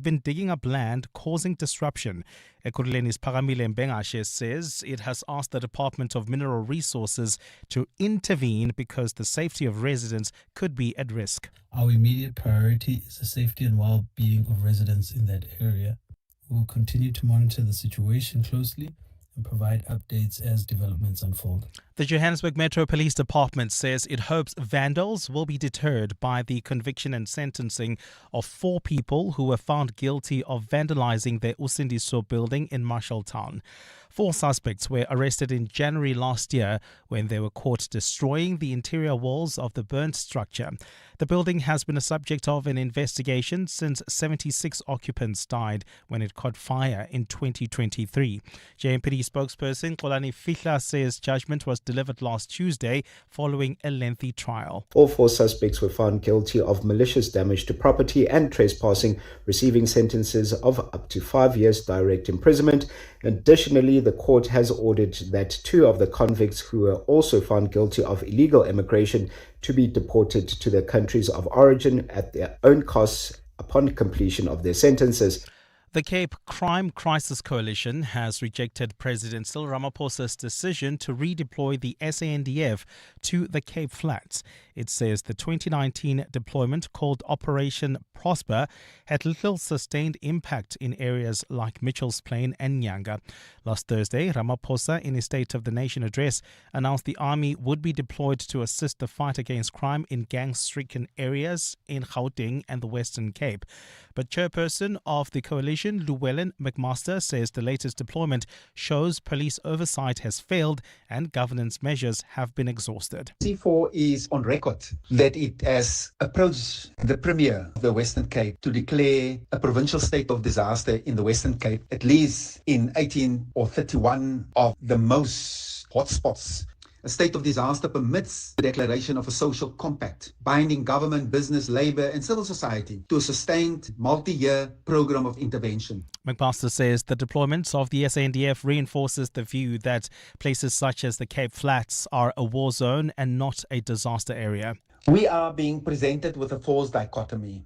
been digging up land, causing disruption. Ekurhuleni's Phakamile Mbengashe says it has asked the Department of Mineral Resources to intervene because the safety of residents could be at risk. Our immediate priority is the safety and well-being of residents in that area. We will continue to monitor the situation closely and provide updates as developments unfold. The Johannesburg Metro Police Department says it hopes vandals will be deterred by the conviction and sentencing of 4 people who were found guilty of vandalizing the Usindiso building in Marshalltown. 4 suspects were arrested in January last year when they were caught destroying the interior walls of the burnt structure. The building has been a subject of an investigation since 76 occupants died when it caught fire in 2023. JMPD spokesperson Xolani Fihla says judgment was delivered last Tuesday following a lengthy trial. All 4 suspects were found guilty of malicious damage to property and trespassing, receiving sentences of up to 5 years direct imprisonment. Additionally, the court has ordered that 2 of the convicts who were also found guilty of illegal immigration to be deported to their countries of origin at their own costs upon completion of their sentences. The Cape Crime Crisis Coalition has rejected President Cyril Ramaphosa's decision to redeploy the SANDF to the Cape Flats. It says the 2019 deployment, called Operation Prosper, had little sustained impact in areas like Mitchell's Plain and Nyanga. Last Thursday, Ramaphosa, in his State of the Nation address, announced the army would be deployed to assist the fight against crime in gang-stricken areas in Gauteng and the Western Cape. But chairperson of the coalition, Llewellyn McMaster, says the latest deployment shows police oversight has failed and governance measures have been exhausted. C4 is on record that it has approached the Premier of the Western Cape to declare a provincial state of disaster in the Western Cape, at least in 18 or 31 of the most hotspots. A state of disaster permits the declaration of a social compact, binding government, business, labour and civil society to a sustained multi-year program of intervention. McMaster says the deployments of the SNDF reinforces the view that places such as the Cape Flats are a war zone and not a disaster area. We are being presented with a false dichotomy,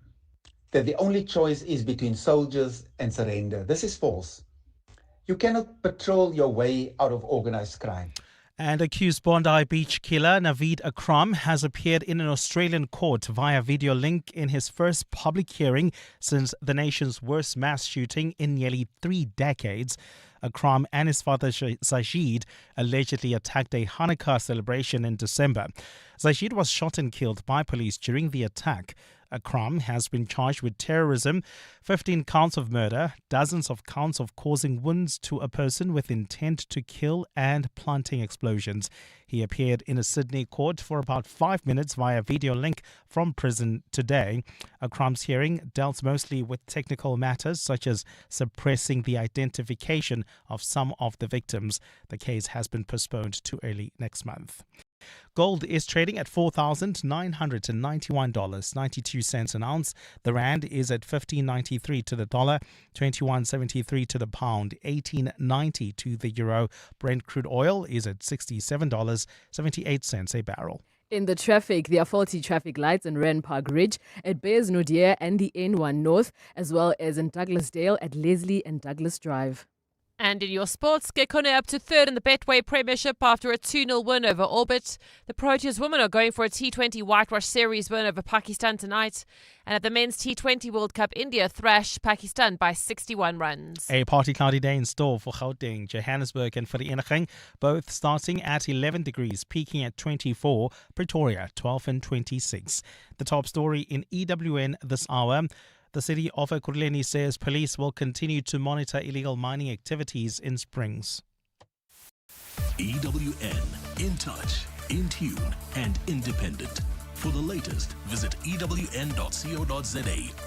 that the only choice is between soldiers and surrender. This is false. You cannot patrol your way out of organised crime. And accused Bondi Beach killer Naveed Akram has appeared in an Australian court via video link in his first public hearing since the nation's worst mass shooting in nearly 3 decades. Akram and his father Sajid allegedly attacked a Hanukkah celebration in December. Sajid was shot and killed by police during the attack. Akram has been charged with terrorism, 15 counts of murder, dozens of counts of causing wounds to a person with intent to kill, and planting explosions. He appeared in a Sydney court for about 5 minutes via video link from prison today. Akram's hearing dealt mostly with technical matters such as suppressing the identification of some of the victims. The case has been postponed to early next month. Gold is trading at $4,991.92 an ounce. The rand is at 15.93 to the dollar, 21.73 to the pound, 18.90 to the euro. Brent crude oil is at $67.78 a barrel. In the traffic, there are faulty traffic lights in Wren Park Ridge, at Bears Nudier and the N1 North, as well as in Douglasdale at Leslie and Douglas Drive. And in your sports, Gekone up to 3rd in the Betway Premiership after a 2-0 win over Orbit. The Proteas women are going for a T20 Whitewash Series win over Pakistan tonight. And at the Men's T20 World Cup, India thrashed Pakistan by 61 runs. A partly cloudy day in store for Gauteng, Johannesburg and E-haling, both starting at 11 degrees, peaking at 24, Pretoria 12 and 26. The top story in EWN this hour. The city of Ekurhuleni says police will continue to monitor illegal mining activities in Springs. EWN, in touch, in tune and independent. For the latest, visit ewn.co.za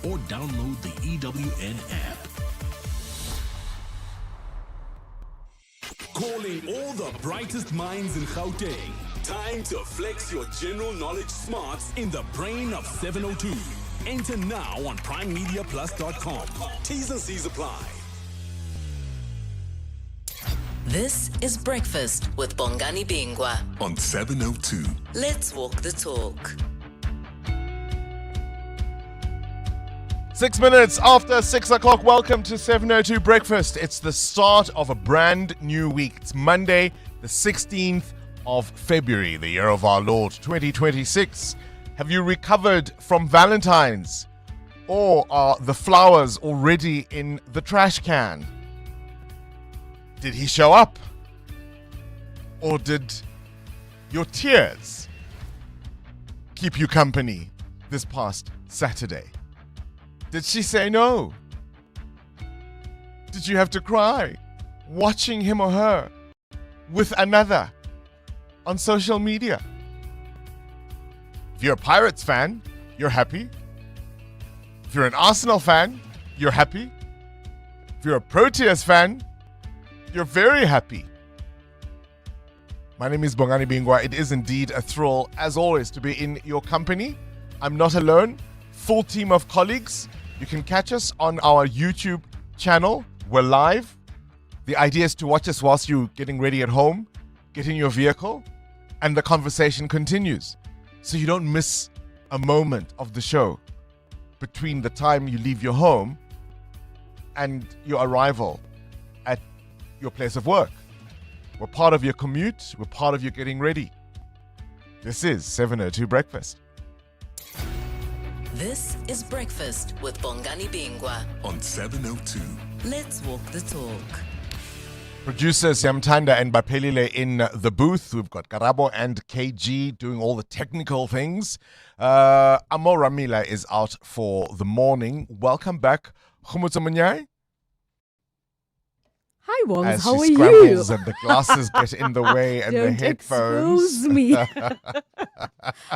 or download the EWN app. Calling all the brightest minds in Gauteng. Time to flex your general knowledge smarts in the brain of 702. Enter now on primemediaplus.com. T's and C's apply. This is Breakfast with Bongani Bingwa On 702. Let's walk the talk. 6 minutes after 6 o'clock, welcome to 702 Breakfast. It's the start of a brand new week. It's Monday, the 16th of February, the year of our Lord, 2026. Have you recovered from Valentine's? Or are the flowers already in the trash can? Did he show up? Or did your tears keep you company this past Saturday? Did she say no? Did you have to cry watching him or her with another on social media? If you're a Pirates fan, you're happy. If you're an Arsenal fan, you're happy. If you're a Proteas fan, you're very happy. My name is Bongani Bingwa. It is indeed a thrill, as always, to be in your company. I'm not alone. Full team of colleagues. You can catch us on our YouTube channel. We're live. The idea is to watch us whilst you're getting ready at home, get in your vehicle, and the conversation continues. So you don't miss a moment of the show between the time you leave your home and your arrival at your place of work. We're part of your commute. We're part of your getting ready. This is 702 Breakfast. This is Breakfast with Bongani Bingwa On 702. Let's walk the talk. Producers Yamtanda and Bapelile in the booth. We've got Karabo and KG doing all the technical things. Amo Ramila is out for the morning. Welcome back, Khumutsa Munyai. Hi, Wongs. As How are she you? scrambles and the glasses get in the way and the Don't headphones. expose me.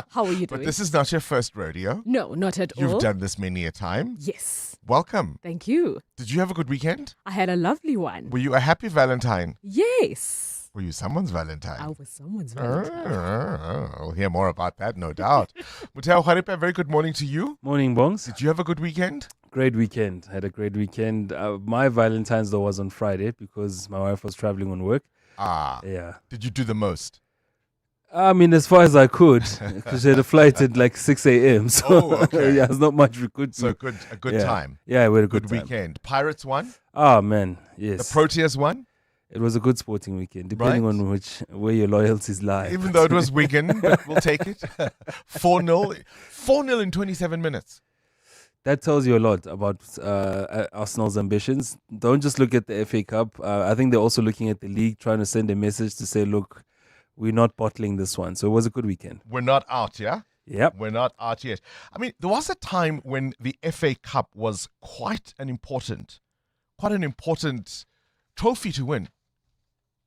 How are you doing? But this is not your first rodeo. No, not at all. You've done this many a time. Yes. Welcome. Thank you. Did you have a good weekend? I had a lovely one. Were you a happy Valentine? Yes. Were you someone's Valentine? I was someone's Valentine. We'll hear more about that, no doubt. Muteo Kharipe, very good morning to you. Morning, Bongs. Did you have a good weekend? Great weekend. Had a great weekend. My Valentine's Day was on Friday because my wife was traveling on work. Yeah. Did you do the most? I mean, as far as I could, because she had a flight at like 6 a.m. So okay. yeah, there's not much we could do. So a good time. Yeah, we had a good time. weekend. Pirates won? Oh, man, yes. The Proteas won? It was a good sporting weekend, depending on where your loyalties lie. Even though it was Wigan, but we'll take it. 4-0. 4-0 in 27 minutes. That tells you a lot about Arsenal's ambitions. Don't just look at the FA Cup. I think they're also looking at the league, trying to send a message to say, look, we're not bottling this one. So it was a good weekend. We're not out, yeah? Yep. We're not out yet. I mean, there was a time when the FA Cup was quite an important trophy to win.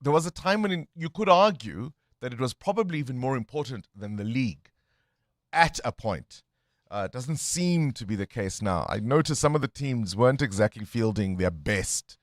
There was a time when you could argue that it was probably even more important than the league at a point. It doesn't seem to be the case now. I noticed some of the teams weren't exactly fielding their best.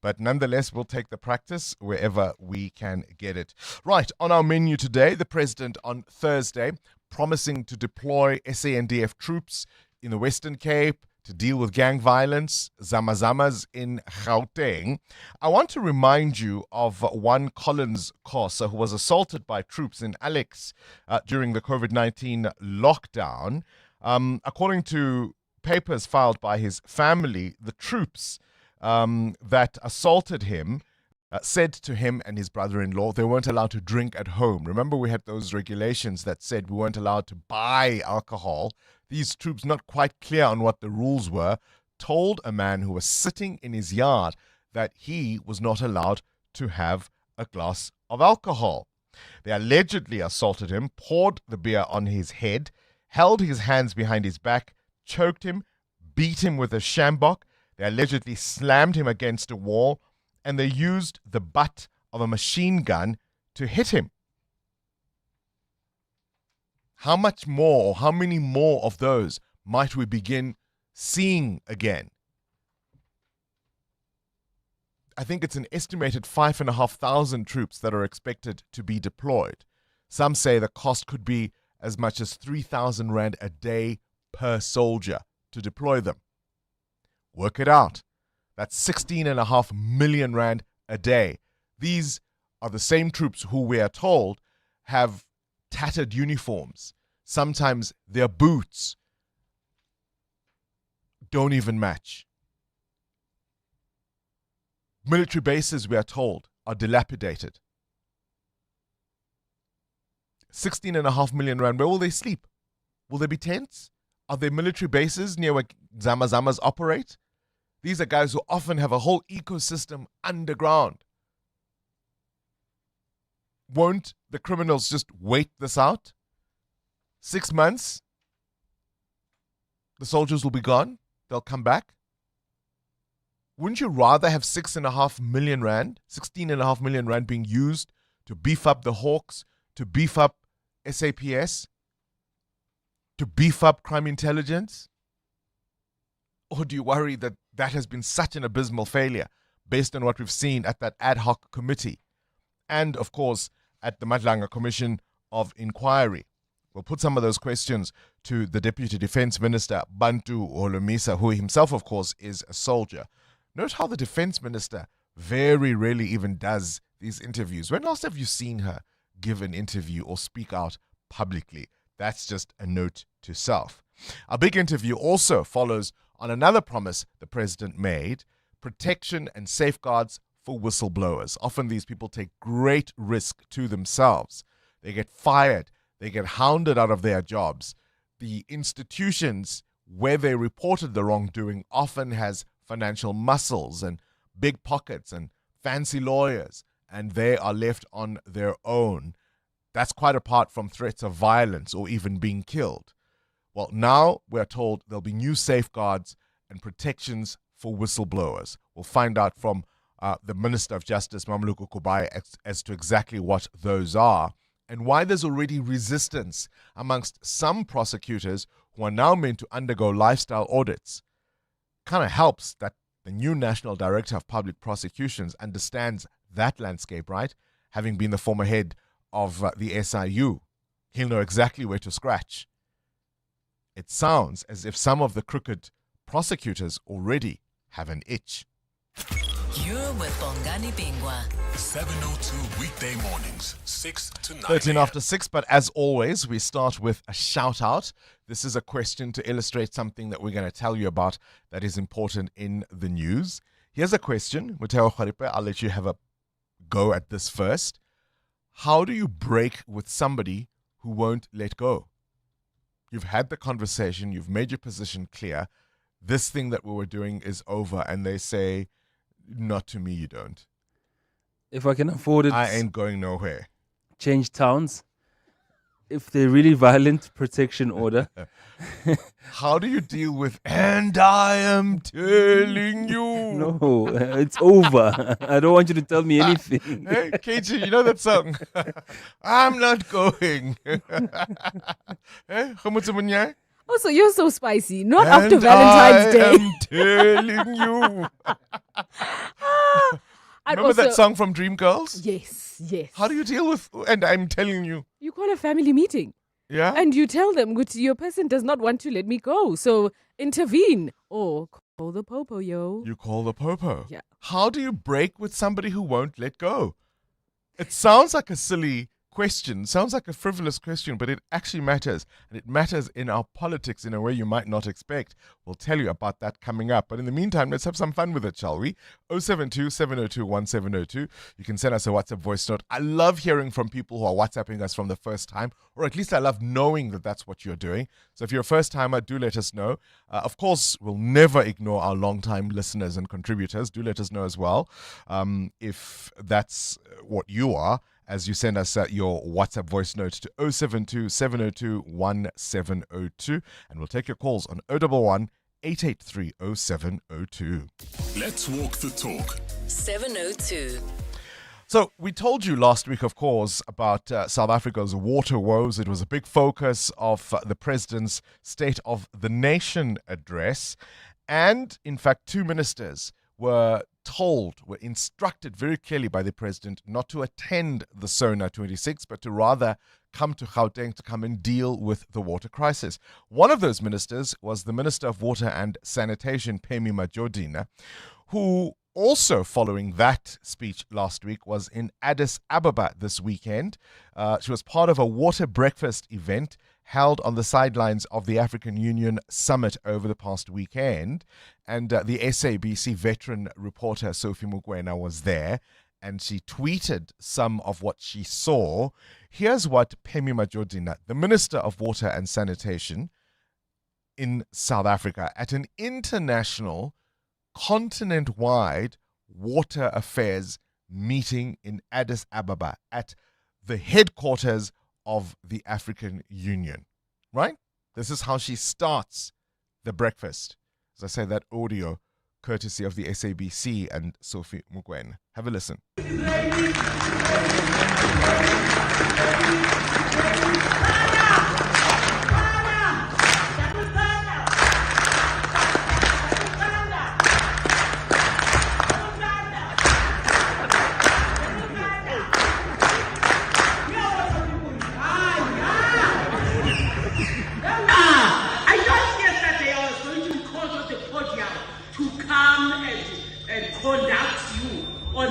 But nonetheless, we'll take the practice wherever we can get it. Right, on our menu today, the President on Thursday promising to deploy SANDF troops in the Western Cape to deal with gang violence, zamazamas in Gauteng. I want to remind you of one Collins Khosa who was assaulted by troops in Alex during the COVID-19 lockdown. According to papers filed by his family, the troops that assaulted him said to him and his brother-in-law they weren't allowed to drink at home. Remember, we had those regulations that said we weren't allowed to buy alcohol. These troops, not quite clear on what the rules were, told a man who was sitting in his yard that he was not allowed to have a glass of alcohol. They allegedly assaulted him, poured the beer on his head, held his hands behind his back, choked him, beat him with a sjambok. They allegedly slammed him against a wall, and they used the butt of a machine gun to hit him. How much more, or how many more of those might we begin seeing again? I think it's an estimated 5,500 troops that are expected to be deployed. Some say the cost could be as much as 3,000 Rand a day per soldier to deploy them. Work it out. That's 16.5 million Rand a day. These are the same troops who we are told have tattered uniforms, sometimes their boots don't even match. Military bases, we are told, are dilapidated. 16.5 million rand. Where will they sleep? Will there be tents? Are there military bases near where Zamazamas operate? These are guys who often have a whole ecosystem underground. Won't the criminals just wait this out? 6 months? The soldiers will be gone. They'll come back. Wouldn't you rather have 6.5 million rand, 16.5 million rand being used to beef up the Hawks, to beef up SAPS, to beef up crime intelligence? Or do you worry that that has been such an abysmal failure based on what we've seen at that ad hoc committee and, of course, at the Madlanga Commission of Inquiry? We'll put some of those questions to the Deputy Defence Minister, Bantu Holomisa, who himself, of course, is a soldier. Note how the Defence Minister very rarely even does these interviews. When last have you seen her give an interview or speak out publicly? That's just a note to self. Our big interview also follows on another promise the president made: protection and safeguards for whistleblowers. Often these people take great risk to themselves. They get fired. They get hounded out of their jobs. The institutions where they reported the wrongdoing often has financial muscles and big pockets and fancy lawyers, and they are left on their own. That's quite apart from threats of violence or even being killed. Well, now we're told there'll be new safeguards and protections for whistleblowers. We'll find out from the Minister of Justice, Mamluku Kubai, as to exactly what those are and why there's already resistance amongst some prosecutors who are now meant to undergo lifestyle audits. Kind of helps that the new National Director of Public Prosecutions understands that landscape, right? Having been the former head of the SIU, he'll know exactly where to scratch. It sounds as if some of the crooked prosecutors already have an itch. You're with Bongani Bingwa. 702 weekday mornings, 6 to 9 13 a.m. after 6, but as always, we start with a shout out. This is a question to illustrate something that we're going to tell you about that is important in the news. Here's a question. Muteo Kharipe, I'll let you have a go at this first. How do you break with somebody who won't let go? You've had the conversation, you've made your position clear. This thing that we were doing is over, and they say, not to me, you don't. If I can afford it, I ain't going nowhere. change towns. If they're really violent, protection order. How do you deal with, and I am telling you? No, it's over. I don't want you to tell me anything. Hey, KG, you know that song? I'm not going. Hey, Khomotso Munyai? Also, you're so spicy. Not after Valentine's Day. I am telling you. Remember that song from Dreamgirls? Yes, yes. How do you deal with, and I'm telling you? You call a family meeting. Yeah? And you tell them, your person does not want to let me go. So intervene. Or call the popo, yo. You call the popo. Yeah. How do you break with somebody who won't let go? It sounds like a silly question, sounds like a frivolous question, but it actually matters. And it matters in our politics in a way you might not expect. We'll tell you about that coming up. But in the meantime, let's have some fun with it, shall we? 072-702-1702. You can send us a WhatsApp voice note. I love hearing from people who are WhatsApping us from the first time, or at least I love knowing that that's what you're doing. So if you're a first timer, do let us know. Of course, we'll never ignore our long-time listeners and contributors. Do let us know as well if that's what you are, as you send us your WhatsApp voice note to 072-702-1702. And we'll take your calls on 011-883-0702. Let's walk the talk. 702. So we told you last week, of course, about South Africa's water woes. It was a big focus of the President's State of the Nation address. And, in fact, two ministers were instructed very clearly by the President not to attend the SONA 26, but to rather come to Gauteng to come and deal with the water crisis. One of those ministers was the Minister of Water and Sanitation, Phemi Majodina, who also, following that speech last week, was in Addis Ababa this weekend. She was part of a water breakfast event held on the sidelines of the African Union summit over the past weekend. And the SABC veteran reporter Sophie Mokoena was there, and she tweeted some of what she saw. Here's what Phemi Majodina, the Minister of Water and Sanitation in South Africa, at an international, continent-wide water affairs meeting in Addis Ababa at the headquarters of the African Union, right? This is how she starts the breakfast. As I say, that audio courtesy of the SABC and Sophie Mokoena. Have a listen.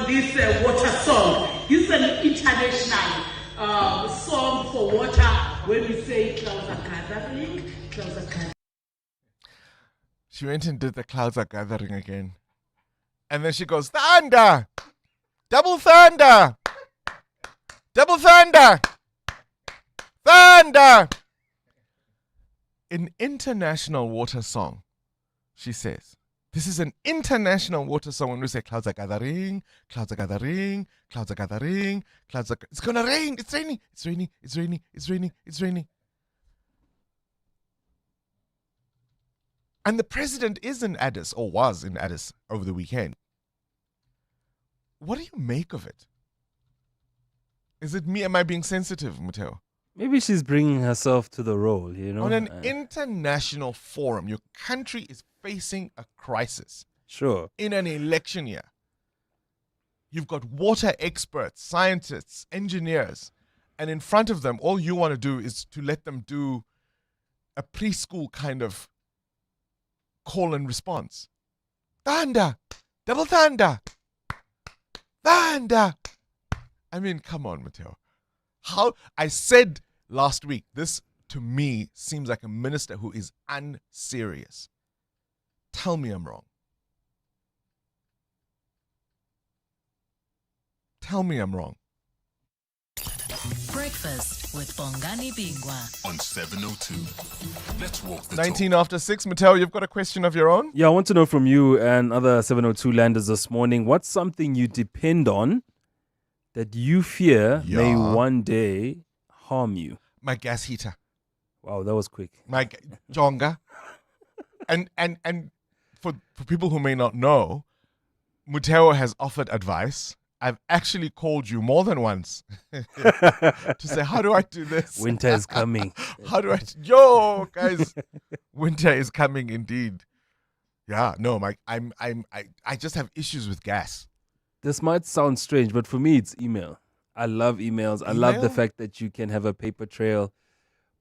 This water song. This is an international song for water. When we say clouds are gathering, clouds are gathering. She went and did the clouds are gathering again. And then she goes, thunder! Double thunder! Double thunder! Thunder! An international water song, she says. This is an international water song. When we say clouds are gathering, clouds are gathering, clouds are gathering, clouds are... It's gonna rain, it's raining, it's raining, it's raining, it's raining, it's raining. And the president is in Addis, or was in Addis over the weekend. What do you make of it? Is it me? Am I being sensitive, Mateo? Maybe she's bringing herself to the role, you know. On an international forum, your country is facing a crisis. Sure. In an election year. You've got water experts, scientists, engineers, and in front of them, all you want to do is to let them do a preschool kind of call and response. Thunder! Double thunder! Thunder! I mean, come on, Mateo. How I said last week, this to me seems like a minister who is unserious. Tell me I'm wrong. Tell me I'm wrong. Breakfast with Bongani Bingwa on 702. Let's walk the 19 talk. after 6. Mateo, you've got a question of your own? Yeah, I want to know from you and other 702 landers this morning, what's something you depend on that you fear may one day harm you? My gas heater. Wow, that was quick. My jonga. and for people who may not know, Mateo has offered advice. I've actually called you more than once to say, how do I do this? Winter is coming. How do I? Guys, winter is coming indeed. Yeah, no, I just have issues with gas. This might sound strange, but for me, it's email. I love emails. I love the fact that you can have a paper trail.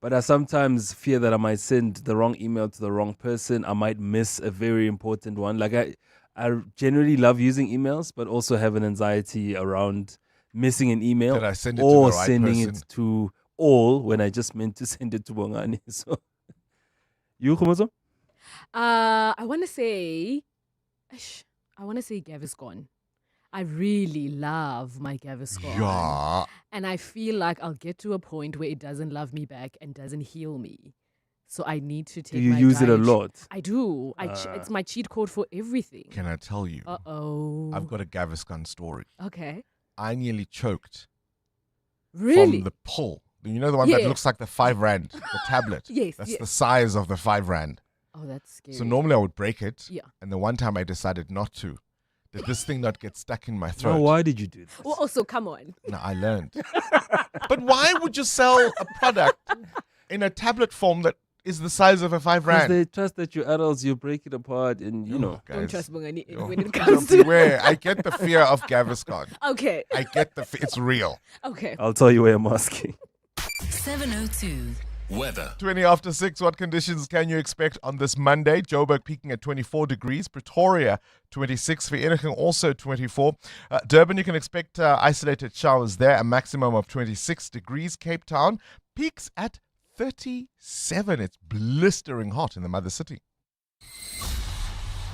But I sometimes fear that I might send the wrong email to the wrong person. I might miss a very important one. Like I generally love using emails, but also have an anxiety around missing an email Did I send it or to the right sending person? it to all when I just meant to send it to Bongani. So, you, Khumozo? I want to say Gaviscon. I really love my Gaviscon. Yeah. And I feel like I'll get to a point where it doesn't love me back and doesn't heal me. So I need to take Do you my use it a diet. lot? I do. It's my cheat code for everything. Can I tell you? Uh-oh. I've got a Gaviscon story. Okay. I nearly choked Really? from the pull. You know the one that looks like the 5 rand, the tablet? Yes, That's yes. the size of the 5 rand. Oh, that's scary. So normally I would break it. Yeah. And the one time I decided not to. Did this thing not get stuck in my throat? Oh, why did you do this? Well, also, come on. No, I learned. But why would you sell a product in a tablet form that is the size of a 5 Because rand? they trust that you're adults, you break it apart and, you know. Don't Guys, trust Bongani yo, when it comes to... beware. I get the fear of Gaviscon. Okay. I get it's real. Okay. I'll tell you where I'm asking. 702. Weather. 20 after 6, what conditions can you expect on this Monday? Joburg peaking at 24 degrees. Pretoria, 26. Vereeniging also 24. Durban, you can expect isolated showers there, a maximum of 26 degrees. Cape Town peaks at 37. It's blistering hot in the mother city.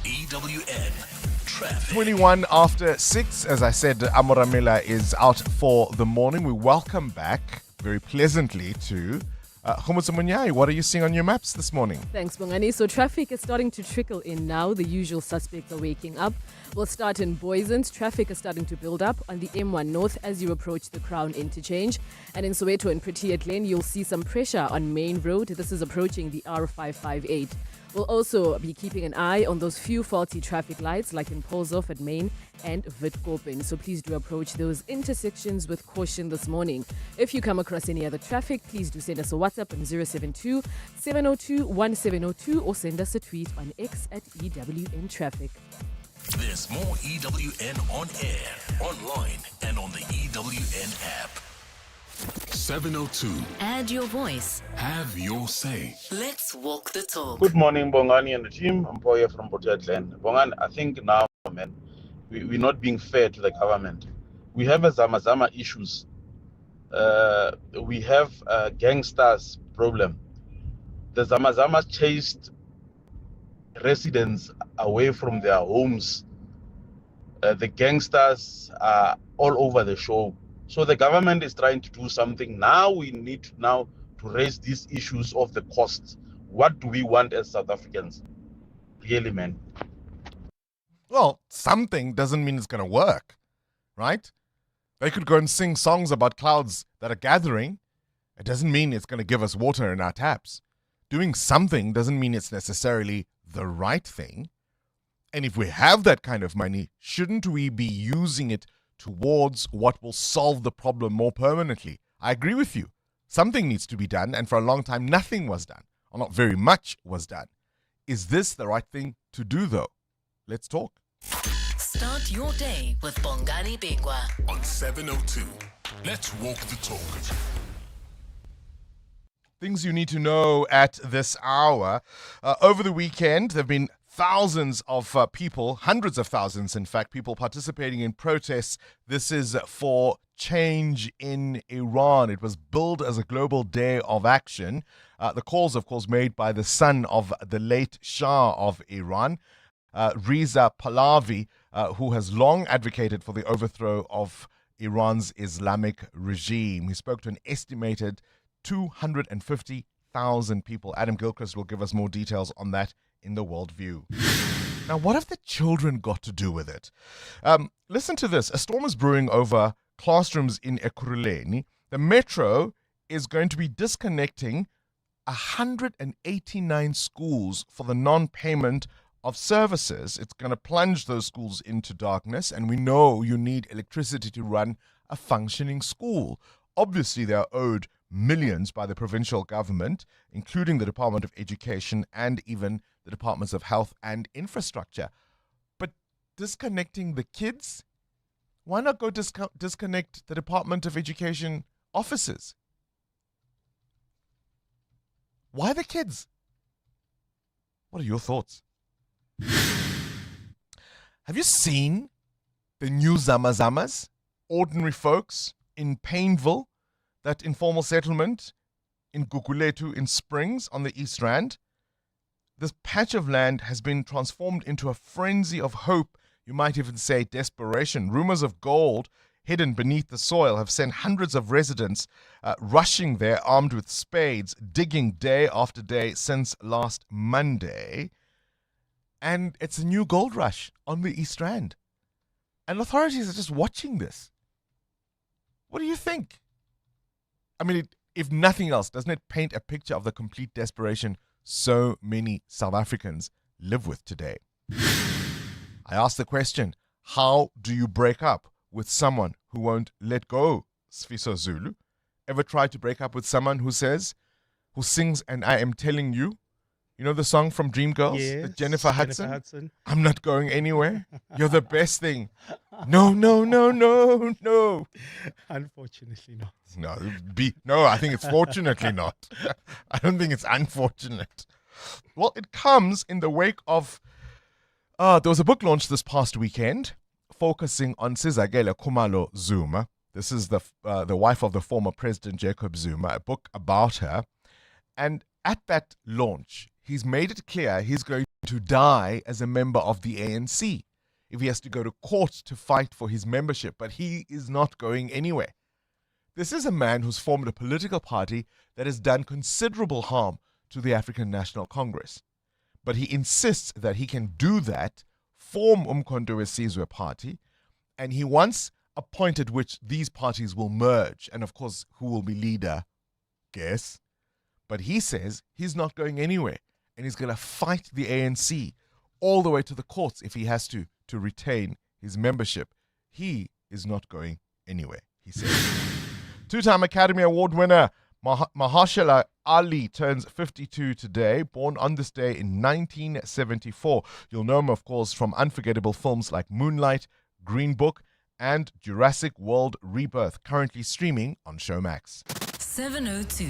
EWN Traffic. 21 after 6. As I said, Amoramela is out for the morning. We welcome back very pleasantly to Khomotso Munyai. What are you seeing on your maps this morning? Thanks, Bongani. So traffic is starting to trickle in now. The usual suspects are waking up. We'll start in Boysens. Traffic is starting to build up on the M1 North as you approach the Crown interchange. And in Soweto and Pretoria Lane, you'll see some pressure on Main Road. This is approaching the R558. We'll also be keeping an eye on those few faulty traffic lights like in Polshof at Main and Witkopen. So please do approach those intersections with caution this morning. If you come across any other traffic, please do send us a WhatsApp on 072-702-1702 or send us a tweet on X at EWN Traffic. There's more EWN on air, online, and on the EWN app. 702. Add your voice. Have your say. Let's walk the talk. Good morning, Bongani and the team. I'm Poya from Pretoria. Bongani, I think now, man, we're not being fair to the government. We have a Zama issues. We have a gangsters problem. The Zama chased residents away from their homes. The gangsters are all over the show. So the government is trying to do something. Now we need to raise these issues of the costs. What do we want as South Africans? Really, man. Well, something doesn't mean it's going to work, right? They could go and sing songs about clouds that are gathering. It doesn't mean it's going to give us water in our taps. Doing something doesn't mean it's necessarily the right thing. And if we have that kind of money, shouldn't we be using it towards what will solve the problem more permanently? I agree with you. Something needs to be done, and for a long time, nothing was done, or not very much was done. Is this the right thing to do, though? Let's talk. Start your day with Bongani Bingwa on 702. Let's walk the talk. Things you need to know at this hour. Over the weekend, there have been thousands of people, hundreds of thousands, in fact, people participating in protests. This is for change in Iran. It was billed as a global day of action. The calls, of course, made by the son of the late Shah of Iran, Reza Pahlavi, who has long advocated for the overthrow of Iran's Islamic regime. He spoke to an estimated 250,000 people. Adam Gilchrist will give us more details on that in the Worldview. Now, what have the children got to do with it? Listen to this. A storm is brewing over classrooms in Ekurhuleni. The metro is going to be disconnecting 189 schools for the non-payment of services. It's going to plunge those schools into darkness, and we know you need electricity to run a functioning school. Obviously, they are owed millions by the provincial government, including the Department of Education and even the Departments of Health and Infrastructure. But disconnecting the kids? Why not go disconnect the Department of Education offices? Why the kids? What are your thoughts? Have you seen the new Zamazamas? Ordinary folks in Painville, that informal settlement in Guguletu in Springs on the East Rand. This patch of land has been transformed into a frenzy of hope, you might even say desperation. Rumors of gold hidden beneath the soil have sent hundreds of residents rushing there armed with spades, digging day after day since last Monday. And it's a new gold rush on the East Rand. And authorities are just watching this. What do you think? I mean, if nothing else, doesn't it paint a picture of the complete desperation so many South Africans live with today? I asked the question, how do you break up with someone who won't let go, Sfiso Zulu? Ever tried to break up with someone who sings, and I am telling you? You know the song from Dreamgirls? Yes, Jennifer Hudson? Jennifer Hudson. I'm not going anywhere. You're the best thing. No. Unfortunately not. No, I think it's fortunately not. I don't think it's unfortunate. Well, it comes in the wake of, there was a book launched this past weekend focusing on Sizakele Khumalo Zuma. This is the wife of the former President Jacob Zuma, a book about her. And at that launch, he's made it clear he's going to die as a member of the ANC if he has to go to court to fight for his membership, but he is not going anywhere. This is a man who's formed a political party that has done considerable harm to the African National Congress. But he insists that he can do that, form Umkhonto weSizwe party, and he wants a point at which these parties will merge, and of course, who will be leader? Guess. But he says he's not going anywhere, and he's going to fight the ANC all the way to the courts if he has to retain his membership. He is not going anywhere, he says. Two-time Academy Award winner Mahershala Ali turns 52 today, born on this day in 1974. You'll know him, of course, from unforgettable films like Moonlight, Green Book, and Jurassic World Rebirth, currently streaming on Showmax. 702.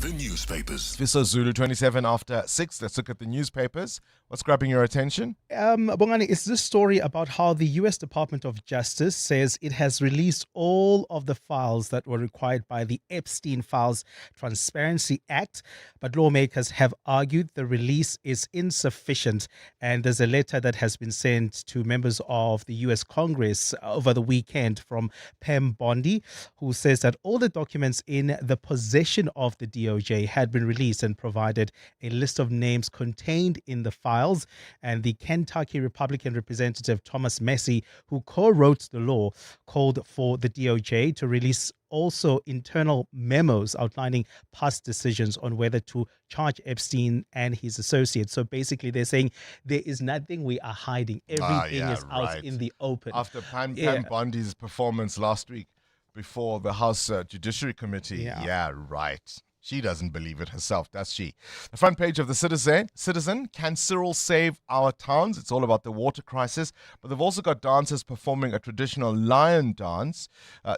The newspapers. Viso Zulu 27 after 6. Let's look at the newspapers. What's grabbing your attention? Bongani, is this story about how the U.S. Department of Justice says it has released all of the files that were required by the Epstein Files Transparency Act, but lawmakers have argued the release is insufficient. And there's a letter that has been sent to members of the U.S. Congress over the weekend from Pam Bondi, who says that all the documents in the possession of the DOJ had been released and provided a list of names contained in the files. And the Kentucky Republican representative Thomas Massey, who co-wrote the law, called for the DOJ to release also internal memos outlining past decisions on whether to charge Epstein and his associates. So basically, they're saying there is nothing we are hiding. Everything is out in the open. After Pam Bondi's performance last week before the House Judiciary Committee. Yeah, right. She doesn't believe it herself, does she? The front page of the Citizen, Can Cyril Save Our Towns? It's all about the water crisis. But they've also got dancers performing a traditional lion dance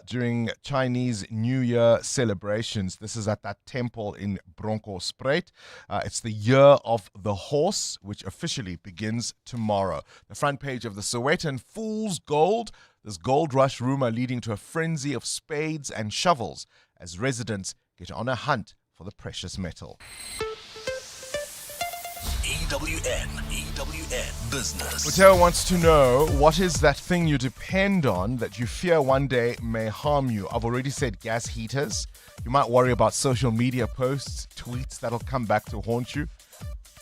during Chinese New Year celebrations. This is at that temple in Bronkhorstspruit. It's the Year of the Horse, which officially begins tomorrow. The front page of the Sowetan, Fool's Gold. This gold rush rumor leading to a frenzy of spades and shovels as residents get on a hunt for the precious metal. EWN Business. Mateo wants to know, what is that thing you depend on that you fear one day may harm you? I've already said gas heaters. You might worry about social media posts, tweets that'll come back to haunt you.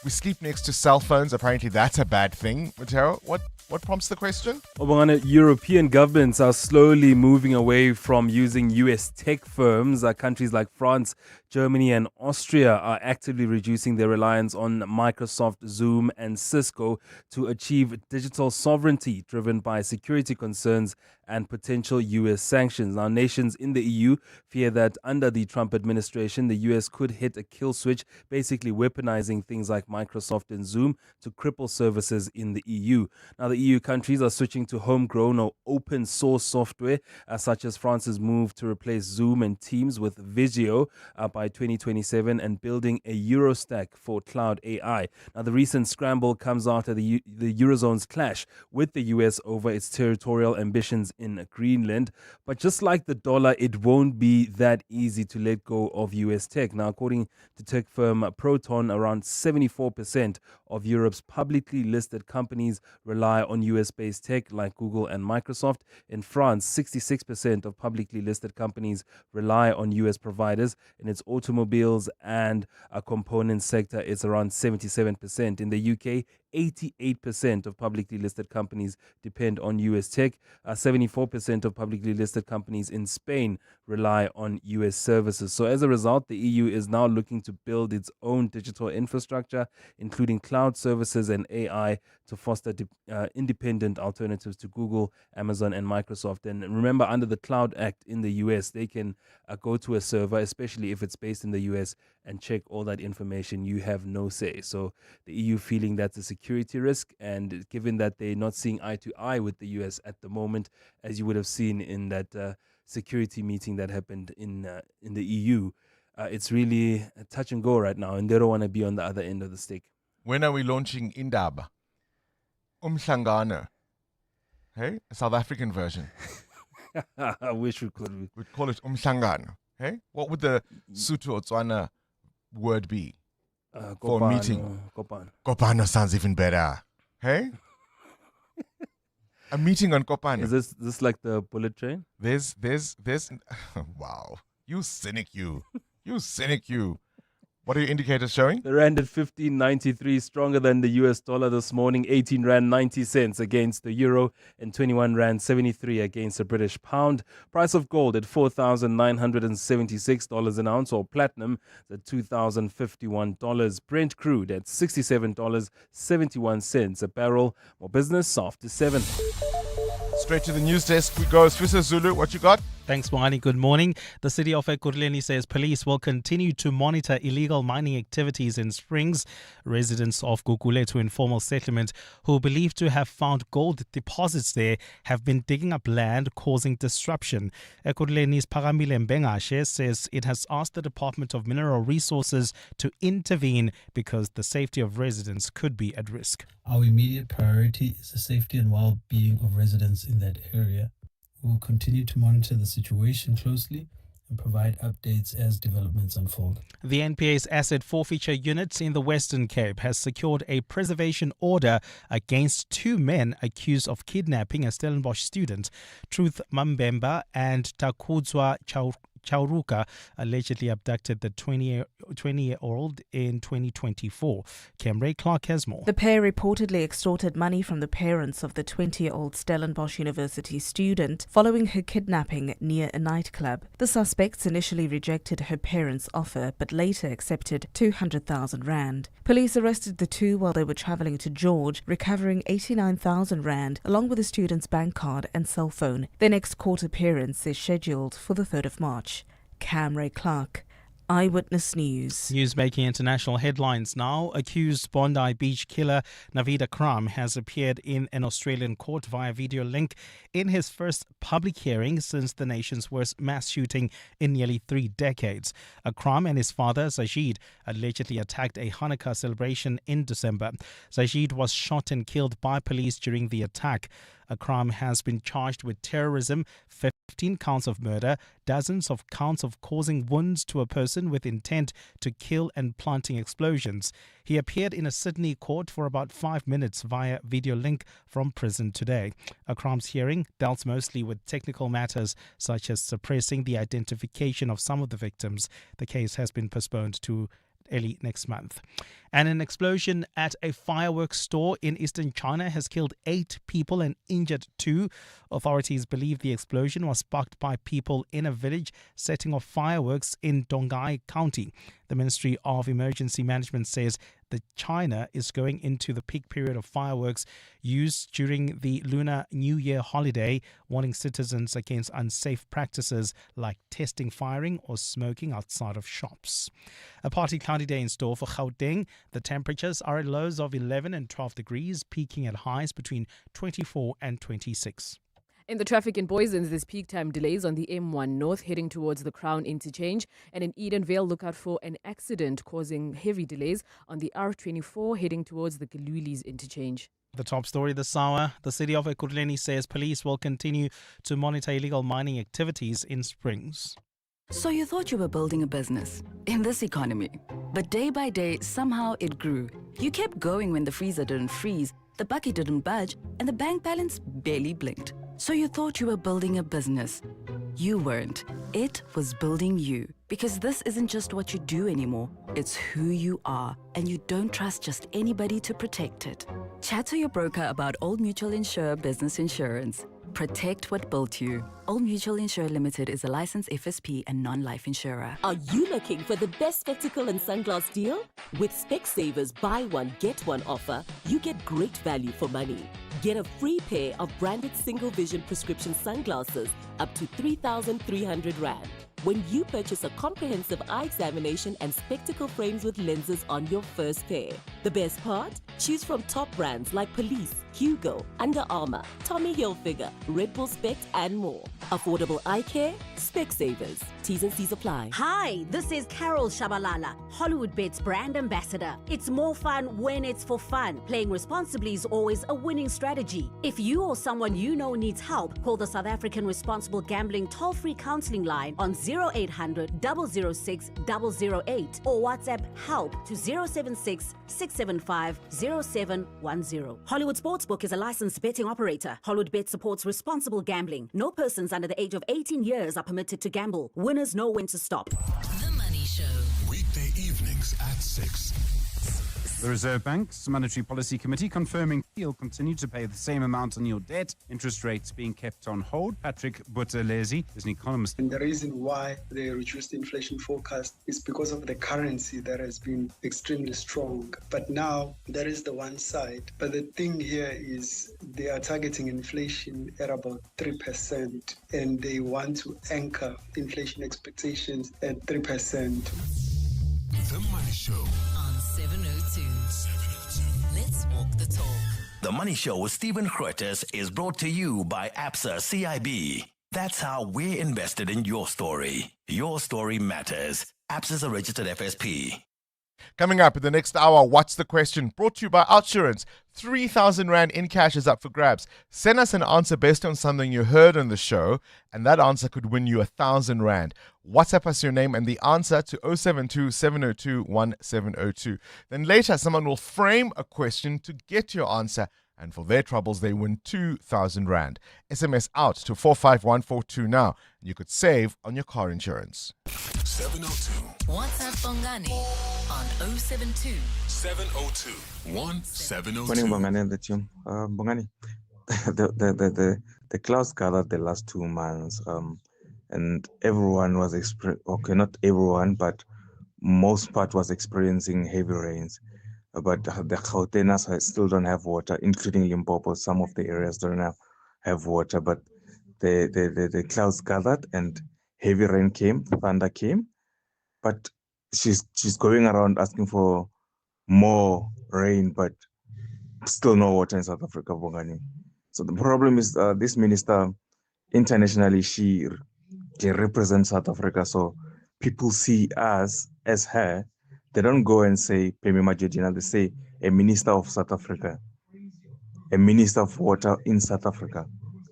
We sleep next to cell phones. Apparently that's a bad thing. Mateo, what prompts the question? European governments are slowly moving away from using US tech firms. Countries like France, Germany and Austria are actively reducing their reliance on Microsoft, Zoom and Cisco to achieve digital sovereignty driven by security concerns and potential US sanctions. Now, nations in the EU fear that under the Trump administration, the US could hit a kill switch, basically weaponizing things like Microsoft and Zoom to cripple services in the EU. Now, the EU countries are switching to homegrown or open source software, such as France's move to replace Zoom and Teams with Visio by 2027 and building a Eurostack for cloud AI. Now, the recent scramble comes after the Eurozone's clash with the US over its territorial ambitions in Greenland. But just like the dollar, it won't be that easy to let go of US tech. Now, according to tech firm Proton, around 74% of Europe's publicly listed companies rely on US-based tech like Google and Microsoft. In France, 66% of publicly listed companies rely on US providers. In its automobiles and a component sector, it's around 77%. In the UK, 88% of publicly listed companies depend on US tech. 74% of publicly listed companies in Spain rely on US services. So as a result, the EU is now looking to build its own digital infrastructure, including cloud services and AI, to foster independent alternatives to Google, Amazon, and Microsoft. And remember, under the Cloud Act in the US, they can go to a server, especially if it's based in the US, and check all that information. You have no say. So the EU feeling that's a security risk, and given that they're not seeing eye to eye with the US at the moment, as you would have seen in that security meeting that happened in the EU, it's really a touch and go right now, and they don't want to be on the other end of the stick. When are we launching Indaba? Umhlangano. Hey, a South African version. I wish we could. We'd call it Umhlangano. Hey, what would the Sotho or Tswana word be for Kopano, meeting? Kopano. Kopano sounds even better. Hey? A meeting on Kopano. Is this like the bullet train? There's wow. You cynic, you. You cynic, you. What are your indicators showing? The rand at 15.93, stronger than the US dollar this morning, 18 rand 90 cents against the euro and 21 rand 73 against the British pound. Price of gold at $4,976 an ounce, or platinum at $2,051. Brent crude at $67.71 a barrel. More business after 7. Straight to the news desk we go. Swiss Zulu, what you got? Thanks, Bongani. Good morning. The city of Ekurhuleni says police will continue to monitor illegal mining activities in Springs. Residents of Gugulethu informal settlement who believe to have found gold deposits there have been digging up land, causing disruption. Ekurhuleni's Pagamile Mbengashe says it has asked the Department of Mineral Resources to intervene because the safety of residents could be at risk. Our immediate priority is the safety and well-being of residents in that area. We will continue to monitor the situation closely and provide updates as developments unfold. The NPA's asset forfeiture unit in the Western Cape has secured a preservation order against 2 men accused of kidnapping a Stellenbosch student. Truth Mambemba and Takudzwa Chauruka allegedly abducted the 20-year-old in 2024. Camray Clark has more. The pair reportedly extorted money from the parents of the 20-year-old Stellenbosch University student following her kidnapping near a nightclub. The suspects initially rejected her parents' offer but later accepted 200,000 rand. Police arrested the two while they were travelling to George, recovering 89,000 rand along with the student's bank card and cell phone. Their next court appearance is scheduled for the 3rd of March. Camray Clark, Eyewitness News. News making international headlines now. Accused Bondi Beach killer Naveed Akram has appeared in an Australian court via video link in his first public hearing since the nation's worst mass shooting in nearly 3 decades. Akram and his father, Sajid, allegedly attacked a Hanukkah celebration in December. Sajid was shot and killed by police during the attack. Akram has been charged with terrorism, 15 counts of murder, dozens of counts of causing wounds to a person with intent to kill and planting explosions. He appeared in a Sydney court for about 5 minutes via video link from prison today. Akram's hearing dealt mostly with technical matters such as suppressing the identification of some of the victims. The case has been postponed to early next month. And an explosion at a fireworks store in eastern China has killed 8 people and injured 2. Authorities believe the explosion was sparked by people in a village setting off fireworks in Donghai County. The Ministry of Emergency Management says that China is going into the peak period of fireworks used during the Lunar New Year holiday, warning citizens against unsafe practices like testing firing or smoking outside of shops. A partly cloudy day in store for Gauteng. The temperatures are at lows of 11 and 12 degrees, peaking at highs between 24 and 26. In the traffic in Boysens, there's peak time delays on the M1 North heading towards the Crown interchange, and in Edenvale, look out for an accident causing heavy delays on the R24 heading towards the Galulis interchange. The top story this hour, the city of Ekurhuleni says police will continue to monitor illegal mining activities in Springs. So you thought you were building a business in this economy, but day by day, somehow it grew. You kept going when the freezer didn't freeze, the bucket didn't budge, and the bank balance barely blinked. So you thought you were building a business. You weren't. It was building you. Because this isn't just what you do anymore. It's who you are. And you don't trust just anybody to protect it. Chat to your broker about Old Mutual Insure Business Insurance. Protect what built you. Old Mutual Insure Limited is a licensed FSP and non-life insurer. Are you looking for the best spectacle and sunglass deal? With Specsavers buy one, get one offer, you get great value for money. Get a free pair of branded single vision prescription sunglasses up to 3,300 Rand when you purchase a comprehensive eye examination and spectacle frames with lenses on your first pair. The best part? Choose from top brands like Police, Hugo, Under Armour, Tommy Hilfiger, Red Bull Spect, and more. Affordable eye care? Specsavers. T's and C's apply. Hi, this is Carol Shabalala, Hollywood Bet's brand ambassador. It's more fun when it's for fun. Playing responsibly is always a winning strategy. If you or someone you know needs help, call the South African Responsible Gambling toll-free counseling line on 0800 006 008 or WhatsApp help to 076 675 0710. Hollywood Sportsbook is a licensed betting operator. Hollywood Bet supports responsible gambling. No persons under the age of 18 years are permitted to gamble. Winners know when to stop. The Money Show. Weekday evenings at 6. The Reserve Bank's Monetary Policy Committee confirming you'll continue to pay the same amount on your debt, interest rates being kept on hold. Patrick Buthelezi is an economist. And the reason why they reduced the inflation forecast is because of the currency that has been extremely strong. But now that is the one side. But the thing here is they are targeting inflation at about 3%, and they want to anchor inflation expectations at 3%. The Money Show on 702. Let's walk the talk. The Money Show with Stephen Grootes is brought to you by ABSA CIB. That's how we're invested in your story. Your story matters. ABSA is a registered FSP. Coming up in the next hour, What's the Question? Brought to you by Outsurance. 3,000 Rand in cash is up for grabs. Send us an answer based on something you heard on the show, and that answer could win you 1,000 Rand. WhatsApp us your name and the answer to 072 702 1702. Then later, someone will frame a question to get your answer, and for their troubles, they win 2,000 Rand. SMS out to 45142 now, and you could save on your car insurance. 702. WhatsApp Bongani on 072 702 1702. Morning, Bongani and the team. Bongani, the clouds gathered the last 2 months, and everyone was not everyone, but most part was experiencing heavy rains. But the Gautengers still don't have water, including Limpopo. Some of the areas don't have water, but the clouds gathered and heavy rain came, thunder came. But she's going around asking for more rain, but still no water in South Africa, Bongani. So the problem is this minister, internationally, she represents South Africa. So people see us as her. They don't go and say Pemi Majorina, they say a minister of South Africa, a minister of water in South Africa.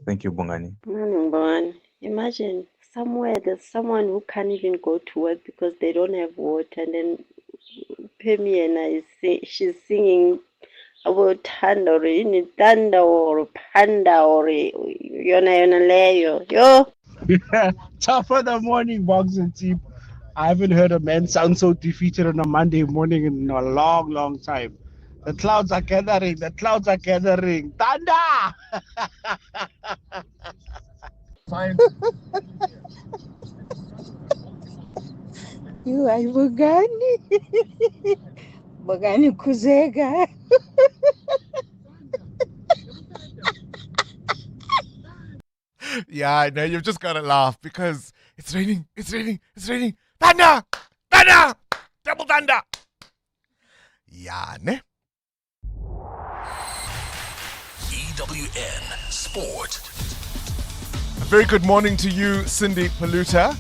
Thank you, Bongani. Morning, Bongani. Imagine somewhere there's someone who can't even go to work because they don't have water, and then Pemi and she's singing about thunder or panda or yona leyo. Yo. Top of the morning, boxing team. I haven't heard a man sound so defeated on a Monday morning in a long, long time. The clouds are gathering. The clouds are gathering. Thunder! Fine. You are Bongani. Bongani Kuzega. Yeah, I know, you've just got to laugh because it's raining, it's raining, it's raining. Thunder! Thunder! Double thunder! Yeah, ne? EWN Sport. A very good morning to you, Cindy Paluta.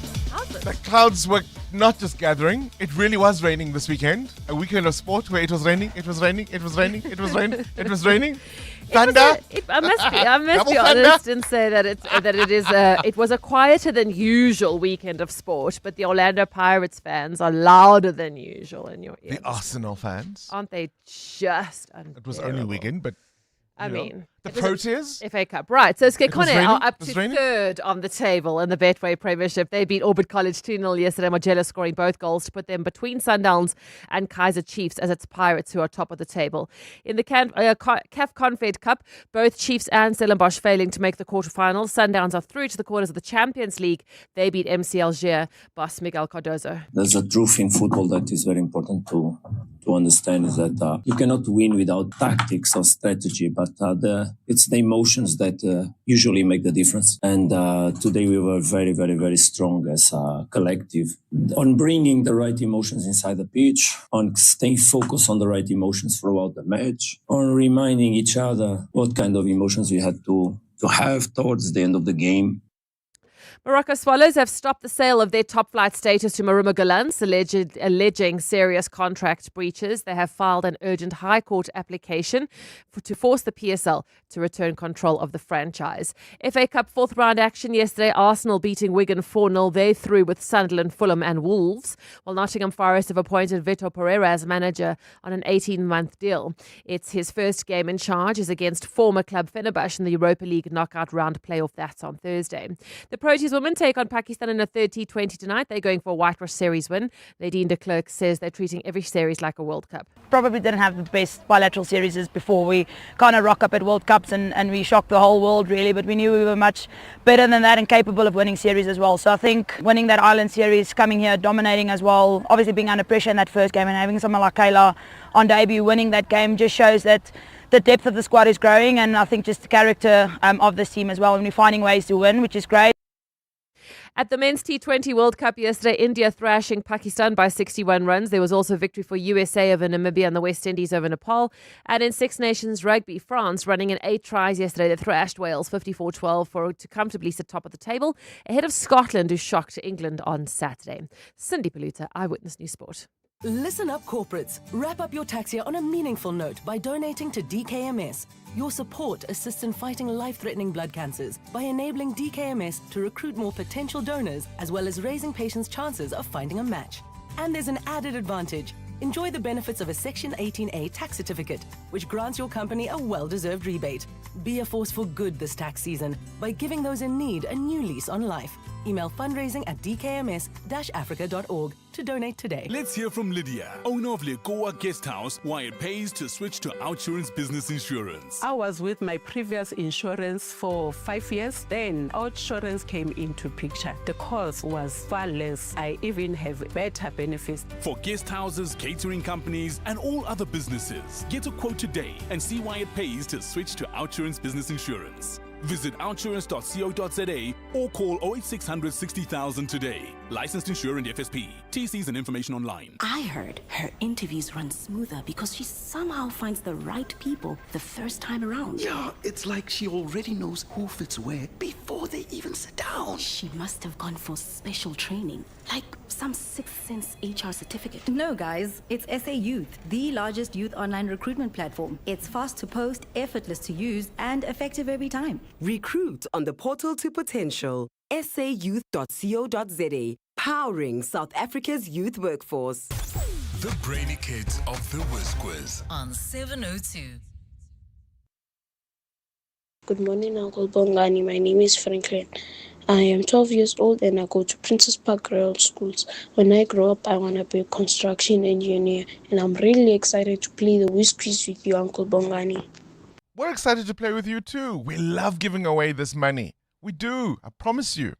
The clouds were not just gathering, it really was raining this weekend. A weekend of sport where it was raining, it was raining, it was raining, it was raining, it was raining. Thunder. I must be honest and say that it was a quieter than usual weekend of sport, but the Orlando Pirates fans are louder than usual in your ears. The Arsenal fans. Aren't they just unbearable? It was only weekend, but I mean, the Proteas? FA Cup, right. So Skekone are up to raining? third on the table in the Betway Premiership. They beat Orbit College 2-0 yesterday. Magella scoring both goals to put them between Sundowns and Kaizer Chiefs, as it's Pirates who are top of the table. In the CAF Confed Cup, both Chiefs and Stellenbosch failing to make the quarterfinals. Sundowns are through to the quarters of the Champions League. They beat MC Alger, boss Miguel Cardozo. There's a truth in football that is very important to to understand is that you cannot win without tactics or strategy, but it's the emotions that usually make the difference. And today we were very, very, very strong as a collective on bringing the right emotions inside the pitch, on staying focused on the right emotions throughout the match, on reminding each other what kind of emotions we had to have towards the end of the game. Morocco Swallows have stopped the sale of their top flight status to Maruma Gallants, alleging serious contract breaches. They have filed an urgent High Court application to force the PSL to return control of the franchise. FA Cup fourth round action yesterday, Arsenal beating Wigan 4-0. They're through with Sunderland, Fulham and Wolves, while Nottingham Forest have appointed Vitor Pereira as manager on an 18-month deal. It's his first game in charge is against former club Fenerbahce in the Europa League knockout round playoff. That's on Thursday. The Proteas women take on Pakistan in a third T20 tonight. They're going for a whitewash series win. Nadine de Klerk says they're treating every series like a World Cup. Probably didn't have the best bilateral series before. We kind of rock up at World Cups and we shock the whole world really, but we knew we were much better than that and capable of winning series as well. So I think winning that Island series, coming here, dominating as well, obviously being under pressure in that first game and having someone like Kayla on debut winning that game just shows that the depth of the squad is growing, and I think just the character of this team as well, and we're finding ways to win, which is great. At the Men's T20 World Cup yesterday, India thrashing Pakistan by 61 runs. There was also victory for USA over Namibia and the West Indies over Nepal. And in Six Nations Rugby, France running in 8 tries yesterday. They thrashed Wales 54-12 to comfortably sit top of the table, ahead of Scotland, who shocked England on Saturday. Cindy Paluta, Eyewitness News Sport. Listen up, corporates. Wrap up your tax year on a meaningful note by donating to DKMS. Your support assists in fighting life-threatening blood cancers by enabling DKMS to recruit more potential donors, as well as raising patients' chances of finding a match. And there's an added advantage. Enjoy the benefits of a Section 18A tax certificate, which grants your company a well-deserved rebate. Be a force for good this tax season by giving those in need a new lease on life. Email fundraising at dkms-africa.org to donate today. Let's hear from Lydia, owner of Lekoa Guest House, why it pays to switch to OUTsurance Business Insurance. I was with my previous insurance for 5 years. Then OUTsurance came into picture. The cost was far less. I even have better benefits. For guest houses, catering companies, and all other businesses, get a quote today and see why it pays to switch to OUTsurance Business Insurance. Visit outsurance.co.za or call 08600 60,000 today. Licensed insurer and FSP. TCs and information online. I heard her interviews run smoother because she somehow finds the right people the first time around. Yeah, it's like she already knows who fits where before they even sit down. She must have gone for special training, like some Sixth Sense HR certificate. No, guys, it's SA Youth, the largest youth online recruitment platform. It's fast to post, effortless to use, and effective every time. Recruit on the portal to potential. sayouth.co.za, powering South Africa's youth workforce. The Brainy Kids of the Whiz on 702. Good morning, Uncle Bongani. My name is Franklin. I am 12 years old and I go to Princess Park Royal Schools. When I grow up, I want to be a construction engineer, and I'm really excited to play the Whiz Quiz with you, Uncle Bongani. We're excited to play with you too. We love giving away this money. We do, I promise you.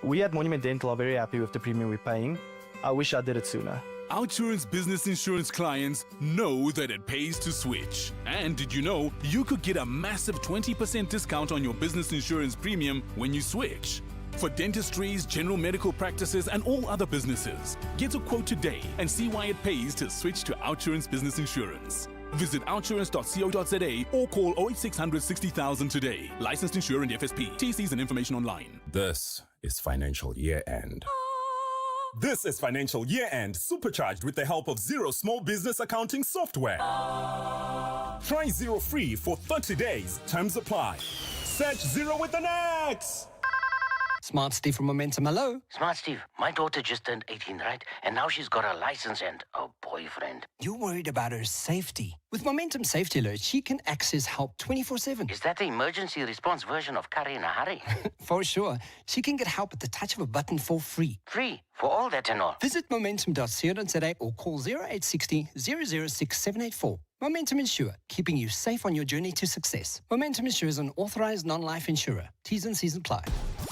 We at Monument Dental are very happy with the premium we're paying. I wish I did it sooner. OUTsurance Business Insurance clients know that it pays to switch. And did you know you could get a massive 20% discount on your business insurance premium when you switch? For dentistries, general medical practices, and all other businesses, get a quote today and see why it pays to switch to OUTsurance Business Insurance. Visit outsurance.co.za or call 08600 60,000 today. Licensed insurer and FSP. TCs and information online. This is financial year end. This is financial year end supercharged with the help of Zero Small Business Accounting Software. Try Zero free for 30 days. Terms apply. Search Zero with an X. Smart Steve from Momentum, hello. Smart Steve, my daughter just turned 18, right? And now she's got a license and a boyfriend. You're worried about her safety. With Momentum Safety Alert, she can access help 24/7. Is that the emergency response version of Curry in a Hurry? For sure. She can get help at the touch of a button for free. Free? For all that and all? Visit momentum.co.za or call 0860 006 784. Momentum Insure, keeping you safe on your journey to success. Momentum Insure is an authorized non-life insurer. T's and C's apply.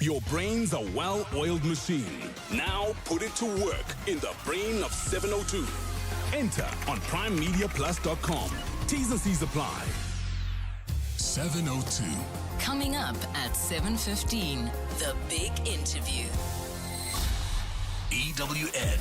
Your brain's a well-oiled machine. Now put it to work in the brain of 702. Enter on primemediaplus.com. T's and C's apply. 702. Coming up at 7:15, the big interview. EWN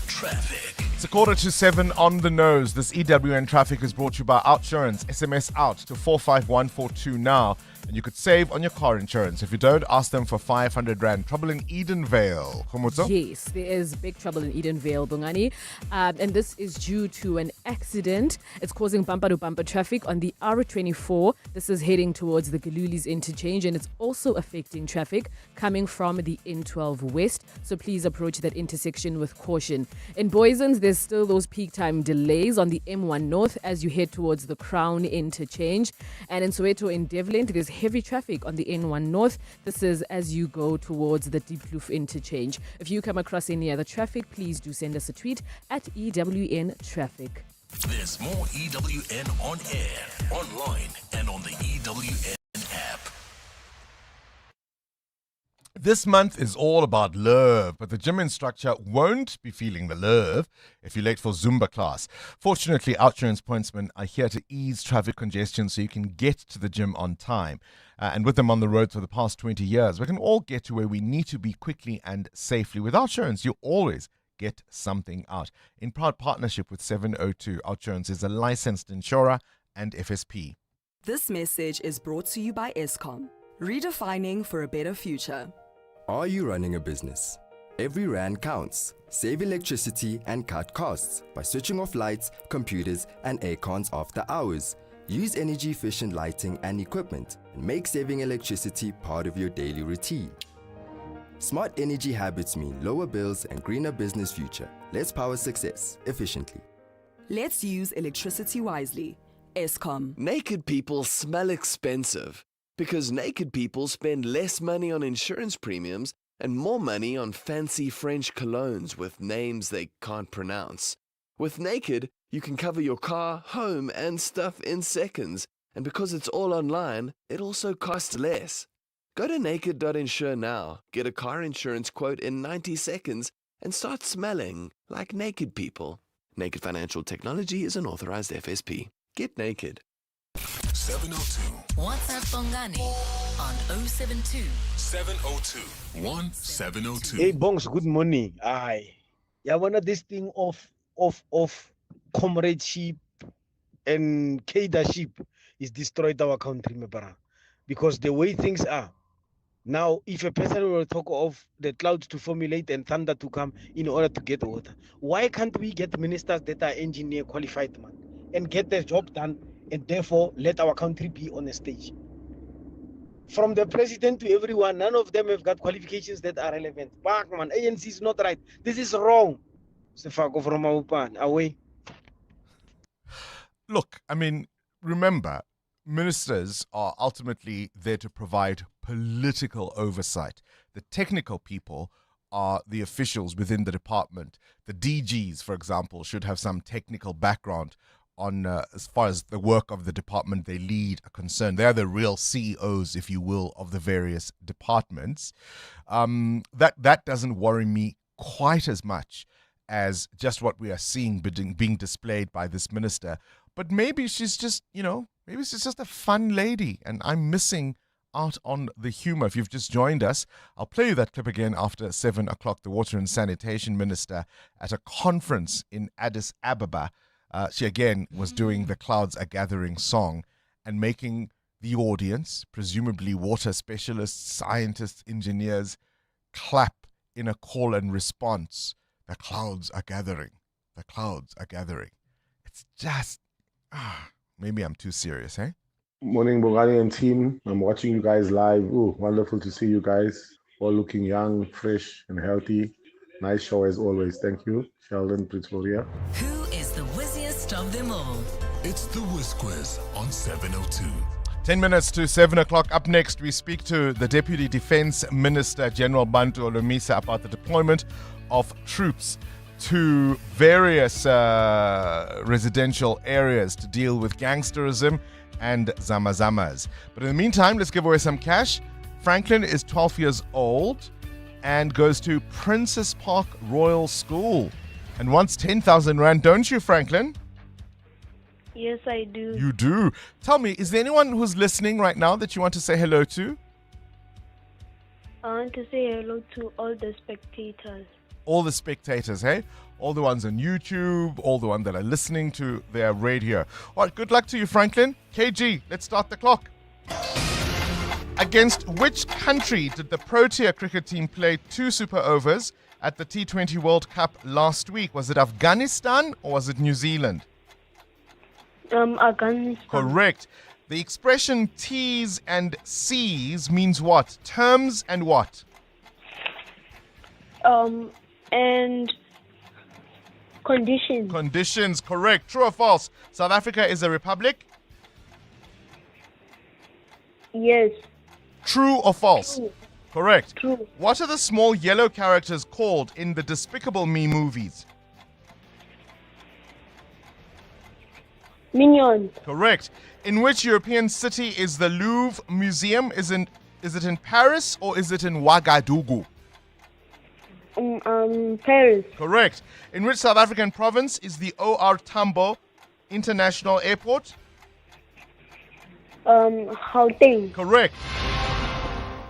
Traffic. It's 6:45 on the nose. This EWN Traffic is brought to you by Outsurance. SMS out to 45142 now, and you could save on your car insurance. If you don't, ask them for 500 Rand. Trouble in Edenvale. Khomotso? Yes, there is big trouble in Edenvale, Bongani. And this is due to an accident. It's causing bumper-to-bumper traffic on the R24. This is heading towards the Galulis interchange, and it's also affecting traffic coming from the N12 West. So please approach that intersection with caution. In Boysens, there's still those peak time delays on the M1 North as you head towards the Crown interchange. And in Soweto in Devland, there's heavy traffic on the N1 North. This is as you go towards the Diepkloof interchange. If you come across any other traffic, please do send us a tweet at EWN Traffic. There's more EWN on air, online, and on the EWN app. This month is all about love, but the gym instructor won't be feeling the love if you're late for Zumba class. Fortunately, Outsurance pointsmen are here to ease traffic congestion so you can get to the gym on time. And with them on the road for the past 20 years, we can all get to where we need to be quickly and safely. With Outsurance, you always get something out. In proud partnership with 702, Outsurance is a licensed insurer and FSP. This message is brought to you by Eskom, redefining for a better future. Are you running a business? Every Rand counts. Save electricity and cut costs by switching off lights, computers, and aircons after hours. Use energy-efficient lighting and equipment and make saving electricity part of your daily routine. Smart energy habits mean lower bills and greener business future. Let's power success efficiently. Let's use electricity wisely. Eskom. Naked people smell expensive because naked people spend less money on insurance premiums and more money on fancy French colognes with names they can't pronounce. With Naked, you can cover your car, home, and stuff in seconds. And because it's all online, it also costs less. Go to naked.insure now, get a car insurance quote in 90 seconds, and start smelling like naked people. Naked Financial Technology is an authorized FSP. Get naked. 702. WhatsApp Bongani on 072 702 1702. Hey, Bongs, good morning. Aye. Yeah, one of this thing of comradeship and cadership is destroyed our country, my brother. Because the way things are, now if a person will talk of the clouds to formulate and thunder to come in order to get water, why can't we get ministers that are engineer qualified, man, and get their job done, and therefore let our country be on a stage? From the president to everyone, none of them have got qualifications that are relevant. Back, man, ANC is not right. This is wrong. Sefako from Aupan, away. Look, I mean, remember, ministers are ultimately there to provide political oversight. The technical people are the officials within the department. The DGs, for example, should have some technical background on as far as the work of the department they lead are concerned. They are the real CEOs, if you will, of the various departments. That doesn't worry me quite as much as just what we are seeing being displayed by this minister. But maybe she's just, maybe she's just a fun lady, and I'm missing out on the humor. If you've just joined us, I'll play you that clip again after 7 o'clock. The Water and Sanitation Minister at a conference in Addis Ababa. She again was doing the Clouds Are Gathering song and making the audience, presumably water specialists, scientists, engineers, clap in a call and response. The clouds are gathering. The clouds are gathering. It's just, maybe I'm too serious, eh? Morning, Bongani and team. I'm watching you guys live. Ooh, wonderful to see you guys. All looking young, fresh, and healthy. Nice show as always. Thank you. Sheldon, Pretoria. Who is the whizziest of them all? It's the Whiz Quiz on 702. 10 minutes to 7 o'clock. Up next, we speak to the Deputy Defense Minister, General Bantu Olomisa, about the deployment of troops to various residential areas to deal with gangsterism and zamazamas. But in the meantime, let's give away some cash. Franklin is 12 years old and goes to Princess Park Royal School. and wants 10,000 rand, don't you, Franklin? Yes, I do. You do. Tell me, is there anyone who's listening right now that you want to say hello to? I want to say hello to all the spectators. All the spectators, hey? All the ones on YouTube, all the ones that are listening to their radio. All right, good luck to you, Franklin. KG, let's start the clock. Against which country did the Protea cricket team play 2 super overs at the T20 World Cup last week? Was it Afghanistan or was it New Zealand? Afghanistan. Correct. The expression T's and C's means what? Terms and what? And conditions. Conditions, correct. True or false? South Africa is a republic? Yes. True or false? True. Correct. True. What are the small yellow characters called in the Despicable Me movies? Minions. Correct. In which European city is the Louvre Museum? Is it in Paris or is it in Ouagadougou? Paris. Correct. In which South African province is the OR Tambo International Airport? Gauteng. Correct.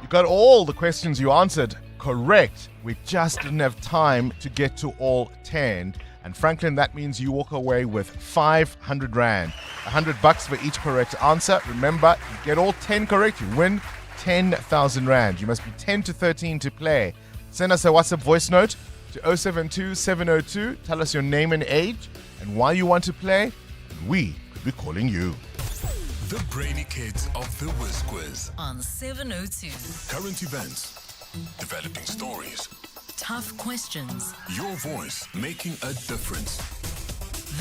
You got all the questions you answered correct. We just didn't have time to get to all 10. And Franklin, that means you walk away with 500 rand. $100 for each correct answer. Remember, you get all 10 correct, you win 10,000 rand. You must be 10 to 13 to play. Send us a WhatsApp voice note to 072 702. Tell us your name and age and why you want to play. And we could be calling you. The Brainy Kids of the Whiz Quiz. On 702. Current events, developing stories, Tough questions. your voice making a difference.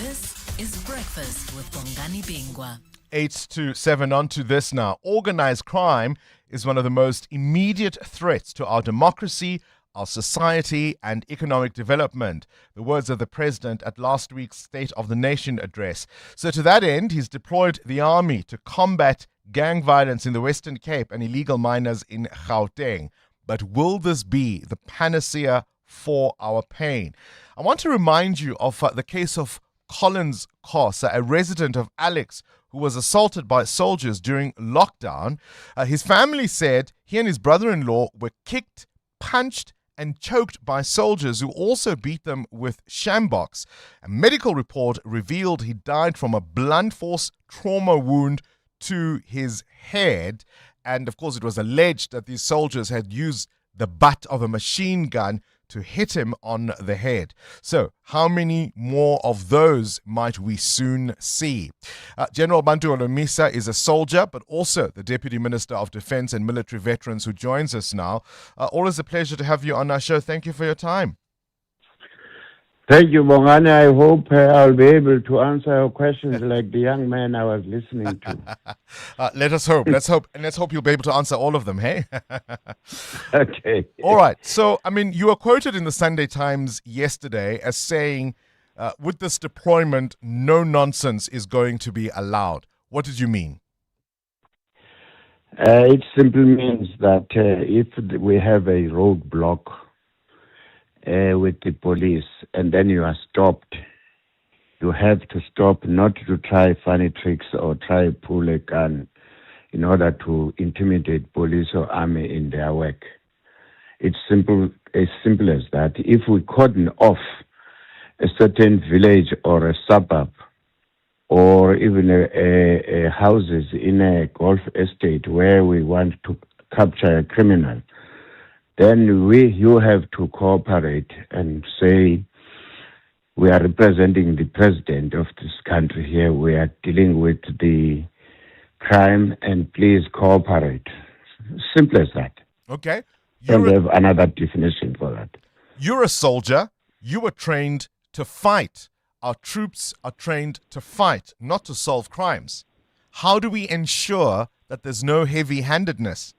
This is Breakfast with Bongani Bingwa. 8 to 7 on to this now. Organized crime is one of the most immediate threats to our democracy, our society, and economic development. The words of the president at last week's State of the Nation address. So to that end, he's deployed the army to combat gang violence in the Western Cape and illegal miners in Gauteng. But will this be the panacea for our pain? I want to remind you of the case of Collins Koss, a resident of Alex, who was assaulted by soldiers during lockdown. His family said he and his brother-in-law were kicked, punched, and choked by soldiers who also beat them with shambox. A medical report revealed he died from a blunt force trauma wound to his head. And of course, it was alleged that these soldiers had used the butt of a machine gun to hit him on the head. So, how many more of those might we soon see? General Bantu Olomisa is a soldier, but also the Deputy Minister of Defense and Military Veterans who joins us now. Always a pleasure to have you on our show. Thank you for your time. Thank you, Bongani. I hope I'll be able to answer your questions like the young man I was listening to. Let us hope. Let's hope. And let's hope you'll be able to answer all of them, hey? Okay. All right. So, I mean, you were quoted in the Sunday Times yesterday as saying, with this deployment, no nonsense is going to be allowed. What did you mean? It simply means that if we have a roadblock with the police, and then you are stopped, you have to stop, not to try funny tricks or try pull a gun in order to intimidate police or army in their work. It's as simple as that. If we cordon off a certain village or a suburb, or even a houses in a golf estate where we want to capture a criminal, then you have to cooperate and say, we are representing the president of this country here. We are dealing with the crime and please cooperate. Simple as that. Okay. Don't have another definition for that. You're a soldier. You were trained to fight. Our troops are trained to fight, not to solve crimes. How do we ensure that there's no heavy-handedness?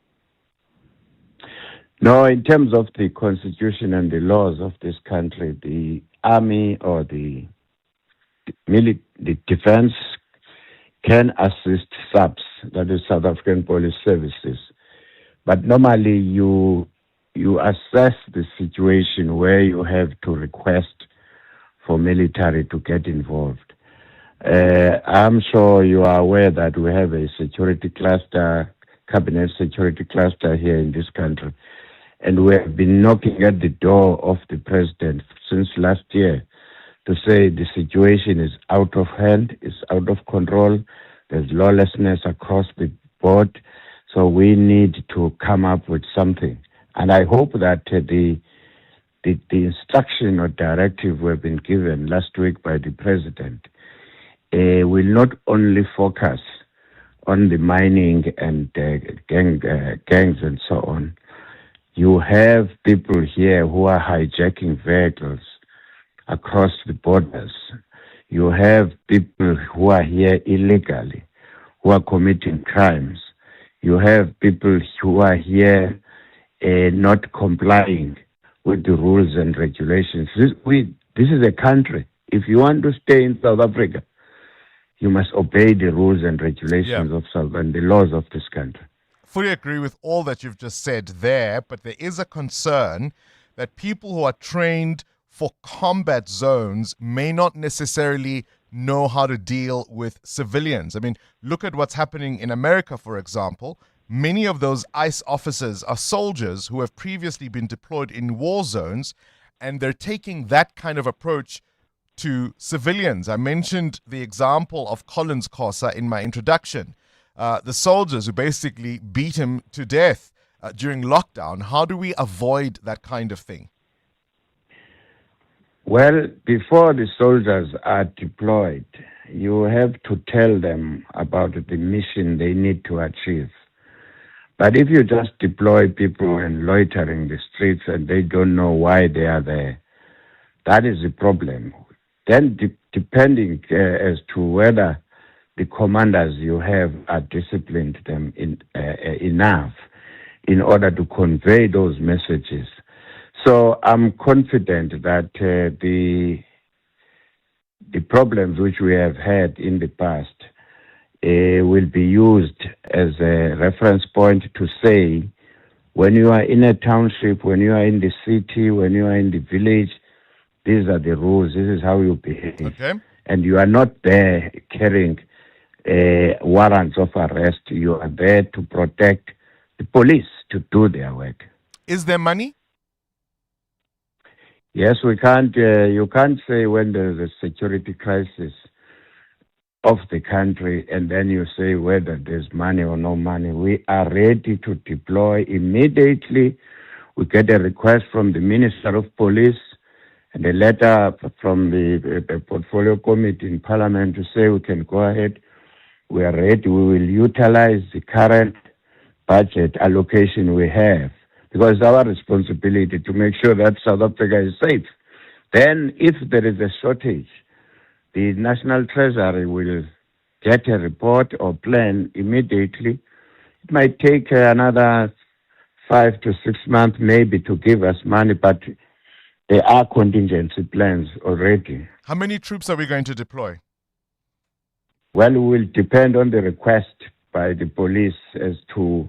No, in terms of the constitution and the laws of this country, the army or the defense can assist SAPS, that is South African Police Services. But normally you assess the situation where you have to request for military to get involved. I'm sure you are aware that we have a security cluster, cabinet security cluster here in this country. And we have been knocking at the door of the president since last year to say the situation is out of hand, it's out of control, there's lawlessness across the board, so we need to come up with something. And I hope that the instruction or directive we've been given last week by the president will not only focus on the mining and gangs and so on. You have people here who are hijacking vehicles across the borders. You have people who are here illegally, who are committing crimes. You have people who are here not complying with the rules and regulations. This is a country. If you want to stay in South Africa, you must obey the rules and regulations of South and the laws of this country. Fully agree with all that you've just said there, but there is a concern that people who are trained for combat zones may not necessarily know how to deal with civilians. I mean, look at what's happening in America, for example. Many of those ICE officers are soldiers who have previously been deployed in war zones, and they're taking that kind of approach to civilians. I mentioned the example of Collins Khosa in my introduction. The soldiers who basically beat him to death during lockdown. How do we avoid that kind of thing? Well, before the soldiers are deployed, you have to tell them about the mission they need to achieve. But if you just deploy people and loitering the streets and they don't know why they are there, that is the problem. Then depending as to whether the commanders you have are disciplined them enough in order to convey those messages. So I'm confident that the problems which we have had in the past will be used as a reference point to say, when you are in a township, when you are in the city, when you are in the village, these are the rules, this is how you behave. Okay. And you are not there carrying warrants of arrest. You are there to protect the police to do their work. Is there money? Yes, we can't. You can't say when there is a security crisis of the country and then you say whether there's money or no money. We are ready to deploy immediately. We get a request from the Minister of Police and a letter from the Portfolio Committee in Parliament to say we can go ahead. We are ready. We will utilize the current budget allocation we have, because it's our responsibility to make sure that South Africa is safe. Then if there is a shortage, the National Treasury will get a report or plan immediately. It might take another 5 to 6 months maybe to give us money, but there are contingency plans already. How many troops are we going to deploy? Well, it will depend on the request by the police as to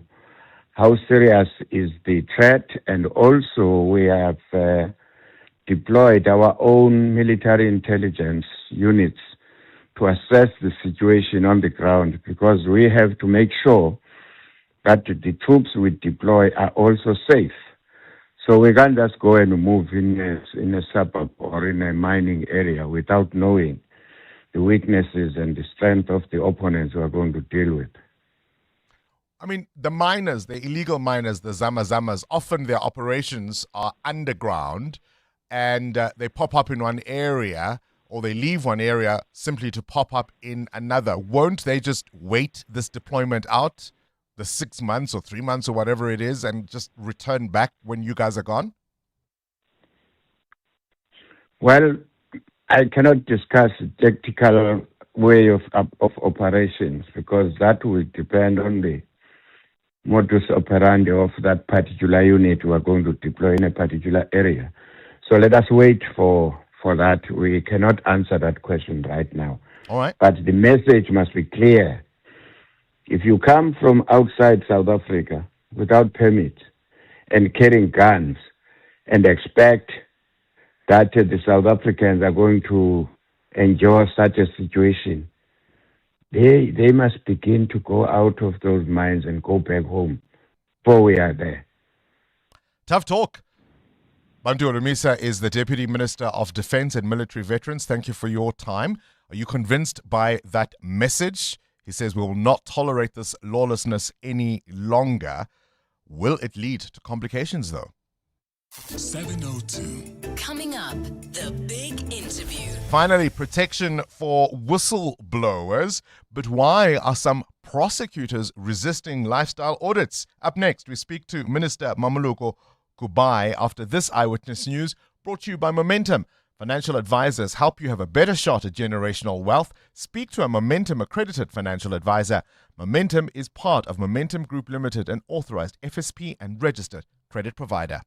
how serious is the threat, and also we have deployed our own military intelligence units to assess the situation on the ground, because we have to make sure that the troops we deploy are also safe. So we can't just go and move in a suburb or in a mining area without knowing the weaknesses and the strength of the opponents we are going to deal with. I mean, the miners, the illegal miners, the Zamazamas, often their operations are underground and they pop up in one area, or they leave one area simply to pop up in another. Won't they just wait this deployment out, the 6 months or 3 months or whatever it is, and just return back when you guys are gone? Well, I cannot discuss the tactical way of operations, because that will depend on the modus operandi of that particular unit we are going to deploy in a particular area. So let us wait for that. We cannot answer that question right now. All right. But the message must be clear. If you come from outside South Africa without permit and carrying guns and expect that the South Africans are going to endure such a situation. They must begin to go out of those mines and go back home before we are there. Tough talk. Bantu Olumisa is the Deputy Minister of Defence and Military Veterans. Thank you for your time. Are you convinced by that message? He says we will not tolerate this lawlessness any longer. Will it lead to complications, though? 702. Coming up, the big interview. Finally, protection for whistleblowers. But why are some prosecutors resisting lifestyle audits? Up next, we speak to Minister Mamuluko Kubai after this Eyewitness News, brought to you by Momentum. Financial advisors help you have a better shot at generational wealth. Speak to a Momentum accredited financial advisor. Momentum is part of Momentum Group Limited, an authorized FSP and registered credit provider.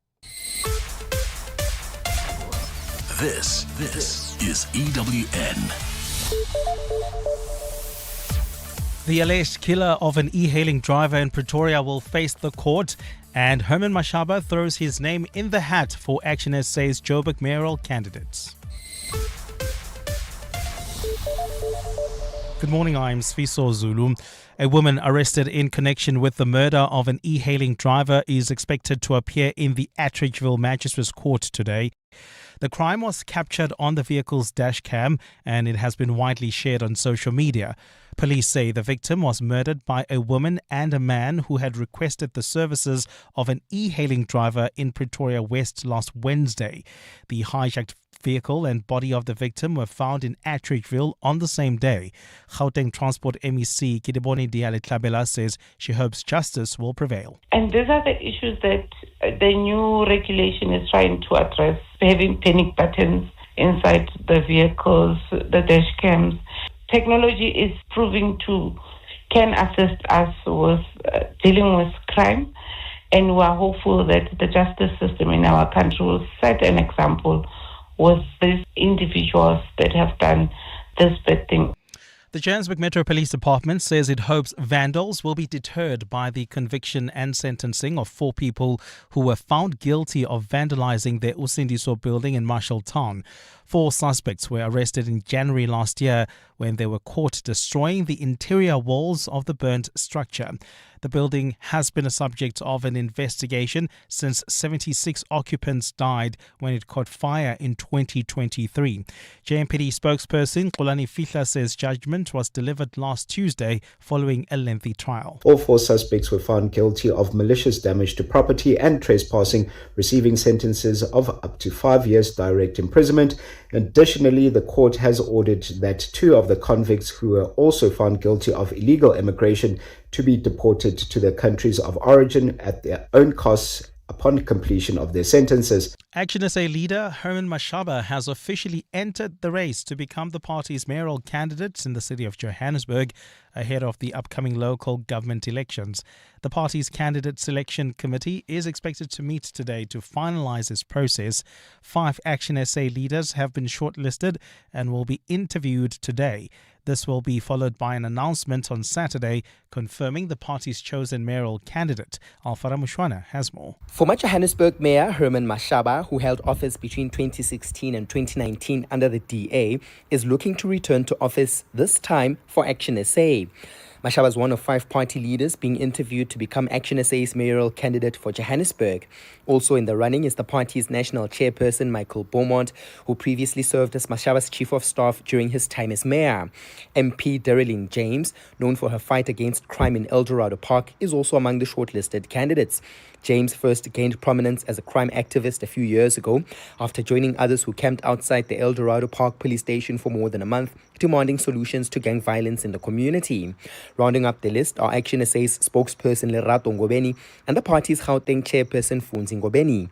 This is EWN. The alleged killer of an e-hailing driver in Pretoria will face the court, and Herman Mashaba throws his name in the hat for Action SA's Joburg mayoral candidates. Good morning, I'm Sfiso Zulu. A woman arrested in connection with the murder of an e-hailing driver is expected to appear in the Atteridgeville Magistrates Court today. The crime was captured on the vehicle's dash cam and it has been widely shared on social media. Police say the victim was murdered by a woman and a man who had requested the services of an e-hailing driver in Pretoria West last Wednesday. The hijacked vehicle and body of the victim were found in Atteridgeville on the same day. Gauteng Transport MEC Kidiboni Diale-Tlabela says she hopes justice will prevail. And these are the issues that the new regulation is trying to address, having panic buttons inside the vehicles, the dash cams. Technology is proving can assist us with dealing with crime, and we are hopeful that the justice system in our country will set an example with these individuals that have done this bad thing. The Johannesburg Metro Police Department says it hopes vandals will be deterred by the conviction and sentencing of 4 people who were found guilty of vandalizing the Usindiso building in Marshalltown. 4 suspects were arrested in January last year when they were caught destroying the interior walls of the burnt structure. The building has been a subject of an investigation since 76 occupants died when it caught fire in 2023. JMPD spokesperson Xolani Fihla says judgment was delivered last Tuesday following a lengthy trial. All 4 suspects were found guilty of malicious damage to property and trespassing, receiving sentences of up to 5 years direct imprisonment. Additionally, the court has ordered that 2 of the convicts who were also found guilty of illegal immigration to be deported to their countries of origin at their own costs upon completion of their sentences. Action SA leader Herman Mashaba has officially entered the race to become the party's mayoral candidate in the city of Johannesburg ahead of the upcoming local government elections. The party's candidate selection committee is expected to meet today to finalize its process. 5 Action SA leaders have been shortlisted and will be interviewed today. This will be followed by an announcement on Saturday confirming the party's chosen mayoral candidate. Alfara Mushwana has more. Former Johannesburg Mayor Herman Mashaba, who held office between 2016 and 2019 under the DA, is looking to return to office this time for Action SA. Mashaba is one of 5 party leaders being interviewed to become Action SA's mayoral candidate for Johannesburg. Also in the running is the party's national chairperson, Michael Beaumont, who previously served as Mashaba's chief of staff during his time as mayor. MP Daryline James, known for her fight against crime in El Dorado Park, is also among the shortlisted candidates. James first gained prominence as a crime activist a few years ago after joining others who camped outside the El Dorado Park police station for more than a month, demanding solutions to gang violence in the community. Rounding up the list are Action SA's spokesperson Lerato Ngobeni and the party's Gauteng chairperson Funzi Ngobeni.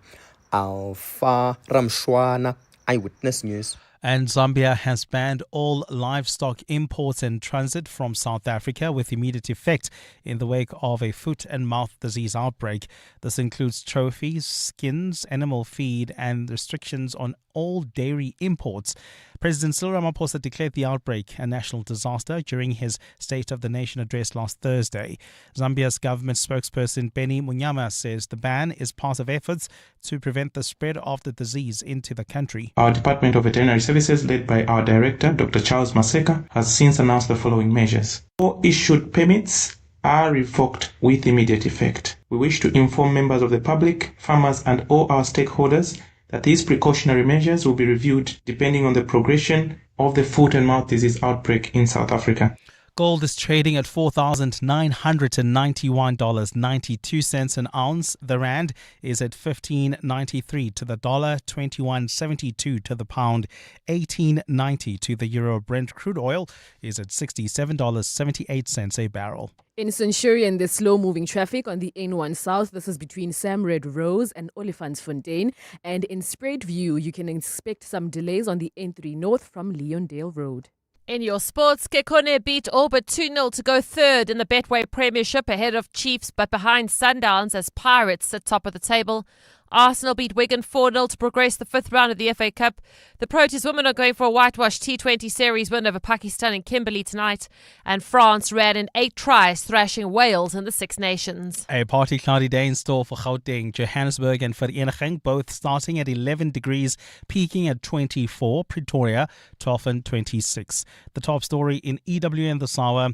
Alfa Ramshwana, Eyewitness News. And Zambia has banned all livestock imports and transit from South Africa with immediate effect in the wake of a foot and mouth disease outbreak. This includes trophies, skins, animal feed, and restrictions on all dairy imports. President Cyril Ramaphosa declared the outbreak a national disaster during his State of the Nation address last Thursday. Zambia's government spokesperson Benny Munyama says the ban is part of efforts to prevent the spread of the disease into the country. Our Department of Veterinary Services, led by our Director, Dr. Charles Maseka, has since announced the following measures. All issued permits are revoked with immediate effect. We wish to inform members of the public, farmers and all our stakeholders that these precautionary measures will be reviewed depending on the progression of the foot and mouth disease outbreak in South Africa. Gold is trading at $4,991.92 an ounce. The rand is at 15.93 to the dollar, 21.72 to the pound, 18.90 to the euro. Brent crude oil is at $67.78 a barrel. In Centurion, there's slow-moving traffic on the N1 South. This is between Sam Red Rose and Olifantsfontein. And in Spruit View, you can expect some delays on the N3 North from Leondale Road. In your sports, Kekone beat Orbit 2-0 to go third in the Betway Premiership ahead of Chiefs but behind Sundowns as Pirates sit top of the table. Arsenal beat Wigan 4-0 to progress the fifth round of the FA Cup. The Proteas women are going for a whitewash T20 series win over Pakistan in Kimberley tonight. And France ran in 8 tries, thrashing Wales in the Six Nations. A partly cloudy day in store for Gauteng, Johannesburg and Vereniging, both starting at 11 degrees, peaking at 24, Pretoria 12 and 26. The top story in EWN this hour.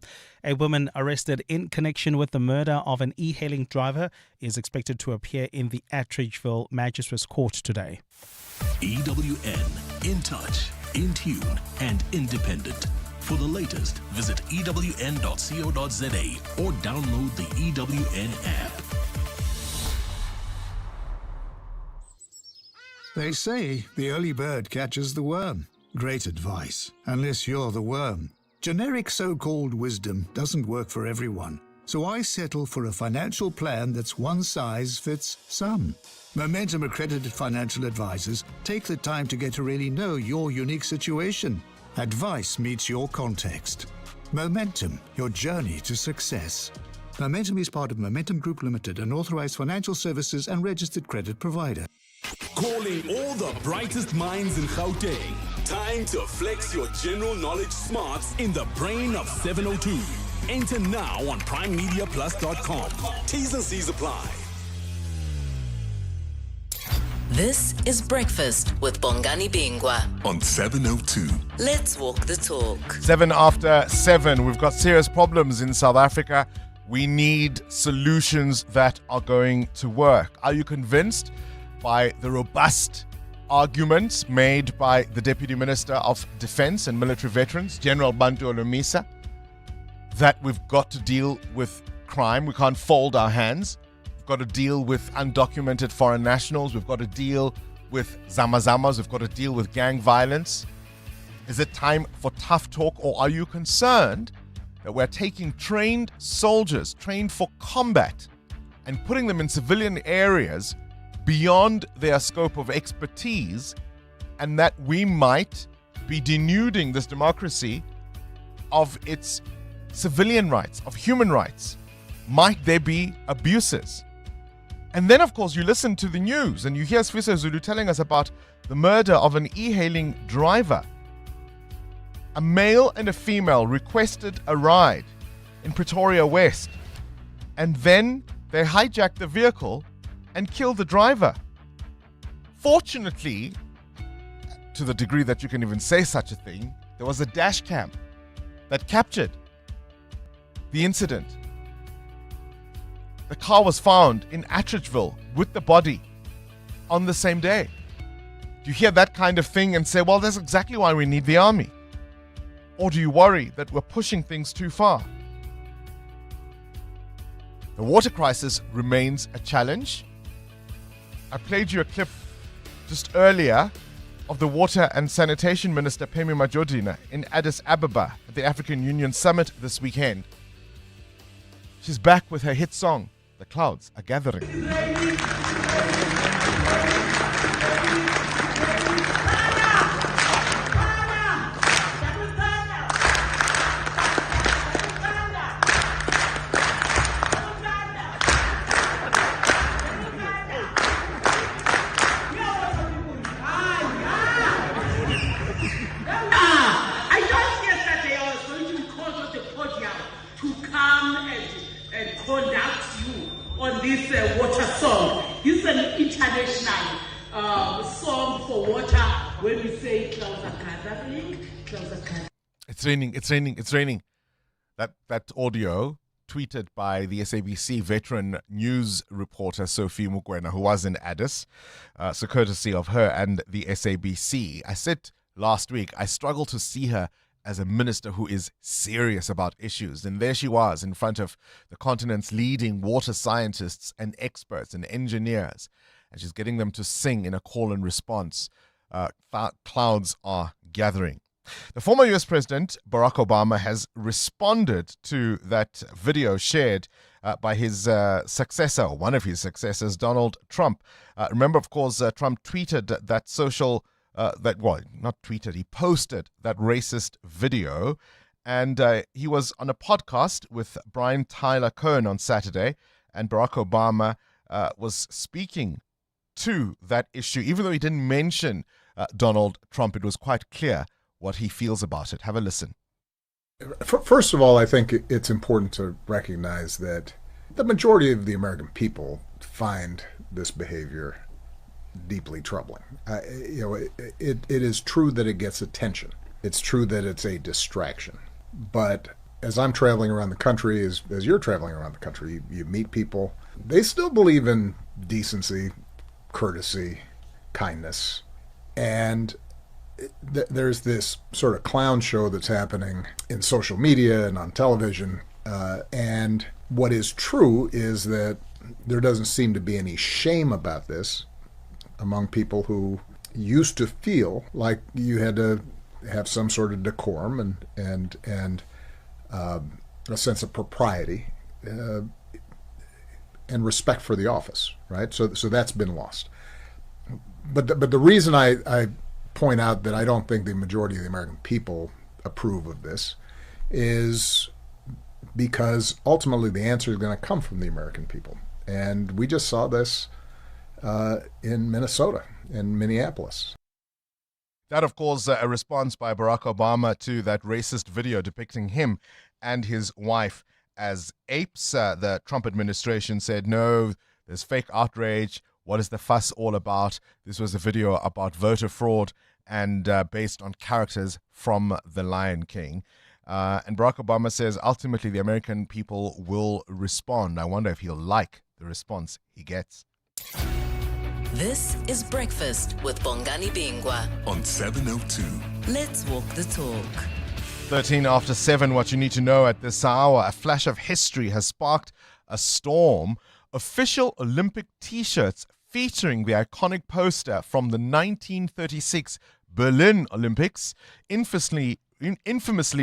A woman arrested in connection with the murder of an E-haling driver is expected to appear in the Atteridgeville Magistrates Court today. EWN, in touch, in tune and independent. For the latest, visit ewn.co.za or download the EWN app. They say the early bird catches the worm. Great advice, unless you're the worm. Generic so-called wisdom doesn't work for everyone, so I settle for a financial plan that's one size fits some. Momentum accredited financial advisors take the time to get to really know your unique situation. Advice meets your context. Momentum, your journey to success. Momentum is part of Momentum Group Limited, an authorized financial services and registered credit provider. Calling all the brightest minds in Gauteng. Time to flex your general knowledge smarts in the brain of 702. Enter now on primemediaplus.com. T's and C's apply. This is Breakfast with Bongani Bingwa on 702. Let's walk the talk. 7 after 7. We've got serious problems in South Africa. We need solutions that are going to work. Are you convinced by the robust arguments made by the Deputy Minister of Defence and Military Veterans, General Bantu Olumisa, that we've got to deal with crime? We can't fold our hands. We've got to deal with undocumented foreign nationals. We've got to deal with zamazamas. We've got to deal with gang violence. Is it time for tough talk, or are you concerned that we're taking trained soldiers, trained for combat, and putting them in civilian areas beyond their scope of expertise, and that we might be denuding this democracy of its civilian rights, of human rights? Might there be abuses? And then, of course, you listen to the news and you hear Sfiso Zulu telling us about the murder of an E-haling driver. A male and a female requested a ride in Pretoria West, and then they hijacked the vehicle and killed the driver. Fortunately, to the degree that you can even say such a thing, there was a dash cam that captured the incident. The car was found in Atteridgeville with the body on the same day. Do you hear that kind of thing and say, well, that's exactly why we need the army? Or do you worry that we're pushing things too far? The water crisis remains a challenge. I played you a clip just earlier of the Water and Sanitation Minister Phemi Majodina in Addis Ababa at the African Union Summit this weekend. She's back with her hit song, The Clouds Are Gathering. This is an international song for water when we say clouds are gathering, clouds are gathering. It's raining, it's raining, it's raining. That audio tweeted by the SABC veteran news reporter Sophie Mukwena, who was in Addis, so courtesy of her and the SABC. I said last week, I struggle to see her as a minister who is serious about issues. And there she was in front of the continent's leading water scientists and experts and engineers. And she's getting them to sing in a call and response. Clouds are gathering. The former US President, Barack Obama, has responded to that video shared by his successor, or one of his successors, Donald Trump. Remember, of course, Trump tweeted that he posted that racist video. And he was on a podcast with Brian Tyler Cohen on Saturday. And Barack Obama was speaking to that issue. Even though he didn't mention Donald Trump, it was quite clear what he feels about it. Have a listen. First of all, I think it's important to recognize that the majority of the American people find this behavior deeply troubling. It is true that it gets attention. It's true that it's a distraction. But as I'm traveling around the country, as you're traveling around the country, you meet people. They still believe in decency, courtesy, kindness. And there's this sort of clown show that's happening in social media and on television. And what is true is that there doesn't seem to be any shame about this among people who used to feel like you had to have some sort of decorum and a sense of propriety and respect for the office, right? So that's been lost. But the reason I point out that I don't think the majority of the American people approve of this is because ultimately the answer is going to come from the American people. And we just saw this in Minnesota, in Minneapolis. That, of course, a response by Barack Obama to that racist video depicting him and his wife as apes. The Trump administration said, no, there's fake outrage. What is the fuss all about? This was a video about voter fraud and based on characters from The Lion King. And Barack Obama says ultimately the American people will respond. I wonder if he'll like the response he gets. This is Breakfast with Bongani Bingwa on 702. Let's walk the talk. 13 after 7, what you need to know at this hour. A flash of history has sparked a storm. Official Olympic T-shirts featuring the iconic poster from the 1936 Berlin Olympics, infamously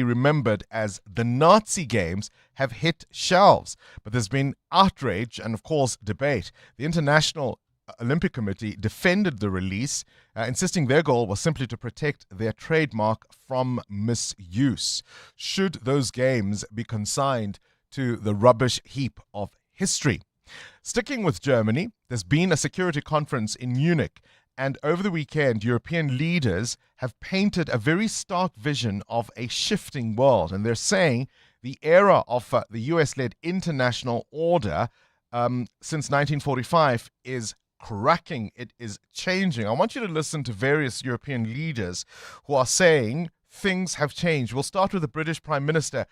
remembered as the Nazi Games, have hit shelves. But there's been outrage and, of course, debate. The International Olympic Committee defended the release, insisting their goal was simply to protect their trademark from misuse. Should those games be consigned to the rubbish heap of history? Sticking with Germany, there's been a security conference in Munich, and over the weekend, European leaders have painted a very stark vision of a shifting world, and they're saying the era of the US-led international order since 1945 is cracking, it is changing. I want you to listen to various European leaders who are saying things have changed. We'll start with the British Prime Minister,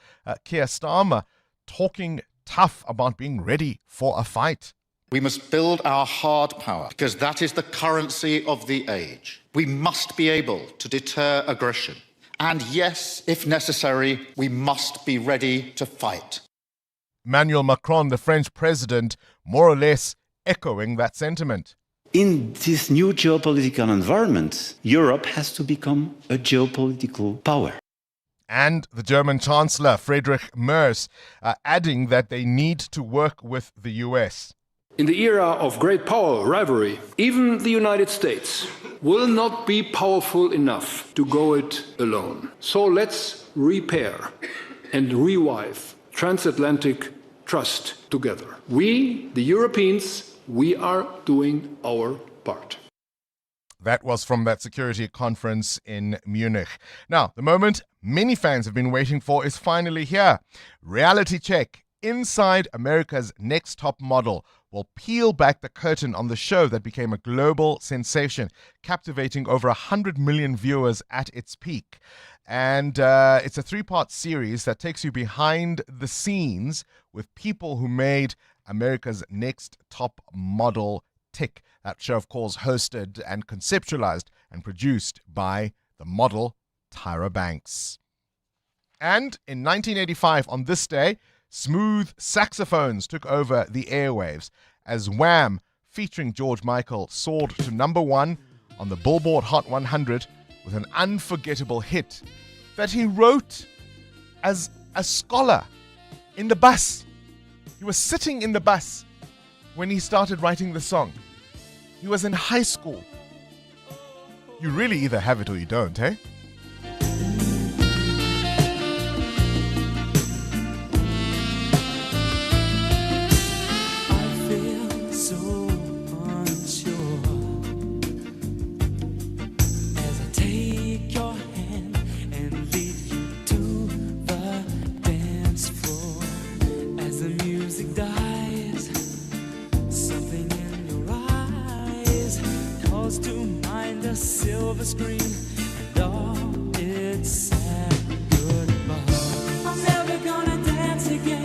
Keir Starmer, talking tough about being ready for a fight. We must build our hard power because that is the currency of the age. We must be able to deter aggression. And yes, if necessary, we must be ready to fight. Emmanuel Macron, the French president, more or less echoing that sentiment. In this new geopolitical environment, Europe has to become a geopolitical power. And the German Chancellor, Friedrich Merz, adding that they need to work with the US. In the era of great power rivalry, even the United States will not be powerful enough to go it alone. So let's repair and revive transatlantic trust together. We, the Europeans, we are doing our part. That was from that security conference in Munich. Now, the moment many fans have been waiting for is finally here. Reality check. Inside America's Next Top Model. will peel back the curtain on the show that became a global sensation, captivating over 100 million viewers at its peak. And it's a 3-part series that takes you behind the scenes with people who made America's Next Top Model tick. That show, of course, hosted and conceptualized and produced by the model Tyra Banks. And in 1985, on this day, smooth saxophones took over the airwaves as Wham, featuring George Michael, soared to number 1 on the Billboard Hot 100 with an unforgettable hit that he wrote as a scholar in the bus. He was sitting in the bus when he started writing the song. He was in high school. You really either have it or you don't, eh? Silver screen and all it's sad goodbye. I'm never gonna dance again.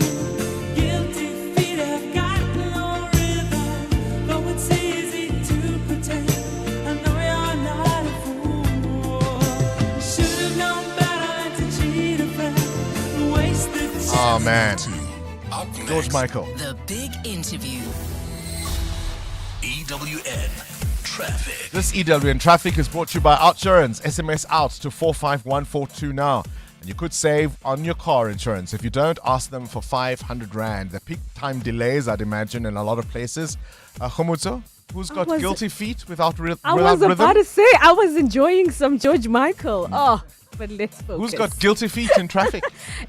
Guilty feet have got no rhythm. Though it's easy to pretend, I know you're not a fool. Should have known better than to cheat a friend. Wasted chance. Oh man, George Michael. The big interview. EWN Traffic. This EWN Traffic is brought to you by Outsurance. SMS out to 45142 now. And you could save on your car insurance. If you don't, ask them for 500 Rand. The peak time delays, I'd imagine, in a lot of places. Khomutso, who's got guilty feet without rhythm? I was about to say, I was enjoying some George Michael. Oh, but let's focus. Who's got guilty feet in traffic?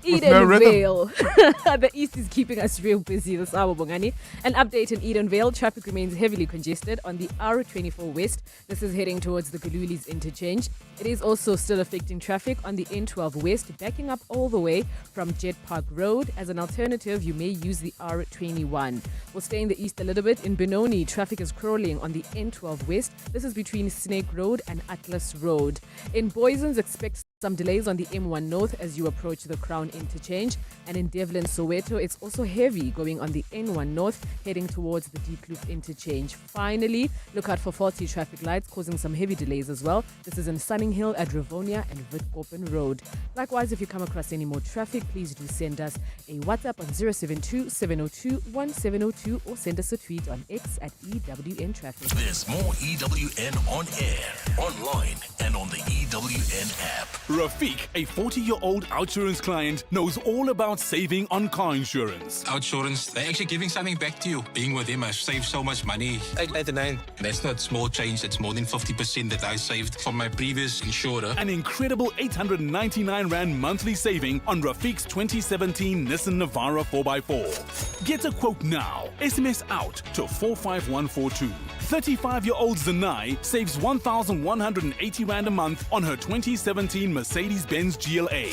with Eden no rhythm? Vale. The east is keeping us real busy this hour, Bongani. An update in Eden Vale. Traffic remains heavily congested on the R24 West. This is heading towards the Galulis interchange. It is also still affecting traffic on the N12 West, backing up all the way from Jet Park Road. As an alternative, you may use the R21. We'll stay in the east a little bit. In Benoni, traffic is crawling on the N12 West. This is between Snake Road and Atlas Road. In Boysons, expect some delays on the M1 North as you approach the Crown interchange. And in Devlin, Soweto, it's also heavy going on the N1 North, heading towards the Diepkloof interchange. Finally, look out for faulty traffic lights causing some heavy delays as well. This is in Sunning Hill at Rivonia and Witkoppen Road. Likewise, if you come across any more traffic, please do send us a WhatsApp on 072-702-1702 or send us a tweet on X at EWN Traffic. There's more EWN on air, online, and on the EWN app. Rafiq, a 40-year-old Outsurance client, knows all about saving on car insurance. Outsurance, they're actually giving something back to you. Being with them, I've saved so much money. 899. That's not small change. That's more than 50% that I saved from my previous insurer. An incredible 899 Rand monthly saving on Rafiq's 2017 Nissan Navara 4x4. Get a quote now. SMS out to 45142. 35-year-old Zanai saves 1,180 Rand a month on her 2017 Mercedes-Benz GLA.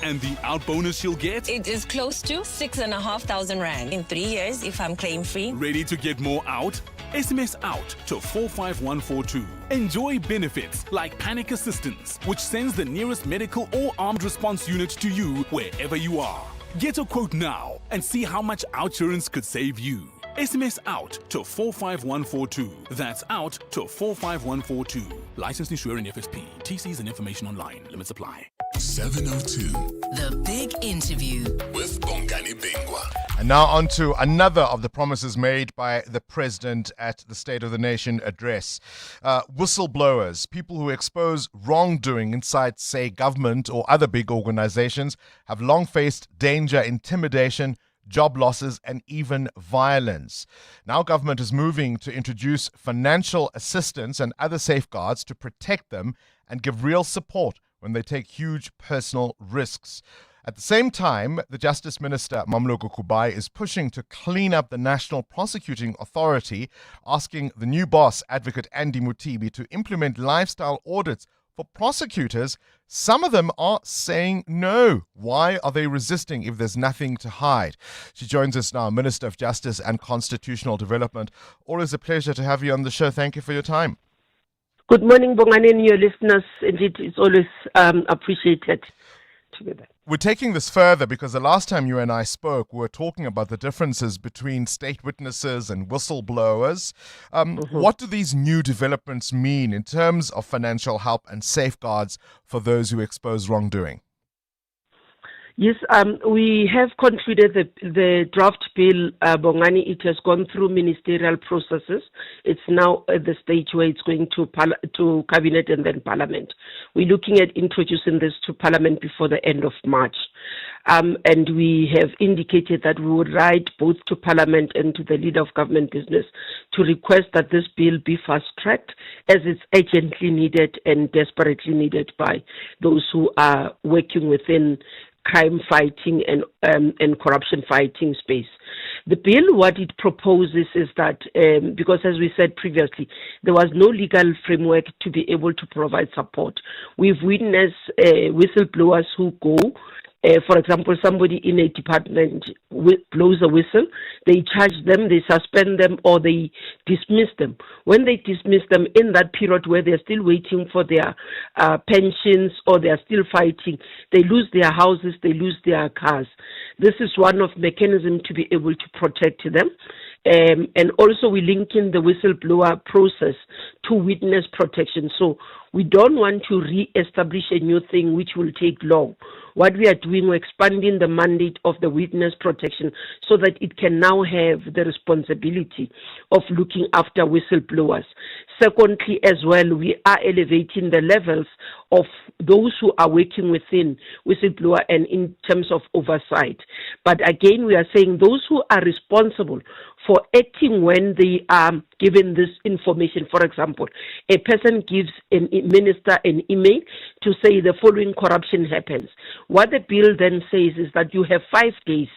And the out bonus she'll get? It is close to 6,500 Rand in 3 years if I'm claim-free. Ready to get more out? SMS out to 45142. Enjoy benefits like panic assistance, which sends the nearest medical or armed response unit to you wherever you are. Get a quote now and see how much Outsurance could save you. SMS out to 45142. That's out to 45142. Licensed insurer in FSP. TCs and information online. Limits apply. 702. The big interview with Bongani Bingwa. And now on to another of the promises made by the president at the State of the Nation address. Whistleblowers, people who expose wrongdoing inside, say, government or other big organizations, have long faced danger, intimidation, job losses, and even violence. Now government is moving to introduce financial assistance and other safeguards to protect them and give real support when they take huge personal risks. At the same time, the Justice Minister, Mamloko Kubai, is pushing to clean up the National Prosecuting Authority, asking the new boss, Advocate Andy Mutibi, to implement lifestyle audits for prosecutors, some of them are saying no. Why are they resisting if there's nothing to hide? She joins us now, Minister of Justice and Constitutional Development. Always a pleasure to have you on the show. Thank you for your time. Good morning, Bongani, and your listeners. Indeed, it's always appreciated to be there. We're taking this further because the last time you and I spoke, we were talking about the differences between state witnesses and whistleblowers. What do these new developments mean in terms of financial help and safeguards for those who expose wrongdoing? Yes, we have concluded the draft bill, Bongani. It has gone through ministerial processes. It's now at the stage where it's going to Cabinet and then Parliament. We're looking at introducing this to Parliament before the end of March. And we have indicated that we would write both to Parliament and to the Leader of Government Business to request that this bill be fast-tracked as it's urgently needed and desperately needed by those who are working within crime fighting and corruption fighting space. The bill, what it proposes is that, because as we said previously, there was no legal framework to be able to provide support. We've witnessed whistleblowers who go, for example, somebody in a department blows a whistle, they charge them, they suspend them, or they dismiss them. When they dismiss them in that period where they're still waiting for their pensions or they're still fighting, they lose their houses, they lose their cars. This is one of mechanisms to be able to protect them. And also we link in the whistleblower process to witness protection. So we don't want to re-establish a new thing which will take long. What we are doing, we're expanding the mandate of the witness protection so that it can now have the responsibility of looking after whistleblowers. Secondly, as well, we are elevating the levels of those who are working within whistleblower and in terms of oversight. But again, we are saying those who are responsible for acting when they are given this information. For example, a person gives a minister an email to say the following corruption happens. What the bill then says is that you have 5 days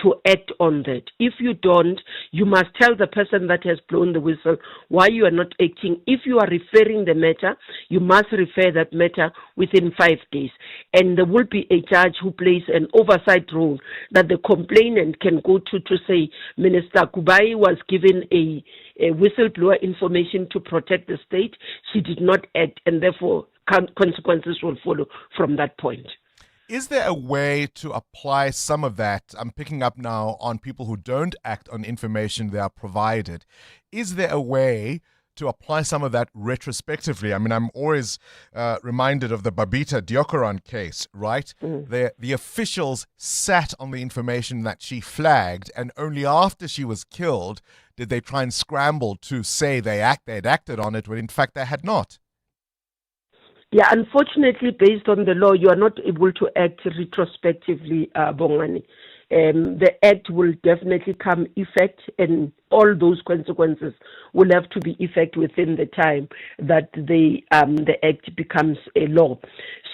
to act on that. If you don't, you must tell the person that has blown the whistle why you are not acting. If you are referring the matter, you must refer that matter within 5 days. And there will be a judge who plays an oversight role that the complainant can go to say, Minister Kubai was given a whistleblower information to protect the state. She did not act, and therefore consequences will follow from that point. Is there a way to apply some of that? I'm picking up now on people who don't act on information they are provided. Is there a way to apply some of that retrospectively? I mean, I'm always reminded of the Babita Diokoran case, right? The officials sat on the information that she flagged, and only after she was killed did they try and scramble to say they had acted on it when in fact they had not. Yeah, unfortunately, based on the law, you are not able to act retrospectively, Bongani. The act will definitely come effect, and all those consequences will have to be effect within the time that the act becomes a law.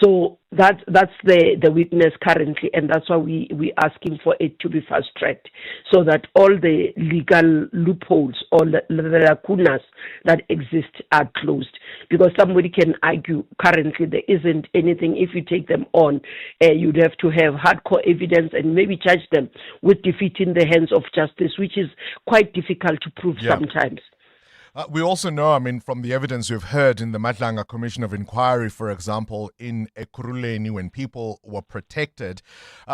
So that's the weakness currently, and that's why we're asking for it to be fast-tracked, so that all the legal loopholes or the lacunas that exist are closed. Because somebody can argue currently there isn't anything. If you take them on, you'd have to have hardcore evidence and maybe charge them with defeat in the hands of justice, which is quite difficult to prove sometimes. We also know, I mean, from the evidence we've heard in the Madlanga Commission of Inquiry, for example, in Ekurhuleni, when people were protected,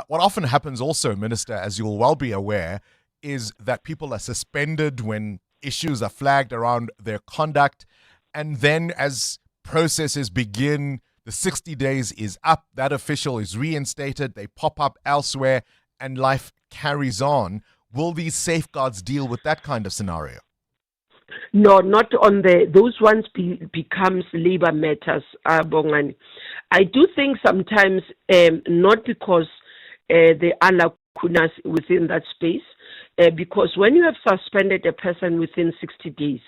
what often happens also, Minister, as you'll well be aware, is that people are suspended when issues are flagged around their conduct. And then as processes begin, the 60 days is up, that official is reinstated, they pop up elsewhere, and life carries on. Will these safeguards deal with that kind of scenario? No, not on those ones becomes labor matters, Bongani. I do think sometimes, not because there are lacunas within that space, because when you have suspended a person within 60 days,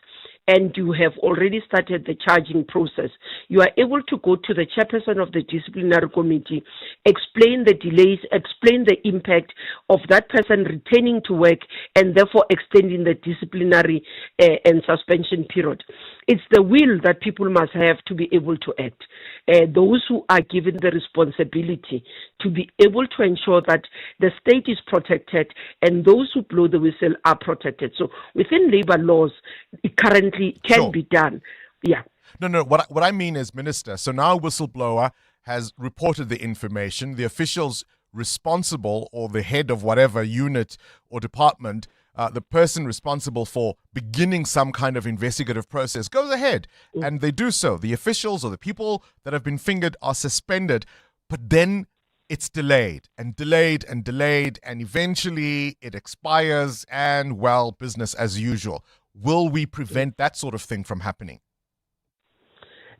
and you have already started the charging process, you are able to go to the chairperson of the disciplinary committee, explain the delays, explain the impact of that person returning to work, and therefore extending the disciplinary and suspension period. It's the will that people must have to be able to act. Those who are given the responsibility to be able to ensure that the state is protected and those who blow the whistle are protected. So within labor laws, it currently can be done. Yeah. No. What I mean is, Minister, so now a whistleblower has reported the information. The officials responsible, or the head of whatever unit or department, the person responsible for beginning some kind of investigative process goes ahead and they do so. The officials or the people that have been fingered are suspended, but then it's delayed and delayed and delayed, and eventually it expires and, well, business as usual. Will we prevent that sort of thing from happening?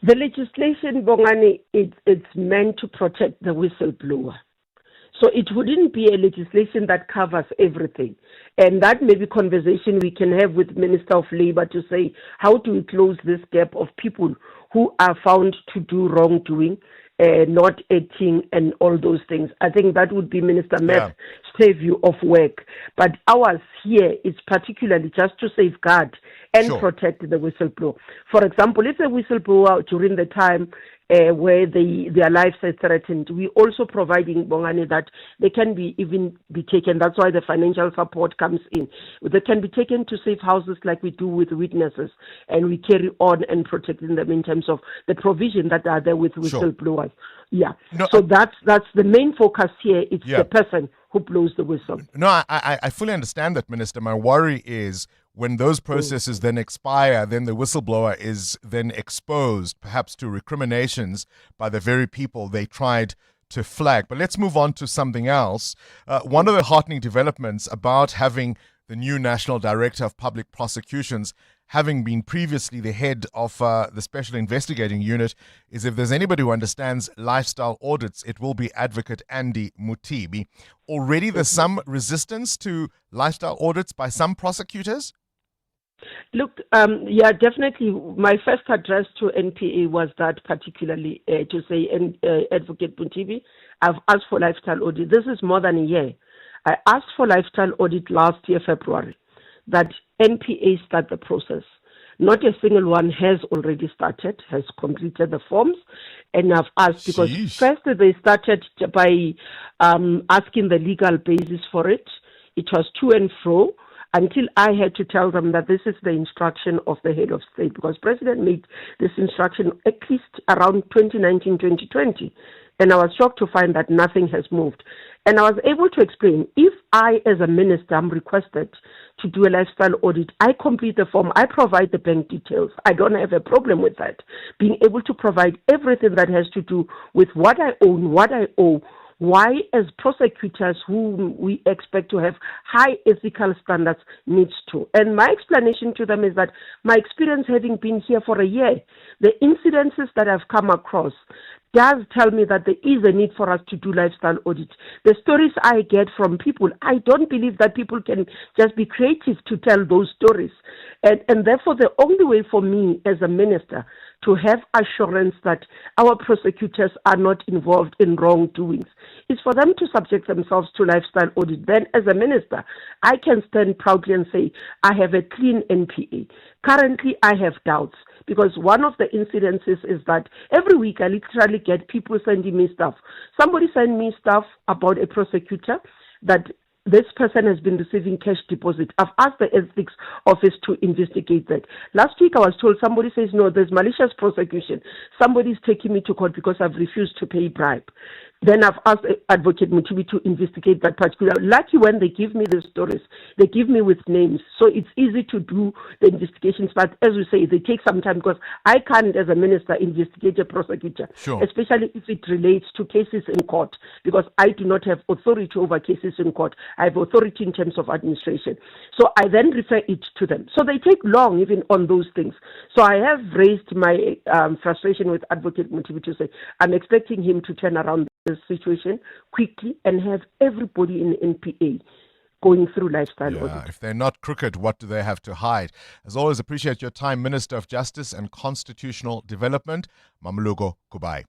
The legislation, Bongani, it's meant to protect the whistleblower. So it wouldn't be a legislation that covers everything. And that may be conversation we can have with Minister of Labour to say, how do we close this gap of people who are found to do wrongdoing, not acting and all those things. I think that would be Minister Meth's purview of work. But ours here is particularly just to safeguard and protect the whistleblower. For example, if a whistleblower during the time where their lives are threatened, we also providing, Bongani, that they can be taken. That's why the financial support comes in. They can be taken to safe houses like we do with witnesses, and we carry on and protecting them in terms of the provision that are there with whistleblowers. Yeah. No, so that's the main focus here. It's the person who blows the whistle. No, I fully understand that, Minister. My worry is when those processes then expire, then the whistleblower is then exposed, perhaps to recriminations by the very people they tried to flag. But let's move on to something else. One of the heartening developments about having the new National Director of Public Prosecutions, having been previously the head of the Special Investigating Unit, is if there's anybody who understands lifestyle audits, it will be Advocate Andy Mutibi. Already there's some resistance to lifestyle audits by some prosecutors? Look, definitely. My first address to NPA was that particularly to say, Advocate Mutibi, I've asked for lifestyle audit. This is more than a year. I asked for lifestyle audit last year, February, that NPA start the process. Not a single one has already started, has completed the forms, and I've asked because first they started by asking the legal basis for it. It was to and fro until I had to tell them that this is the instruction of the head of state, because President made this instruction at least around 2019, 2020. And I was shocked to find that nothing has moved. And I was able to explain, if I, as a minister, am requested to do a lifestyle audit, I complete the form, I provide the bank details. I don't have a problem with that. Being able to provide everything that has to do with what I own, what I owe, why, as prosecutors whom we expect to have high ethical standards, needs to. And my explanation to them is that my experience having been here for a year, the incidences that I've come across does tell me that there is a need for us to do lifestyle audit. The stories I get from people, I don't believe that people can just be creative to tell those stories. And therefore, the only way for me as a minister to have assurance that our prosecutors are not involved in wrongdoings is for them to subject themselves to lifestyle audit. Then, as a minister, I can stand proudly and say, I have a clean NPA. Currently, I have doubts, because one of the incidences is that every week I literally get people sending me stuff. Somebody sent me stuff about a prosecutor that this person has been receiving cash deposit. I've asked the ethics office to investigate that. Last week I was told, somebody says, no, there's malicious prosecution. Somebody's taking me to court because I've refused to pay bribe. Then I've asked Advocate Mutibi to investigate that particular. Lucky when they give me the stories, they give me with names. So it's easy to do the investigations. But as we say, they take some time, because I can't, as a minister, investigate a prosecutor, especially if it relates to cases in court, because I do not have authority over cases in court. I have authority in terms of administration. So I then refer it to them. So they take long even on those things. So I have raised my frustration with Advocate Mutibi to say, I'm expecting him to turn around the situation quickly and have everybody in NPA going through lifestyle Yeah, audit. if they're not crooked, what do they have to hide? As always, appreciate your time, Minister of Justice and Constitutional Development, Mamluko Kubai.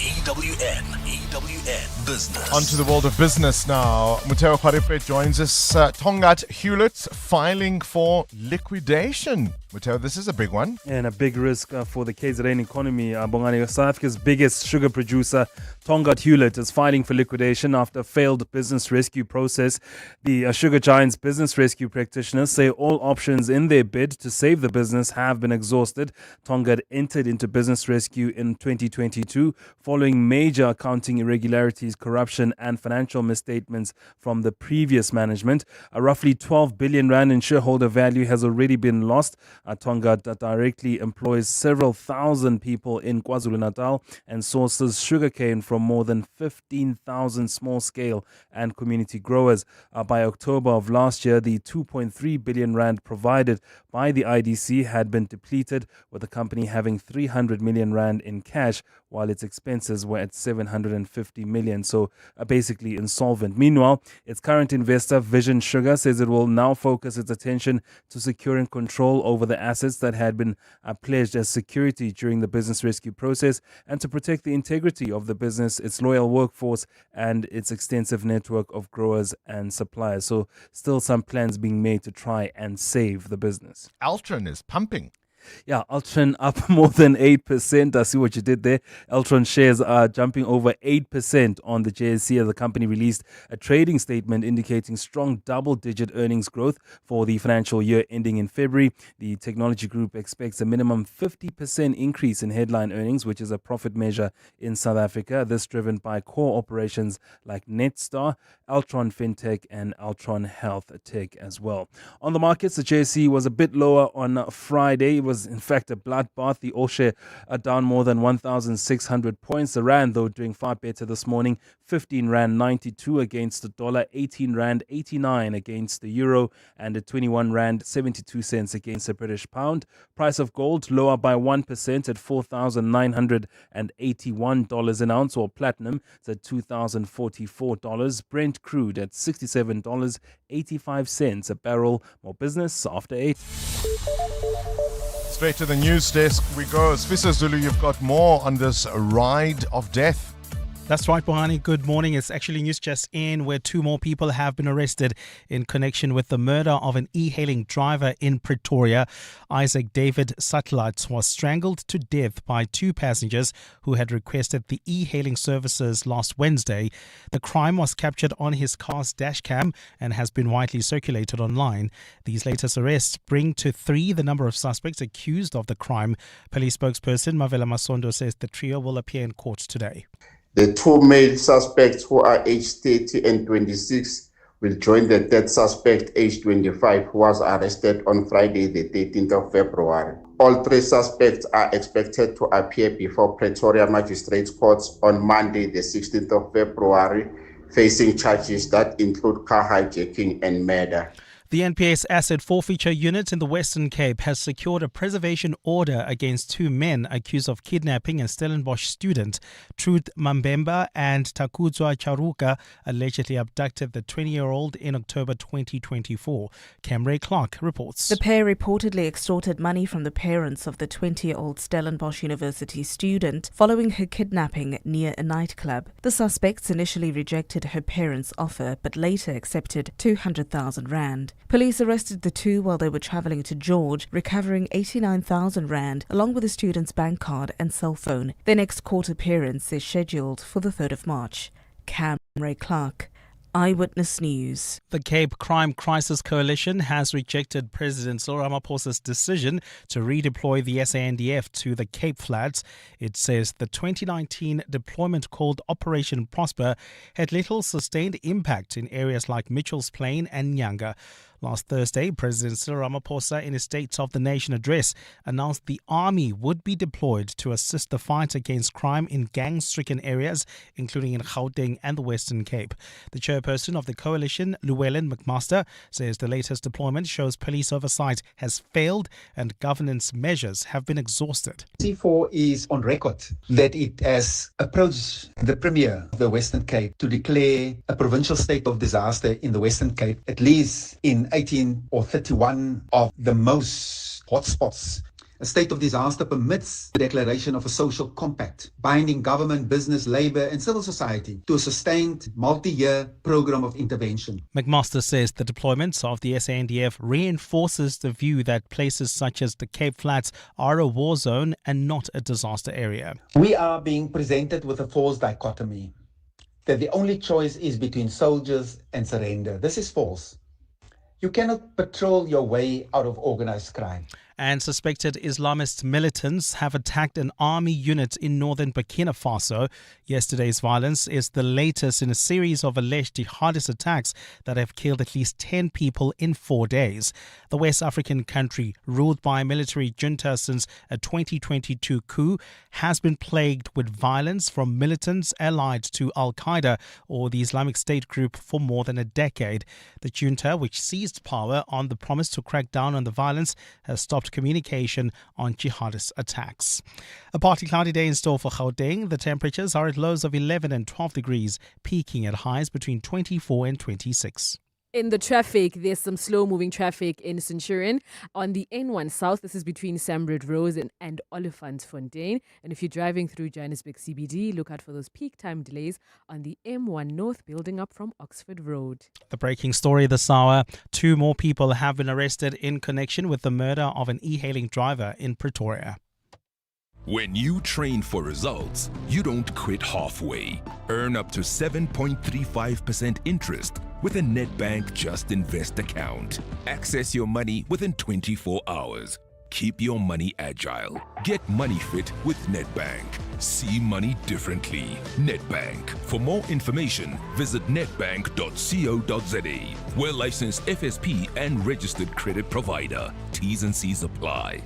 EWN Business. On to the world of business now. Muteo Khwaripe joins us. Tongaat Hewlett filing for liquidation. Muteo, this is a big one. And a big risk for the KZN economy. Bongani, South Africa's biggest sugar producer, Tongaat Hewlett, is filing for liquidation after a failed business rescue process. The sugar giant's business rescue practitioners say all options in their bid to save the business have been exhausted. Tongaat entered into business rescue in 2022 following major accounting irregularities, corruption and financial misstatements from the previous management. Roughly 12 billion rand in shareholder value has already been lost. Tongaat directly employs several thousand people in KwaZulu-Natal and sources sugarcane from more than 15,000 small-scale and community growers. By October of last year, the 2.3 billion rand provided by the IDC had been depleted, with the company having 300 million rand in cash, while its expenses were at 750 million, so basically insolvent. Meanwhile, its current investor, Vision Sugar, says it will now focus its attention to securing control over the assets that had been pledged as security during the business rescue process and to protect the integrity of the business, its loyal workforce and its extensive network of growers and suppliers. So still some plans being made to try and save the business. Altron is pumping. Yeah, Altron up more than 8%. I see what you did there. Altron shares are jumping over 8% on the JSE as the company released a trading statement indicating strong double-digit earnings growth for the financial year ending in February. The technology group expects a minimum 50% increase in headline earnings, which is a profit measure in South Africa. This driven by core operations like Netstar, Altron FinTech and Altron Health Tech as well. On the markets, the JSE was a bit lower on Friday. It was in fact a bloodbath. The all share down more than 1,600 points. The rand, though, doing far better this morning. 15 rand 92 against the dollar, 18 rand 89 against the euro, and 21 rand 72 cents against the British pound. Price of gold lower by 1% at $4,981 an ounce, or platinum it's at $2,044. Brent crude at $67.85 a barrel. More business after 8. Straight to the news desk we go. Sfisa Zulu, you've got more on this ride of death. That's right, Bongani. Good morning. It's actually news just in where 2 more people have been arrested in connection with the murder of an e-hailing driver in Pretoria. Isaac David Satellite was strangled to death by 2 passengers who had requested the e-hailing services last Wednesday. The crime was captured on his car's dash cam and has been widely circulated online. These latest arrests bring to 3 the number of suspects accused of the crime. Police spokesperson Mavela Masondo says the trio will appear in court today. The 2 male suspects, who are aged 30 and 26, will join the third suspect, aged 25, who was arrested on Friday, the 13th of February. All 3 suspects are expected to appear before Pretoria Magistrates Courts on Monday, the 16th of February, facing charges that include car hijacking and murder. The NPA's Asset Forfeiture Unit in the Western Cape has secured a preservation order against 2 men accused of kidnapping a Stellenbosch student. Truth Mambemba and Takudzwa Charuka allegedly abducted the 20-year-old in October 2024. Camray Clark reports. The pair reportedly extorted money from the parents of the 20-year-old Stellenbosch University student following her kidnapping near a nightclub. The suspects initially rejected her parents' offer but later accepted 200,000 rand. Police arrested the 2 while they were travelling to George, recovering 89,000 rand along with the student's bank card and cell phone. Their next court appearance is scheduled for the 3rd of March. Camray Clark, Eyewitness News. The Cape Crime Crisis Coalition has rejected President Cyril Ramaphosa's decision to redeploy the SANDF to the Cape Flats. It says the 2019 deployment called Operation Prosper had little sustained impact in areas like Mitchell's Plain and Nyanga. Last Thursday, President Cyril Ramaphosa, in his State of the Nation address, announced the army would be deployed to assist the fight against crime in gang-stricken areas, including in Gauteng and the Western Cape. The chairperson of the coalition, Llewellyn McMaster, says the latest deployment shows police oversight has failed and governance measures have been exhausted. C4 is on record that it has approached the Premier of the Western Cape to declare a provincial state of disaster in the Western Cape, at least in 18 or 31 of the most hotspots. A state of disaster permits the declaration of a social compact, binding government, business, labour and civil society to a sustained multi-year program of intervention. McMaster says the deployment of the SANDF reinforces the view that places such as the Cape Flats are a war zone and not a disaster area. We are being presented with a false dichotomy, that the only choice is between soldiers and surrender. This is false. You cannot patrol your way out of organised crime. And suspected Islamist militants have attacked an army unit in northern Burkina Faso. Yesterday's violence is the latest in a series of alleged jihadist attacks that have killed at least 10 people in 4 days. The West African country, ruled by a military junta since a 2022 coup, has been plagued with violence from militants allied to Al-Qaeda or the Islamic State group for more than a decade. The junta, which seized power on the promise to crack down on the violence, has stopped communication on jihadist attacks. A partly cloudy day in store for Gauteng. The temperatures are at lows of 11 and 12 degrees, peaking at highs between 24 and 26. In the traffic, there's some slow-moving traffic in Centurion. On the N1 South, this is between Sambrid Rose and Olifantsfontein. And if you're driving through Johannesburg CBD, look out for those peak time delays on the M1 North building up from Oxford Road. The breaking story this hour: 2 more people have been arrested in connection with the murder of an e-hailing driver in Pretoria. When you train for results, you don't quit halfway. Earn up to 7.35% interest with a Nedbank Just Invest account. Access your money within 24 hours. Keep your money agile. Get money fit with Nedbank. See money differently. Nedbank. For more information, visit nedbank.co.za. We're licensed FSP and registered credit provider. T's and C's apply.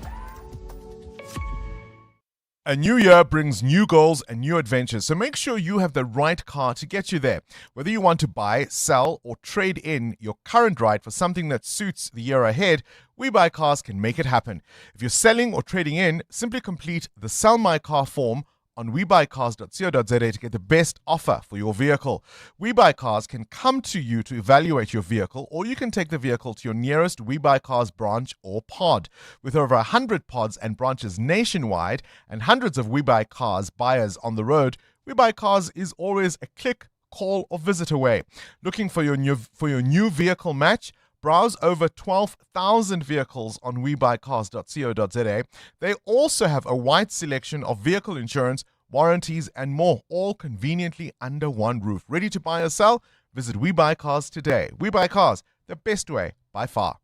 A new year brings new goals and new adventures, so make sure you have the right car to get you there. Whether you want to buy, sell, or trade in your current ride for something that suits the year ahead, We Buy Cars can make it happen. If you're selling or trading in, simply complete the Sell My Car form on webuycars.co.za to get the best offer for your vehicle. We Buy Cars can come to you to evaluate your vehicle, or you can take the vehicle to your nearest We Buy Cars branch or pod. With over 100 pods and branches nationwide and hundreds of We Buy Cars buyers on the road, We Buy Cars is always a click, call, or visit away. Looking for your new vehicle match? Browse over 12,000 vehicles on webuycars.co.za. They also have a wide selection of vehicle insurance, warranties, and more, all conveniently under one roof. Ready to buy or sell? Visit We Buy Cars today. We Buy Cars, the best way by far.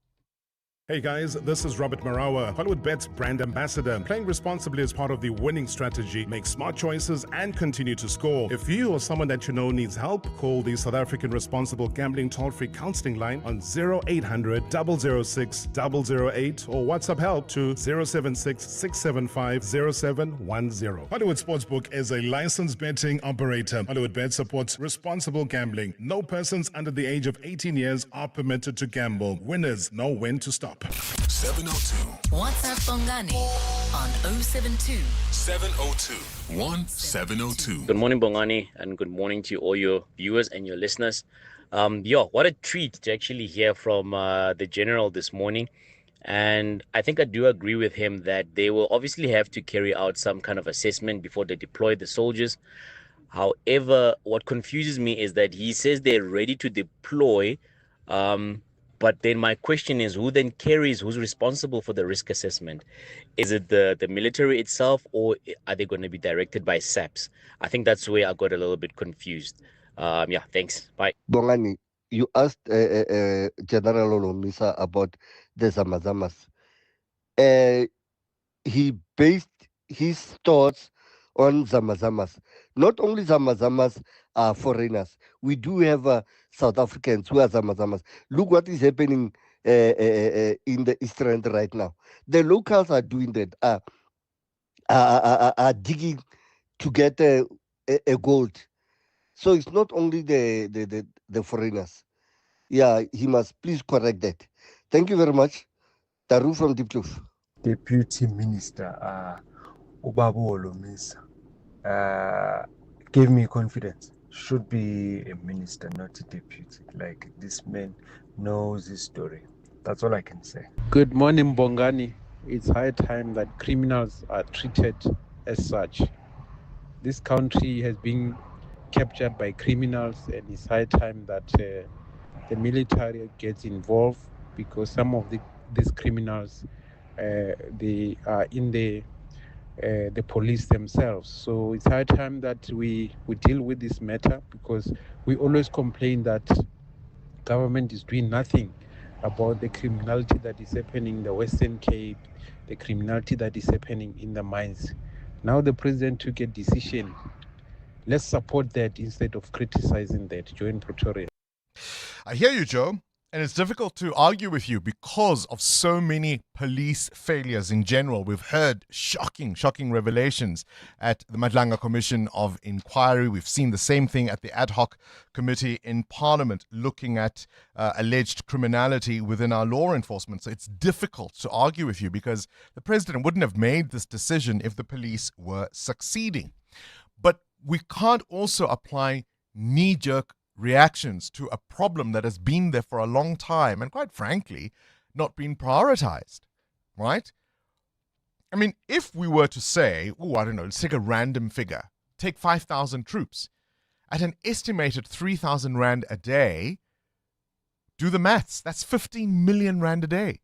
Hey guys, this is Robert Marawa, Hollywood Bet's brand ambassador. Playing responsibly is part of the winning strategy. Make smart choices and continue to score. If you or someone that you know needs help, call the South African Responsible Gambling Toll-Free Counseling Line on 0800 006 008 or WhatsApp help to 076 675 0710. Hollywood Sportsbook is a licensed betting operator. Hollywood Bet supports responsible gambling. No persons under the age of 18 years are permitted to gamble. Winners know when to stop. 702. WhatsApp Bongani on 072 702 1702. Good morning, Bongani, and good morning to all your viewers and your listeners. What a treat to actually hear from the general this morning. And I think I do agree with him that they will obviously have to carry out some kind of assessment before they deploy the soldiers. However, what confuses me is that he says they're ready to deploy, but then my question is, who's responsible for the risk assessment? Is it the military itself, or are they going to be directed by SAPS? I think that's where I got a little bit confused. Thanks. Bye. Bongani, you asked General Olomisa about the Zamazamas. He based his thoughts on Zamazamas. Not only Zamazamas are foreigners. We do have South Africans who are Zamazamas. Look what is happening in the East Rand right now. The locals are doing that, are digging to get a gold. So it's not only the foreigners. Yeah, he must please correct that. Thank you very much. Taru from Deep Kloof. Deputy Minister Ubabolo gave me confidence. Should be a minister, not a deputy. Like, this man knows his story. That's all I can say. Good morning, Bongani. It's high time that criminals are treated as such. This country has been captured by criminals, and it's high time that the military gets involved, because some of these criminals, they are in the police themselves. So it's high time that we deal with this matter, because we always complain that government is doing nothing about the criminality that is happening in the Western Cape, the criminality that is happening in the mines. Now the president took a decision. Let's support that instead of criticizing that. Joe in Pretoria. I hear you, Joe. And it's difficult to argue with you because of so many police failures in general. We've heard shocking revelations at the Madlanga Commission of Inquiry. We've seen the same thing at the ad hoc committee in Parliament looking at alleged criminality within our law enforcement. So it's difficult to argue with you because the president wouldn't have made this decision if the police were succeeding. But we can't also apply knee-jerk reactions to a problem that has been there for a long time and, quite frankly, not been prioritized, right? I mean, if we were to say, I don't know, let's take a random figure, take 5,000 troops at an estimated 3,000 rand a day, do the maths, that's 15 million rand a day.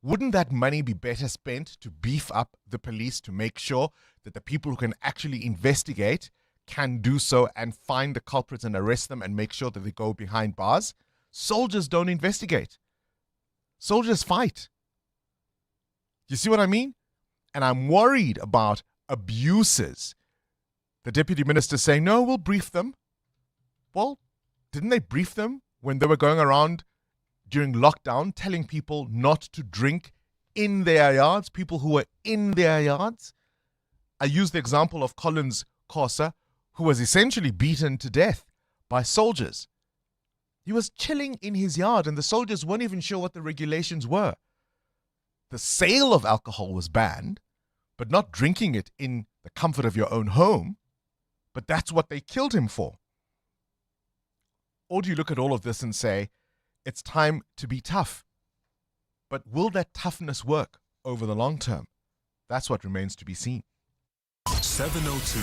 Wouldn't that money be better spent to beef up the police to make sure that the people who can actually investigate can do so and find the culprits and arrest them and make sure that they go behind bars? Soldiers don't investigate. Soldiers fight. You see what I mean? And I'm worried about abuses. The deputy minister saying, no, we'll brief them. Well, didn't they brief them when they were going around during lockdown telling people not to drink in their yards, people who were in their yards? I used the example of Collins Khosa, who was essentially beaten to death by soldiers. He was chilling in his yard and the soldiers weren't even sure what the regulations were. The sale of alcohol was banned, but not drinking it in the comfort of your own home. But that's what they killed him for. Or do you look at all of this and say, it's time to be tough? But will that toughness work over the long term? That's what remains to be seen. 702.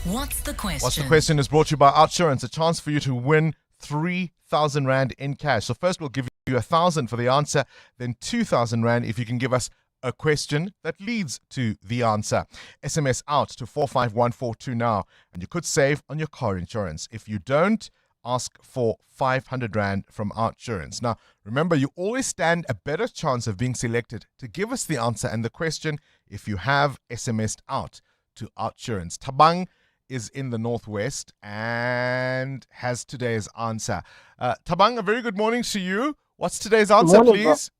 What's the question? What's the question is brought to you by Outsurance, a chance for you to win 3,000 Rand in cash. So first we'll give you 1,000 for the answer, then 2,000 Rand if you can give us a question that leads to the answer. SMS out to 45142 now, and you could save on your car insurance. If you don't, ask for 500 Rand from Outsurance. Now, remember, you always stand a better chance of being selected to give us the answer and the question if you have SMS'd out to Outsurance. Tabang is in the northwest and has today's answer. Tabang, a very good morning to you. What's today's answer, please?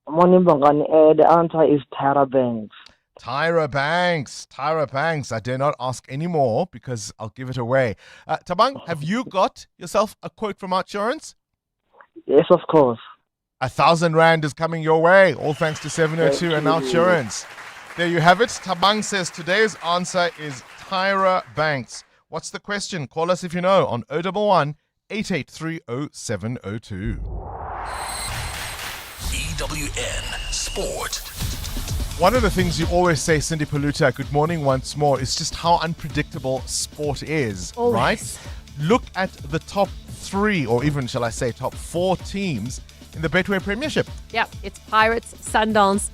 Morning, Bongani. The answer is Tyra Banks. Tyra Banks. Tyra Banks. I dare not ask any more because I'll give it away. Tabang, have you got yourself a quote from Outsurance? Yes, of course. 1,000 Rand is coming your way, all thanks to 702 and Outsurance. There you have it. Tabang says today's answer is Tyra Banks. What's the question? Call us if you know on 011 883 0702. EWN Sport. One of the things you always say, Cindy Paluta, good morning once more, is just how unpredictable sport is, Always. right? Look at the top 3, or even, shall I say, top 4 teams in the Betway Premiership. Yeah, it's Pirates, Sundowns,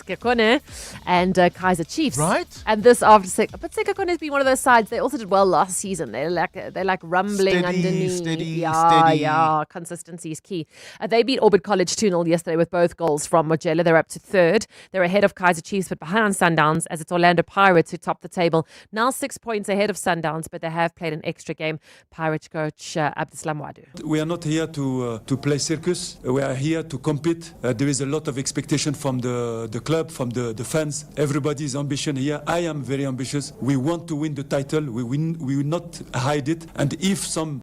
Sekekone and Kaizer Chiefs. Right. And this after but Sekekone has been one of those sides. They also did well last season. They're like rumbling underneath. Steady. Yeah. Consistency is key. They beat Orbit College 2-0 yesterday with both goals from Mojela. They're up to third. They're ahead of Kaizer Chiefs, but behind Sundowns as it's Orlando Pirates who top the table. Now 6 points ahead of Sundowns, but they have played an extra game. Pirates coach Abdeslam Wadu. We are not here to play circus. We are here to compete. There is a lot of expectation from the club, from the fans. Everybody's ambition here. I am very ambitious. We want to win the title. We will not hide it. And if some...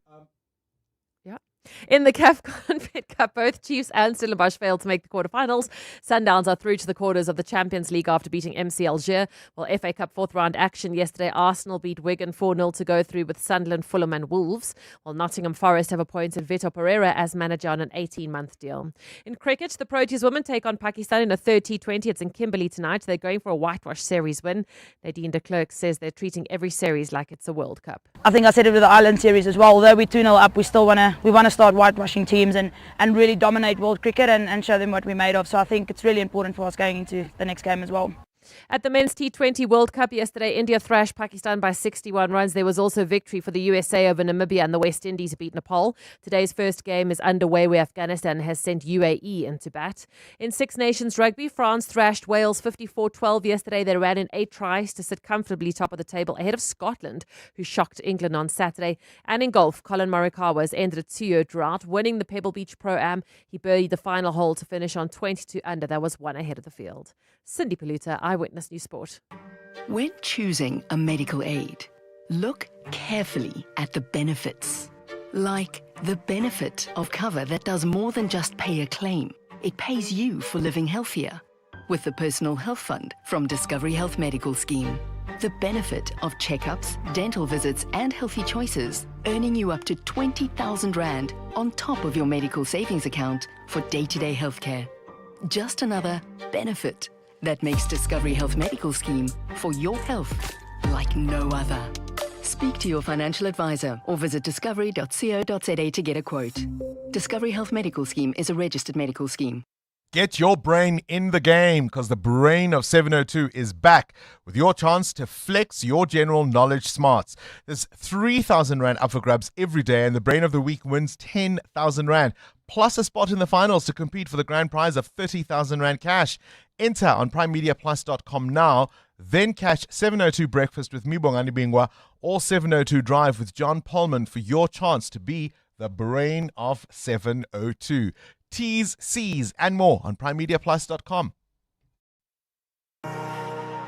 In the CAF Confed Cup, both Chiefs and Stellenbosch failed to make the quarterfinals. Sundowns are through to the quarters of the Champions League after beating MC Alger. Well, FA Cup fourth round action yesterday. Arsenal beat Wigan 4-0 to go through with Sunderland, Fulham and Wolves. While Nottingham Forest have appointed Vitor Pereira as manager on an 18-month deal. In cricket, the Proteas women take on Pakistan in a third T20. It's in Kimberley tonight. They're going for a whitewash series win. Nadine de Klerk says they're treating every series like it's a World Cup. I think I said it with the Ireland series as well. Although we're 2-0 up, we still want to start whitewashing teams and really dominate world cricket and show them what we're made of. So I think it's really important for us going into the next game as well. At the Men's T20 World Cup yesterday, India thrashed Pakistan by 61 runs. There was also victory for the USA over Namibia, and the West Indies beat Nepal. Today's first game is underway where Afghanistan has sent UAE into bat. In Six Nations Rugby, France thrashed Wales 54-12 yesterday. They ran in 8 tries to sit comfortably top of the table ahead of Scotland, who shocked England on Saturday. And in golf, Colin Morikawa has ended a 2-year drought, winning the Pebble Beach Pro-Am. He birdied the final hole to finish on 22 under. That was 1 ahead of the field. Cindy Paluta, Eyewitness News Sport. When choosing a medical aid, look carefully at the benefits. Like the benefit of cover that does more than just pay a claim. It pays you for living healthier. With the Personal Health Fund from Discovery Health Medical Scheme. The benefit of checkups, dental visits and healthy choices, earning you up to 20,000 Rand on top of your medical savings account for day-to-day healthcare. Just another benefit that makes Discovery Health Medical Scheme for your health like no other. Speak to your financial advisor or visit discovery.co.za to get a quote. Discovery Health Medical Scheme is a registered medical scheme. Get your brain in the game because the brain of 702 is back with your chance to flex your general knowledge smarts. There's 3,000 Rand up for grabs every day and the brain of the week wins 10,000 Rand plus a spot in the finals to compete for the grand prize of 30,000 Rand cash. Enter on primemediaplus.com now, then catch 702 Breakfast with me, Bongani Bingwa, or 702 Drive with John Polman for your chance to be the brain of 702. T's, C's, and more on primemediaplus.com.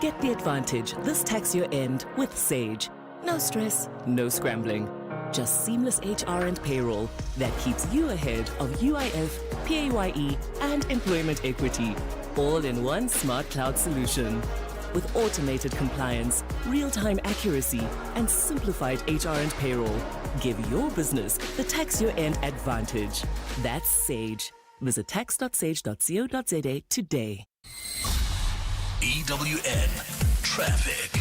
Get the advantage this tax year end with Sage. No stress, no scrambling. Just seamless HR and payroll that keeps you ahead of UIF, PAYE, and employment equity. All in one smart cloud solution. With automated compliance, real-time accuracy, and simplified HR and payroll. Give your business the tax year end advantage. That's Sage. Visit tax.sage.co.za today. EWN Traffic.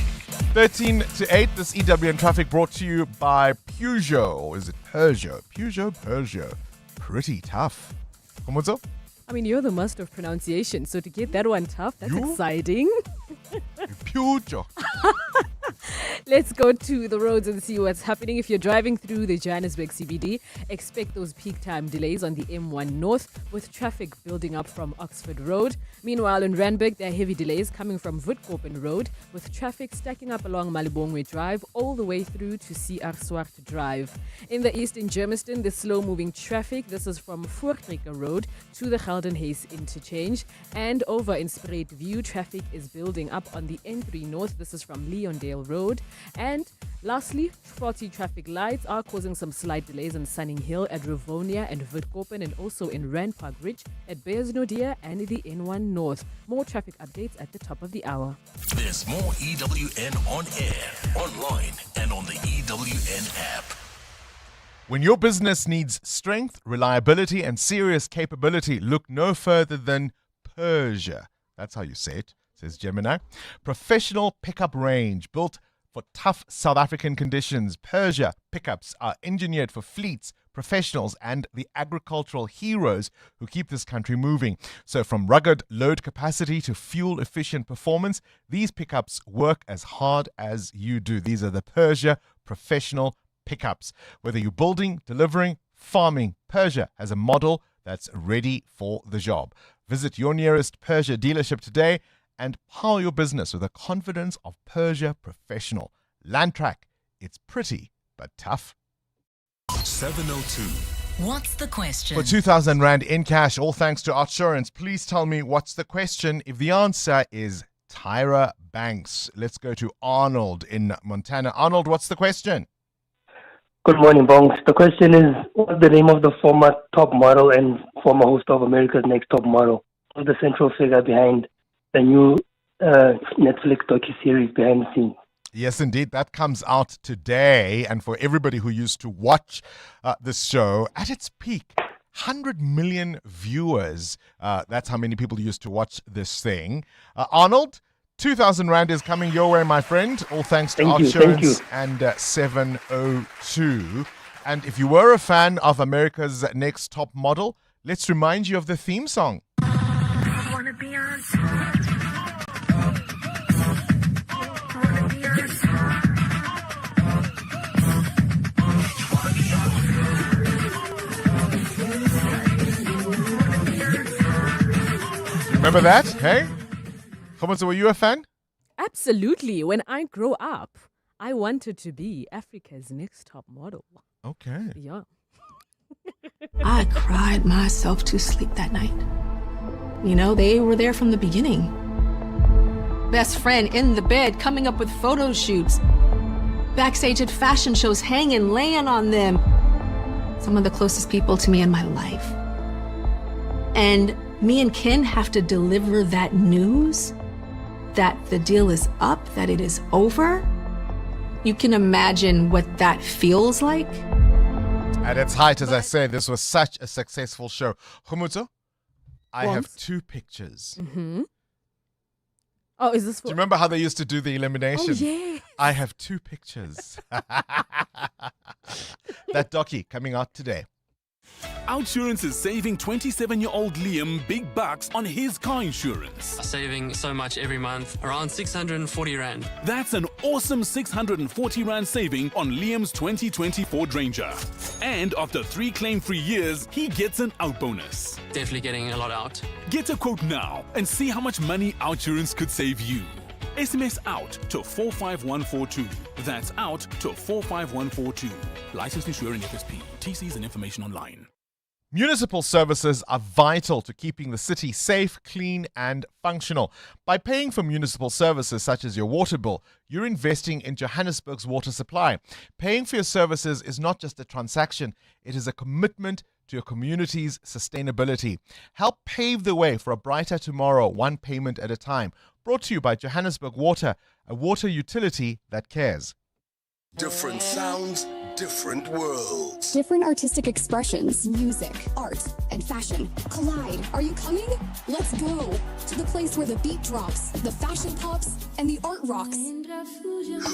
13 to 8, this EWN Traffic brought to you by Peugeot. Or is it Peugeot? Peugeot. Pretty tough. Komotso? I mean, you're the master of pronunciation, so to get that one tough, that's exciting. Peugeot. Let's go to the roads and see what's happening. If you're driving through the Johannesburg CBD, expect those peak time delays on the M1 North with traffic building up from Oxford Road. Meanwhile, in Randburg, there are heavy delays coming from Witkopen Road with traffic stacking up along Malibongwe Drive all the way through to CR Swart Drive. In the east, in Germiston, the slow-moving traffic. This is from Voortrekker Road to the Geldenhuys interchange. And over in Spruit View, traffic is building up on the N3 North. This is from Leondale Road. And lastly, faulty traffic lights are causing some slight delays on Sunning Hill at Rivonia and Witkopen, and also in Rand Park Ridge at Bearsnodia and the N1 North. More traffic updates at the top of the hour. There's more EWN on air, online, and on the EWN app. When your business needs strength, reliability, and serious capability, look no further than Persia. That's how you say it, says Gemini. Professional pickup range built for tough South African conditions. Persia pickups are engineered for fleets, professionals and the agricultural heroes who keep this country moving. So from rugged load capacity to fuel-efficient performance, these pickups work as hard as you do. These are the Persia professional pickups. Whether you're building, delivering, farming, Persia has a model that's ready for the job. Visit your nearest Persia dealership today and power your business with the confidence of Persia Professional. Landtrack, it's pretty but tough. 702. What's the question? For 2,000 Rand in cash, all thanks to Outsurance. Please tell me what's the question. If the answer is Tyra Banks, let's go to Arnold in Montana. Arnold, what's the question? Good morning, Bongs. The question is, what's the name of the former top model and former host of America's Next Top Model? What's the central figure behind the new Netflix docuseries Behind the Scenes? Yes, indeed. That comes out today. And for everybody who used to watch this show, at its peak, 100 million viewers. That's how many people used to watch this thing. Arnold, 2,000 Rand is coming your way, my friend. All thanks to Outsurance and 702. And if you were a fan of America's Next Top Model, let's remind you of the theme song. I wanna be on top. Remember that? Hey? Khamutsa, were you a fan? Absolutely. When I grow up, I wanted to be Africa's Next Top Model. Okay. Yeah. I cried myself to sleep that night. You know, they were there from the beginning. Best friend in the bed, coming up with photo shoots. Backstage at fashion shows, hanging, laying on them. Some of the closest people to me in my life. And me and Ken have to deliver that news that the deal is up, that it is over. You can imagine what that feels like. At its height, as I say, this was such a successful show. Khumutso, I have two pictures. Mm-hmm. Oh, is this for... Do you remember how they used to do the elimination? Oh, yeah. I have two pictures. That docu coming out today. Outsurance is saving 27-year-old Liam big bucks on his car insurance. Saving so much every month, around 640 Rand. That's an awesome 640 Rand saving on Liam's 2020 Ford Ranger. And after 3 claim-free years, he gets an out bonus. Definitely getting a lot out. Get a quote now and see how much money Outsurance could save you. SMS out to 45142. That's out to 45142. Licensed insurer in FSP. TCs and information online. Municipal services are vital to keeping the city safe, clean, and functional. By paying for municipal services such as your water bill, you're investing in Johannesburg's water supply. Paying for your services is not just a transaction, it is a commitment to your community's sustainability. Help pave the way for a brighter tomorrow, one payment at a time. Brought to you by Johannesburg Water, a water utility that cares. Different sounds, different worlds. Different artistic expressions, music, art, and fashion collide. Are you coming? Let's go to the place where the beat drops, the fashion pops, and the art rocks.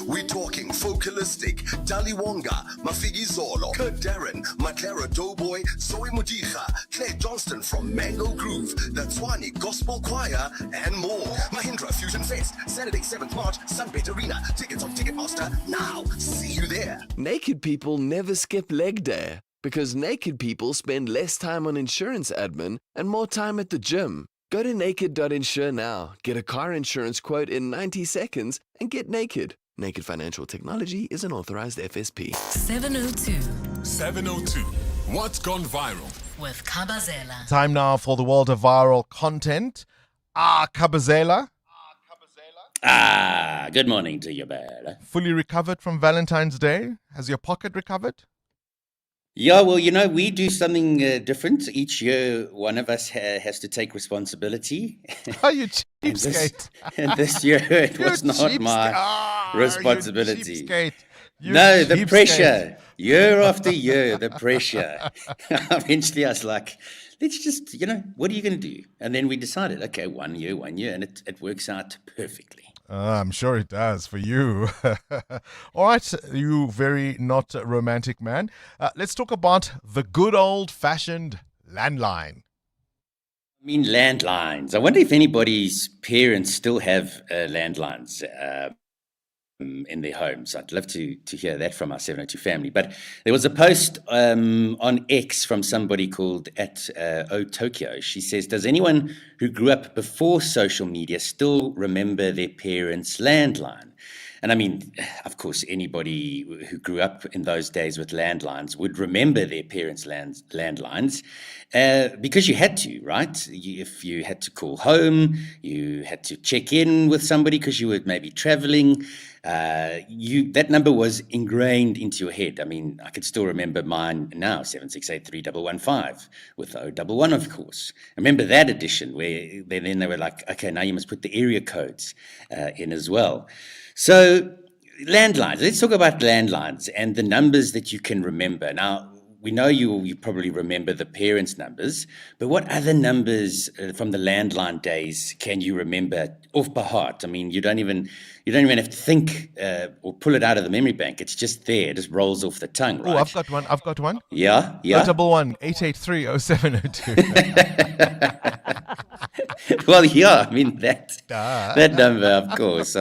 We're talking Focalistic, Daliwonga, Mafigi Zolo, Kurt Darren, Matlara Doughboy, Zoe Mudija, Claire Johnston from Mango Groove, the Tswani Gospel Choir, and more. Mahindra Fusion Fest, Saturday 7th March, Sunbet Arena. Tickets on Ticketmaster now. See you there. Naked people never skip leg day because naked people spend less time on insurance admin and more time at the gym. Go to naked.insure now, get a car insurance quote in 90 seconds, and get naked. Naked Financial Technology is an authorized FSP. 702. 702. What's gone viral? With Kabazela. Time now for the world of viral content. Kabazela. Good morning to you, Bella. Fully recovered from Valentine's Day? Has your pocket recovered? Yeah, well, you know, we do something different. Each year, one of us has to take responsibility. Oh, you cheapskate. And this year, it was not my responsibility. You no, the cheapskate. Pressure. Year after year, the pressure. Eventually, I was like, let's just, what are you going to do? And then we decided, okay, one year, and it works out perfectly. I'm sure it does for you. All right, you very not romantic man. Let's talk about the good old-fashioned landline. I mean, landlines. I wonder if anybody's parents still have landlines in their homes. I'd love to hear that from our 702 family. But there was a post on X from somebody called at Tokyo. She says, does anyone who grew up before social media still remember their parents' landline? And I mean, of course, anybody who grew up in those days with landlines would remember their parents' landlines because you had to, right? If you had to call home, you had to check in with somebody because you were maybe traveling. That number was ingrained into your head. I mean, I could still remember mine now, 7683115 with 011, of course. I remember that edition where then they were like, okay, now you must put the area codes in as well. So landlines, let's talk about landlines and the numbers that you can remember. Now, we know you probably remember the parents' numbers, but what other numbers from the landline days can you remember off by heart? I mean, you don't even have to think or pull it out of the memory bank. It's just there. It just rolls off the tongue, right? Oh, I've got one. Yeah. 011-883-0702. Well, yeah, I mean that number, of course,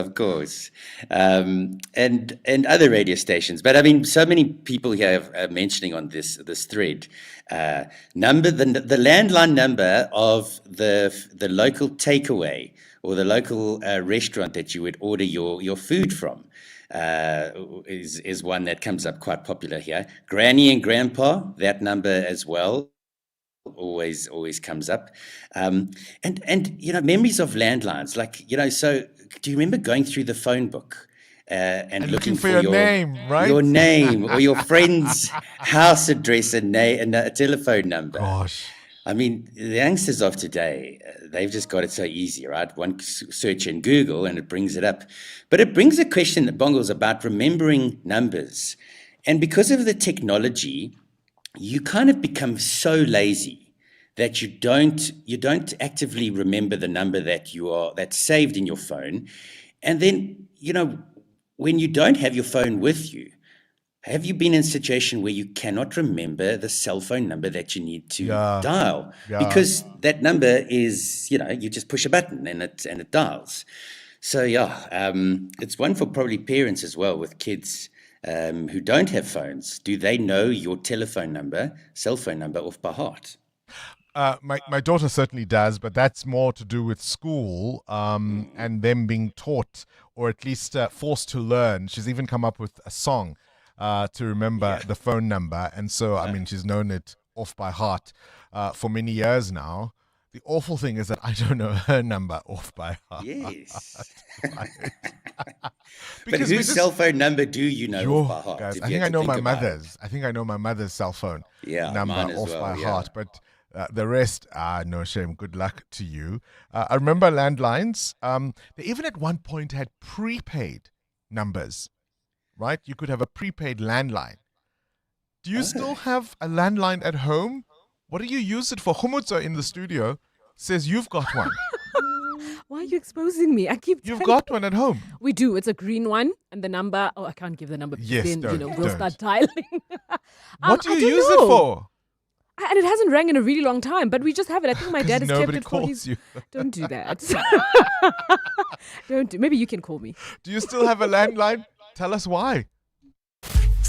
and other radio stations. But I mean, so many people here are mentioning on this thread the landline number of the local takeaway or the local restaurant that you would order your food from. Is one that comes up quite popular here. Granny and Grandpa, that number as well. Always comes up, and memories of landlines. Like so do you remember going through the phone book and looking for your name, right? Your name or your friend's house address and a telephone number. Gosh, I mean, the youngsters of today, they've just got it so easy, right? One search in Google and it brings it up, but it brings a question that Bongles about remembering numbers, and because of the technology, you kind of become so lazy that you don't actively remember the number that's saved in your phone. And then, when you don't have your phone with you, have you been in a situation where you cannot remember the cell phone number that you need to dial? Yeah. Because that number is, you just push a button and it dials. So it's one for probably parents as well with kids who don't have phones. Do they know your cell phone number off by heart? My daughter certainly does, but that's more to do with school and them being taught or at least forced to learn. She's even come up with a song to remember the phone number. And so, I mean, she's known it off by heart for many years now. The awful thing is that I don't know her number off by heart. Yes. But whose cell phone number do you know off by heart? Guys, I think I know my mother's. I think I know my mother's cell phone number off by heart. But the rest, no shame. Good luck to you. I remember landlines. They even at one point had prepaid numbers, right? You could have a prepaid landline. Do you still have a landline at home? What do you use it for? Humutso in the studio says you've got one. Why are you exposing me? You've got one at home. We do. It's a green one, and the number. Oh, I can't give the number. Yes, then don't. We'll start dialing. What do you use it for? And it hasn't rang in a really long time, but we just have it. I think my dad has kept it for his. Don't do that. Don't do. Maybe you can call me. Do you still have a landline? Tell us why.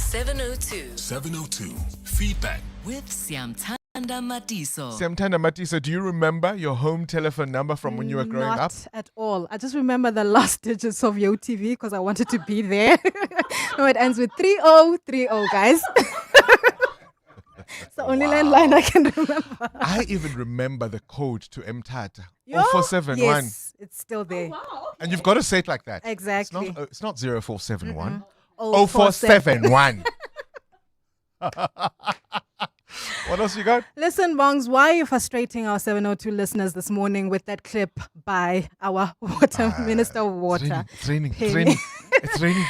702 feedback with Siamtanda Matiso. Siamtanda Matiso, do you remember your home telephone number from when you were growing up? Not at all. I just remember the last digits of Yo TV because I wanted to be there. No, it ends with 3030, guys. It's the only landline I can remember. I even remember the code to Mtata. 0471. Yes, it's still there. Oh, wow. And you've got to say it like that. Exactly. It's not 0471. 0471. What else you got? Listen, Bongs, why are you frustrating our 702 listeners this morning with that clip by our Minister of Water? It's raining. It's raining.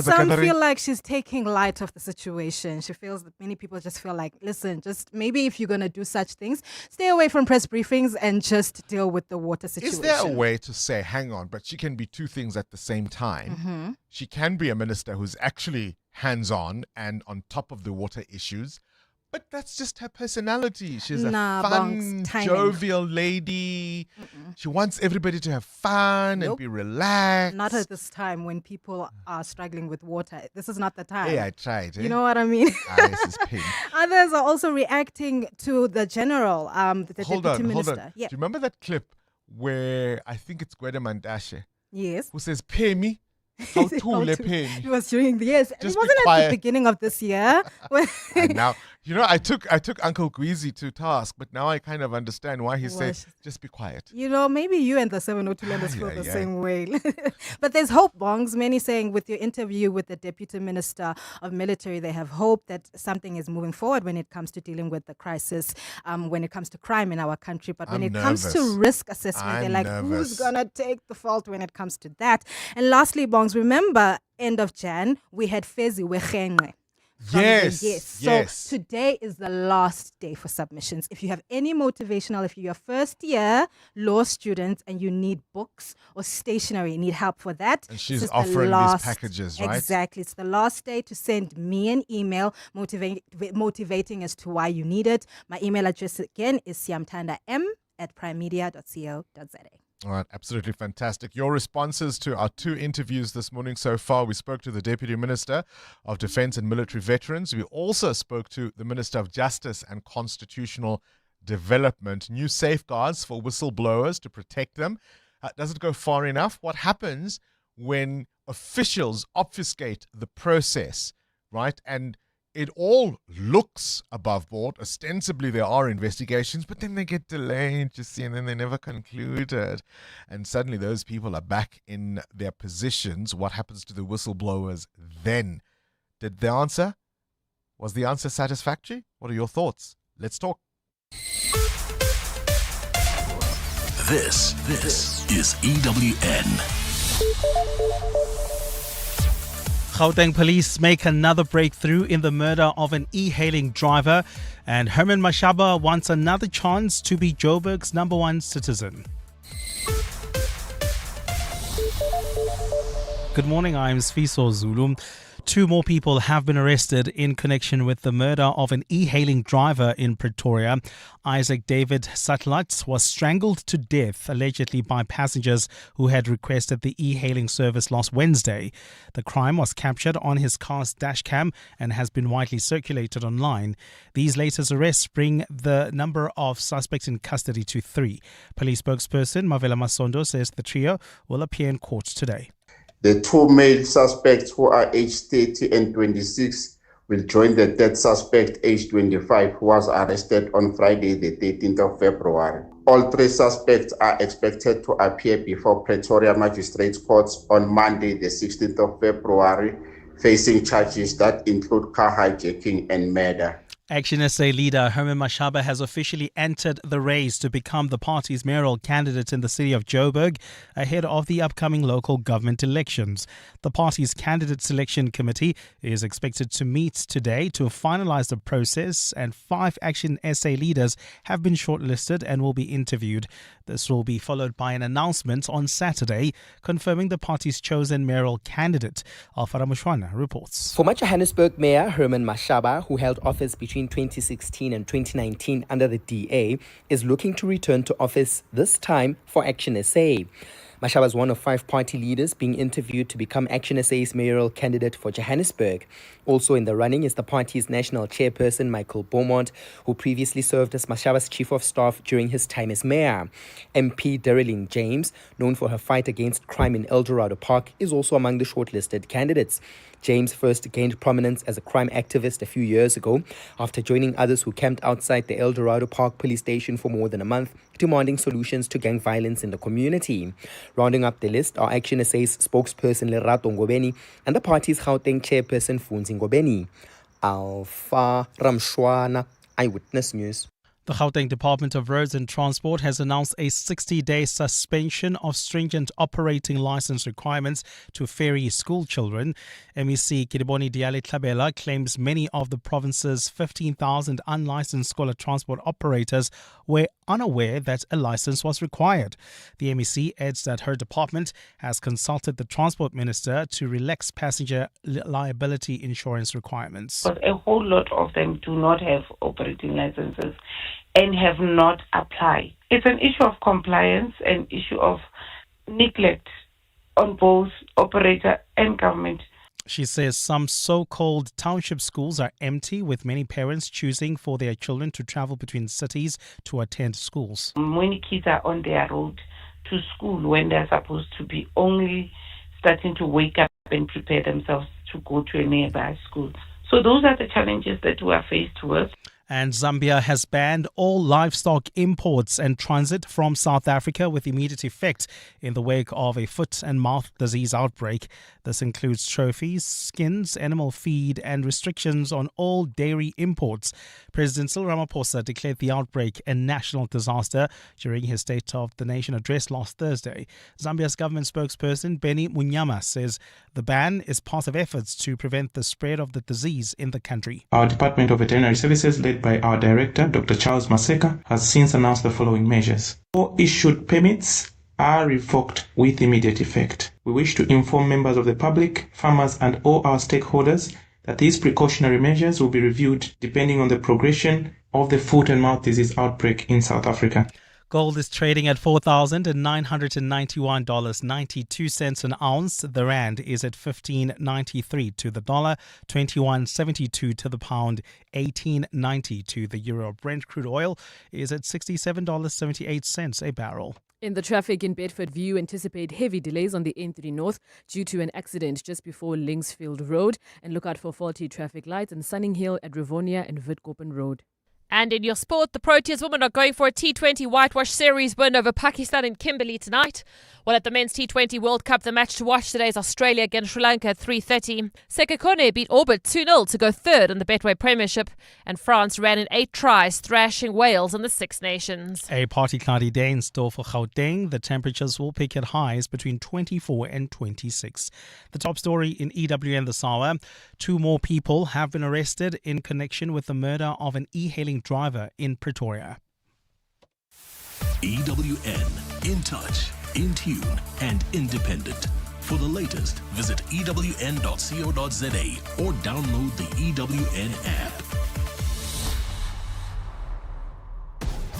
Some gathering? feel like she's taking light of the situation. She feels that many people just feel like, listen, just maybe if you're going to do such things, stay away from press briefings and just deal with the water situation. Is there a way to say, hang on, but she can be two things at the same time? Mm-hmm. She can be a minister who's actually hands-on and on top of the water issues, but that's just her personality. She's a fun, jovial lady. She wants everybody to have fun and be relaxed. Not at this time when people are struggling with water. This is not the time. Hey, I tried. You know what I mean? This is pink. Others are also reacting to the general, the deputy minister. Hold on. Yeah. Do you remember that clip where I think it's Gwede Mandashe? Yes. Who says, pay me? How to le pay me? It was during the years. It Just wasn't be quiet. at the beginning of this year. And now, I took Uncle Gweezy to task, but now I kind of understand why he said, just be quiet. Maybe you and the 702 Landers feel the same way. But there's hope, Bongs. Many saying with your interview with the Deputy Minister of Military, they have hope that something is moving forward when it comes to dealing with the crisis, when it comes to crime in our country. But when it comes to risk assessment, they're like, who's going to take the fault when it comes to that? And lastly, Bongs, remember, end of Jan, we had Fezi Wechenge. So today is the last day for submissions. If you have any motivational, if you're a first year law student and you need books or stationery, need help for that. And she's offering these packages, right? Exactly. It's the last day to send me an email motivating as to why you need it. My email address again is siamtanda@primemedia.co.za. All right, absolutely fantastic. Your responses to our two interviews this morning so far. We spoke to the Deputy Minister of Defence and Military Veterans. We also spoke to the Minister of Justice and Constitutional Development. New safeguards for whistleblowers to protect them. Does it go far enough? What happens when officials obfuscate the process, right? And it all looks above board. Ostensibly, there are investigations, but then they get delayed, you see, and then they never concluded. And suddenly those people are back in their positions. What happens to the whistleblowers then? Was the answer satisfactory? What are your thoughts? Let's talk. This is EWN. Gauteng police make another breakthrough in the murder of an e-hailing driver, and Herman Mashaba wants another chance to be Joburg's #1 citizen. Good morning, I'm Sfiso Zulu. 2 more people have been arrested in connection with the murder of an e-hailing driver in Pretoria. Isaac David Satlat was strangled to death, allegedly by passengers who had requested the e-hailing service last Wednesday. The crime was captured on his car's dashcam and has been widely circulated online. These latest arrests bring the number of suspects in custody to 3. Police spokesperson Mavela Masondo says the trio will appear in court today. The 2 male suspects, who are aged 30 and 26, will join the third suspect, aged 25, who was arrested on Friday, the 13th of February. All 3 suspects are expected to appear before Pretoria Magistrates Courts on Monday, the 16th of February, facing charges that include car hijacking and murder. Action SA leader Herman Mashaba has officially entered the race to become the party's mayoral candidate in the city of Joburg ahead of the upcoming local government elections. The party's candidate selection committee is expected to meet today to finalize the process, and 5 Action SA leaders have been shortlisted and will be interviewed. This will be followed by an announcement on Saturday confirming the party's chosen mayoral candidate. Alfara Mushwana reports. Former Johannesburg Mayor Herman Mashaba, who held office between 2016 and 2019 under the DA, is looking to return to office, this time for Action SA. Mashaba is one of 5 party leaders being interviewed to become Action SA's mayoral candidate for Johannesburg. Also in the running is the party's national chairperson, Michael Beaumont, who previously served as Mashaba's chief of staff during his time as mayor. MP Darylene James, known for her fight against crime in El Dorado Park, is also among the shortlisted candidates. James first gained prominence as a crime activist a few years ago after joining others who camped outside the El Dorado Park police station for more than a month, demanding solutions to gang violence in the community. Rounding up the list are Action SA's spokesperson Lerato Ngobeni and the party's Gauteng chairperson Funzi Ngobeni. Alfa Ramshwana, Eyewitness News. The Gauteng Department of Roads and Transport has announced a 60-day suspension of stringent operating license requirements to ferry school children. MEC Kiriboni Diale-Tlhabela claims many of the province's 15,000 unlicensed scholar transport operators were unaware that a license was required. The MEC adds that her department has consulted the Transport Minister to relax passenger liability insurance requirements. But a whole lot of them do not have operating licenses and have not applied. It's an issue of compliance, an issue of neglect on both operator and government. She says some so-called township schools are empty, with many parents choosing for their children to travel between cities to attend schools. When kids are on their road to school when they're supposed to be only starting to wake up and prepare themselves to go to a nearby school. So those are the challenges that we are faced with. And Zambia has banned all livestock imports and transit from South Africa with immediate effect in the wake of a foot and mouth disease outbreak. This includes trophies, skins, animal feed, and restrictions on all dairy imports. President Cyril Ramaphosa declared the outbreak a national disaster during his State of the Nation address last Thursday. Zambia's government spokesperson Benny Munyama says the ban is part of efforts to prevent the spread of the disease in the country. Our Department of Veterinary Services, led by our Director, Dr. Charles Maseka, has since announced the following measures. All issued permits are revoked with immediate effect. We wish to inform members of the public, farmers, and all our stakeholders that these precautionary measures will be reviewed depending on the progression of the foot and mouth disease outbreak in South Africa. Gold is trading at $4,991.92 an ounce. The rand is at 15.93 to the dollar, 21.72 to the pound, 18.90 to the euro. Brent crude oil is at $67.78 a barrel. In the traffic in Bedford View, anticipate heavy delays on the N3 North due to an accident just before Linksfield Road. And look out for faulty traffic lights in Sunninghill at Rivonia and Witkoppen Road. And in your sport, the Proteas women are going for a T20 whitewash series win over Pakistan in Kimberley tonight. While at the Men's T20 World Cup, the match to watch today is Australia against Sri Lanka at 3:30. Sekekone beat Orbit 2-0 to go third in the Betway Premiership. And France ran in 8 tries, thrashing Wales in the Six Nations. A partly cloudy day in store for Gauteng. The temperatures will peak at highs between 24 and 26. The top story in EWN this hour. 2 more people have been arrested in connection with the murder of an E-haling driver in Pretoria. EWN, in touch, in tune, and independent. For the latest, visit ewn.co.za or download the EWN app.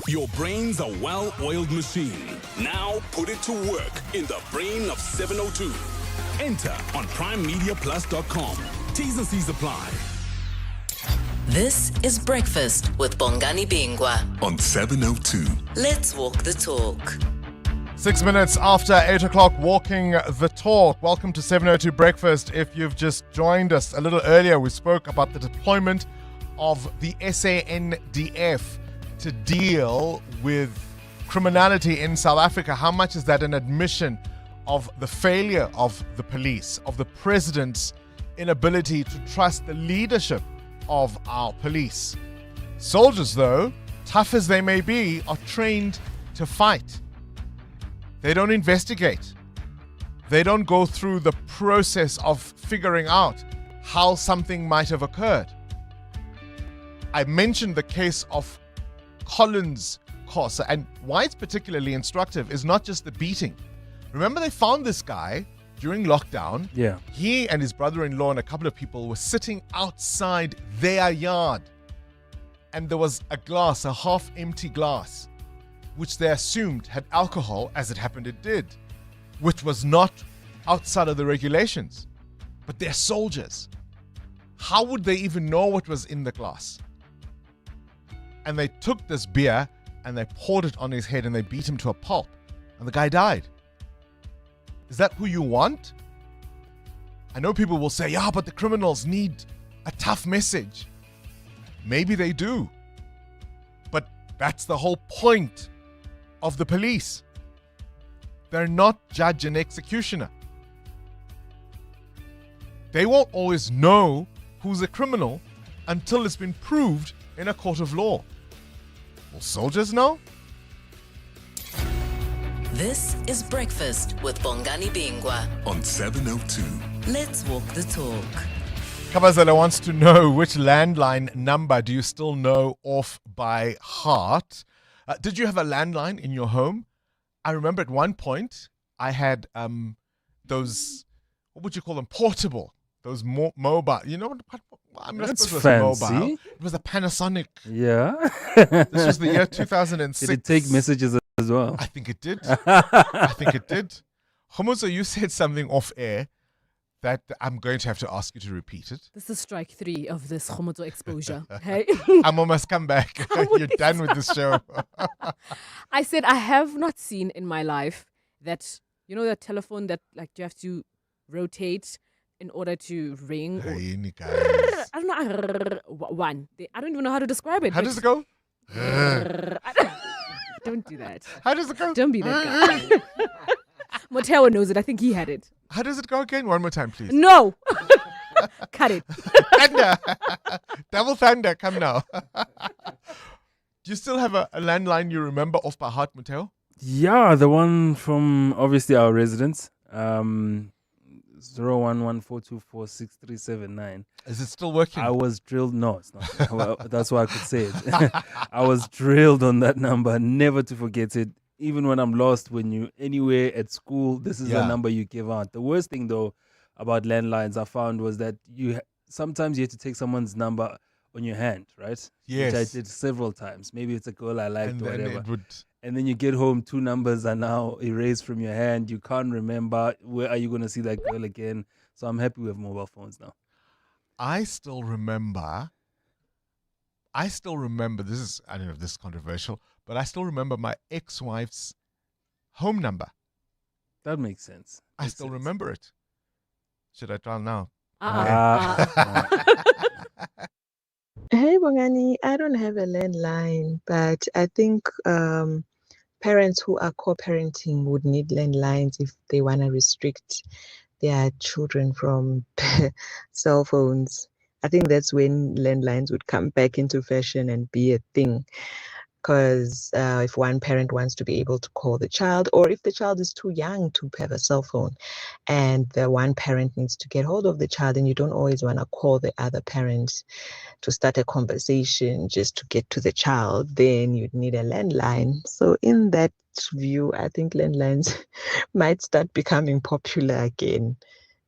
Your brain's a well-oiled machine. Now put it to work in the brain of 702. Enter on primemediaplus.com. T's and C's apply. This is Breakfast with Bongani Bingwa on 702. Let's walk the talk. 6 minutes after 8 o'clock, walking the talk. Welcome to 702 Breakfast. If you've just joined us a little earlier, we spoke about the deployment of the SANDF to deal with criminality in South Africa. How much is that an admission of the failure of the police, of the president's inability to trust the leadership of our police? Soldiers, though, tough as they may be, are trained to fight. They don't investigate. They don't go through the process of figuring out how something might have occurred. I mentioned the case of Collins Khosa, and why it's particularly instructive is not just the beating. Remember, they found this guy during lockdown. Yeah. He and his brother-in-law and a couple of people were sitting outside their yard. And there was a glass, a half-empty glass, which they assumed had alcohol. As it happened, it did, which was not outside of the regulations. But they're soldiers. How would they even know what was in the glass? And they took this beer and they poured it on his head and they beat him to a pulp. And the guy died. Is that who you want? I know people will say, yeah, but the criminals need a tough message. Maybe they do. But that's the whole point of the police. They're not judge and executioner. They won't always know who's a criminal until it's been proved in a court of law. Will soldiers know? This is Breakfast with Bongani Bingwa on 702. Let's walk the talk. Kabazela wants to know which landline number do you still know off by heart? Did you have a landline in your home? I remember at one point I had those, what would you call them? Portable. Those mobile. You know what? I mean, That's I suppose fancy. it was a mobile. It was a Panasonic. Yeah. This was the year 2006. Did it take messages as well? I think it did. I think it did. Homozo, you said something off air that I'm going to have to ask you to repeat it. This is strike 3 of this Homozo exposure. Hey, Amo must come back. You're done with this show. I said I have not seen in my life that, you know, that telephone that like you have to rotate in order to ring. I don't know. One. I don't even know how to describe it. How does it go? Don't do that. How does it go? Don't be that guy. Moteo knows it. I think he had it. How does it go again? One more time, please. No. Cut it. Thunder. Double thunder. Come now. Do you still have a landline you remember off by heart, Mateo? Yeah, the one from obviously our residence. 0114246379. Is it still working? I was drilled. No, it's not. Well, that's why I could say it. I was drilled on that number, never to forget it. Even when I'm lost, when you anywhere at school, this is the number you give out. The worst thing though about landlines I found was that sometimes you have to take someone's number on your hand, right? Yes. Which I did several times. Maybe it's a girl I liked And or then whatever. And then you get home, 2 numbers are now erased from your hand. You can't remember where are you going to see that girl again. So I'm happy we have mobile phones now. I still remember, this is, I don't know if this is controversial, but I still remember my ex-wife's home number. That makes sense. I still remember it. Should I dial now? Hey, Bongani, I don't have a landline, but I think parents who are co-parenting would need landlines if they want to restrict their children from cell phones. I think that's when landlines would come back into fashion and be a thing. Because if one parent wants to be able to call the child, or if the child is too young to have a cell phone, and the one parent needs to get hold of the child, and you don't always want to call the other parent to start a conversation just to get to the child, then you'd need a landline. So in that view, I think landlines might start becoming popular again.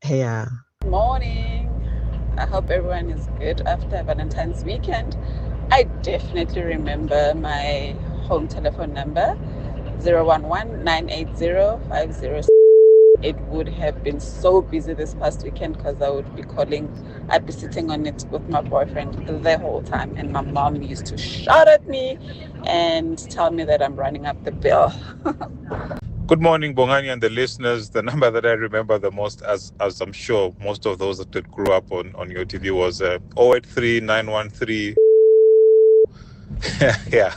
Yeah. Morning. I hope everyone is good after Valentine's weekend. I definitely remember my home telephone number, 011-980-506. It would have been so busy this past weekend because I'd be sitting on it with my boyfriend the whole time. And my mom used to shout at me and tell me that I'm running up the bill. Good morning, Bongani and the listeners. The number that I remember the most, as I'm sure most of those that grew up on your TV, was 083-913. Yeah,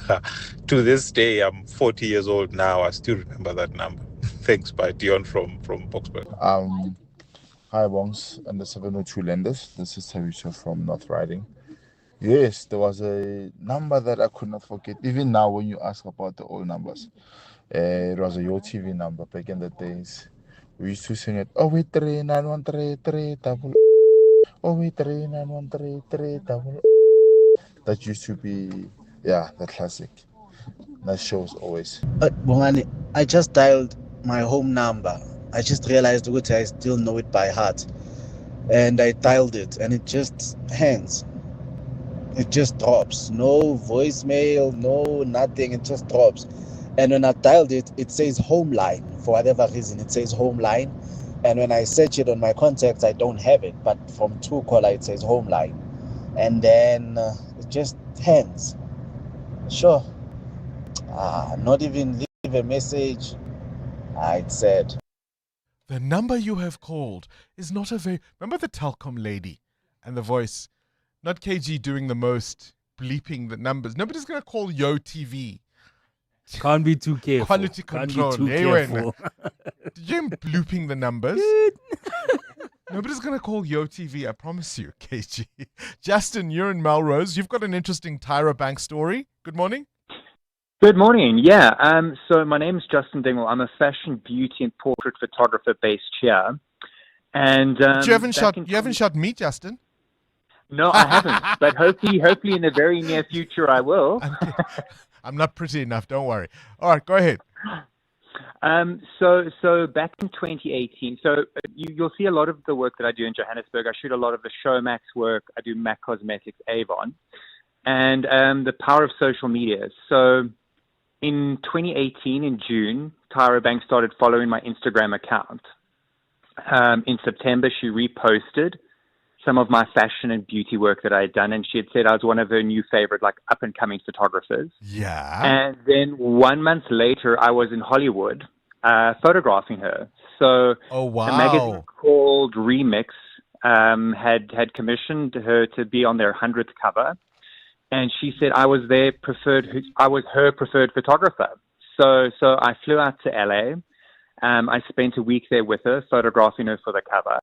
to this day, I'm 40 years old now. I still remember that number. Thanks, by Dion from Boxburg. Hi, Bongs and the 702 lenders. This is Tarisha from North Riding. Yes, there was a number that I could not forget. Even now, when you ask about the old numbers, it was a Yo TV number back in the days. We used to sing it. 083-913-3-double. 083-913-3-double. That used to be, the classic. That shows always. Bongani, I just dialed my home number. I just realized that I still know it by heart. And I dialed it and it just hangs. It just drops. No voicemail, no nothing. It just drops. And when I dialed it, it says home line. For whatever reason, it says home line. And when I search it on my contacts, I don't have it. But from Truecaller, it says home line. And then it just hangs. Sure. Not even leave a message. It's sad. The number you have called is not a very... Remember the Telkom lady and the voice? Not KG doing the most, bleeping the numbers. Nobody's going to call Yo TV. Can't be too careful. Quality control. Can't be too careful. Did you blooping the numbers? Nobody's going to call Yo TV, I promise you, KG. Justin, you're in Melrose. You've got an interesting Tyra Bank story. Good morning. Good morning. Yeah. So my name is Justin Dingwall. I'm a fashion, beauty, and portrait photographer based here. And But you haven't shot me, Justin. No, I haven't. But hopefully in the very near future, I will. I'm not pretty enough. Don't worry. All right, go ahead. So back in 2018, you'll see a lot of the work that I do in Johannesburg. I shoot a lot of the Showmax work. I do MAC Cosmetics, Avon, and the power of social media. So in 2018, in June, Tyra Banks started following my Instagram account. In September, she reposted some of my fashion and beauty work that I had done, and she had said I was one of her new favorite, like, up-and-coming photographers. Yeah. And then 1 month later, I was in Hollywood photographing her. So oh, wow. a magazine called Remix had commissioned her to be on their 100th cover, and she said I was her preferred photographer. So I flew out to LA. I spent a week there with her, photographing her for the cover.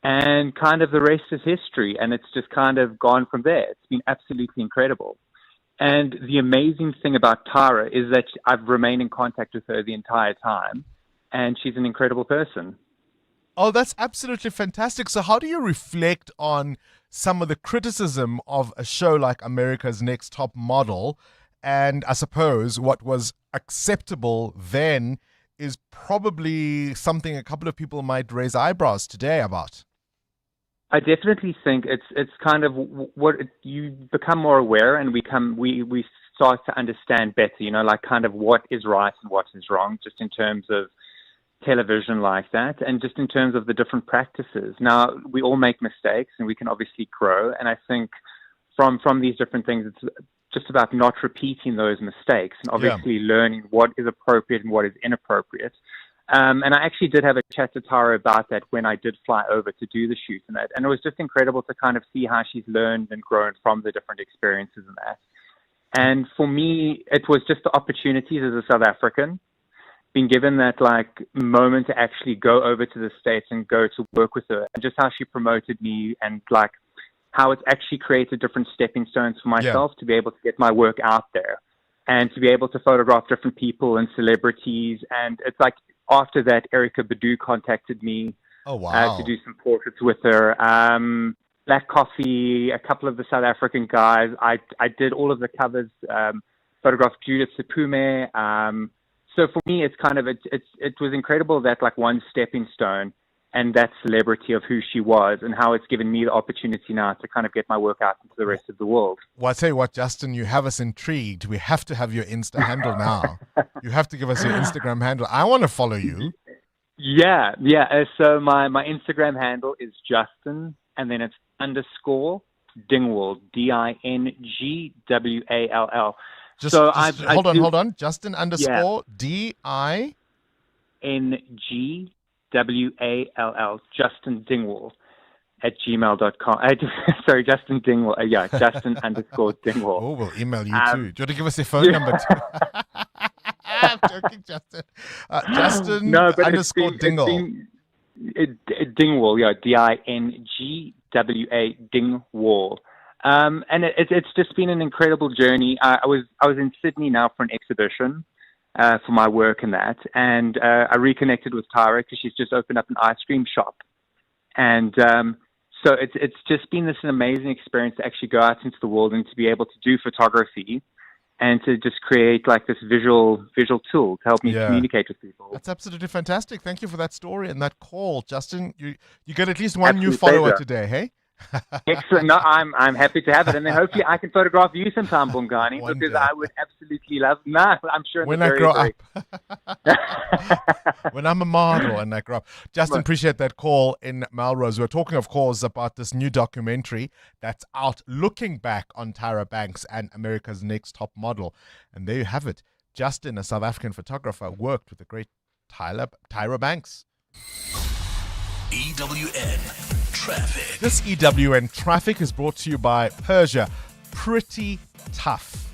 And kind of the rest is history, and it's just kind of gone from there. It's been absolutely incredible. And the amazing thing about Tyra is that I've remained in contact with her the entire time, and she's an incredible person. Oh, that's absolutely fantastic. So how do you reflect on some of the criticism of a show like America's Next Top Model? And I suppose what was acceptable then is probably something a couple of people might raise eyebrows today about. I definitely think it's kind of what you become more aware, and we start to understand better, like kind of what is right and what is wrong, just in terms of television like that, and just in terms of the different practices. Now, we all make mistakes, and we can obviously grow, and I think from these different things, it's just about not repeating those mistakes, and obviously learning what is appropriate and what is inappropriate. And I actually did have a chat to Tyra about that when I did fly over to do the shoot and that. And it was just incredible to kind of see how she's learned and grown from the different experiences and that. And for me, it was just the opportunities as a South African, being given that moment to actually go over to the States and go to work with her, and just how she promoted me, and how it's actually created different stepping stones for myself to be able to get my work out there and to be able to photograph different people and celebrities. And it's after that, Erica Badu contacted me to do some portraits with her. Black Coffee, a couple of the South African guys. I did all of the covers, photographed Judith Sepume. So for me, it's kind of, it was incredible that one stepping stone and that celebrity of who she was, and how it's given me the opportunity now to kind of get my work out into the rest of the world. Well, I tell you what, Justin, you have us intrigued. We have to have your Insta handle now. You have to give us your Instagram handle. I want to follow you. Yeah. So my Instagram handle is Justin, and then it's _Dingwall, DINGWALL. Hold on. Justin _DINGWALL. Justin Dingwall @gmail.com. Sorry, Justin Dingwall. Justin _Dingwall. Oh, we'll email you too. Do you want to give us your phone number too? I'm joking, Justin. Justin _Dingwall. Dingwall, DINGWA Dingwall. And it's just been an incredible journey. I was in Sydney now for an exhibition for my work and that, and I reconnected with Tyra because she's just opened up an ice cream shop, and so it's just been this amazing experience to actually go out into the world and to be able to do photography and to just create this visual tool to help me communicate with people. That's absolutely fantastic. Thank you for that story and that call, Justin. You get at least one new follower today, hey? Excellent. No, I'm happy to have it, and then hopefully I can photograph you sometime, Bongani, because I would absolutely love. No, I'm sure when I grow up, when I'm a model and I grow up. Justin, appreciate that call in Melrose. We're talking, of course, about this new documentary that's out, looking back on Tyra Banks and America's Next Top Model, and there you have it. Justin, a South African photographer, worked with the great Tyra Banks. EWN Traffic. This EWN Traffic is brought to you by Persia. Pretty tough.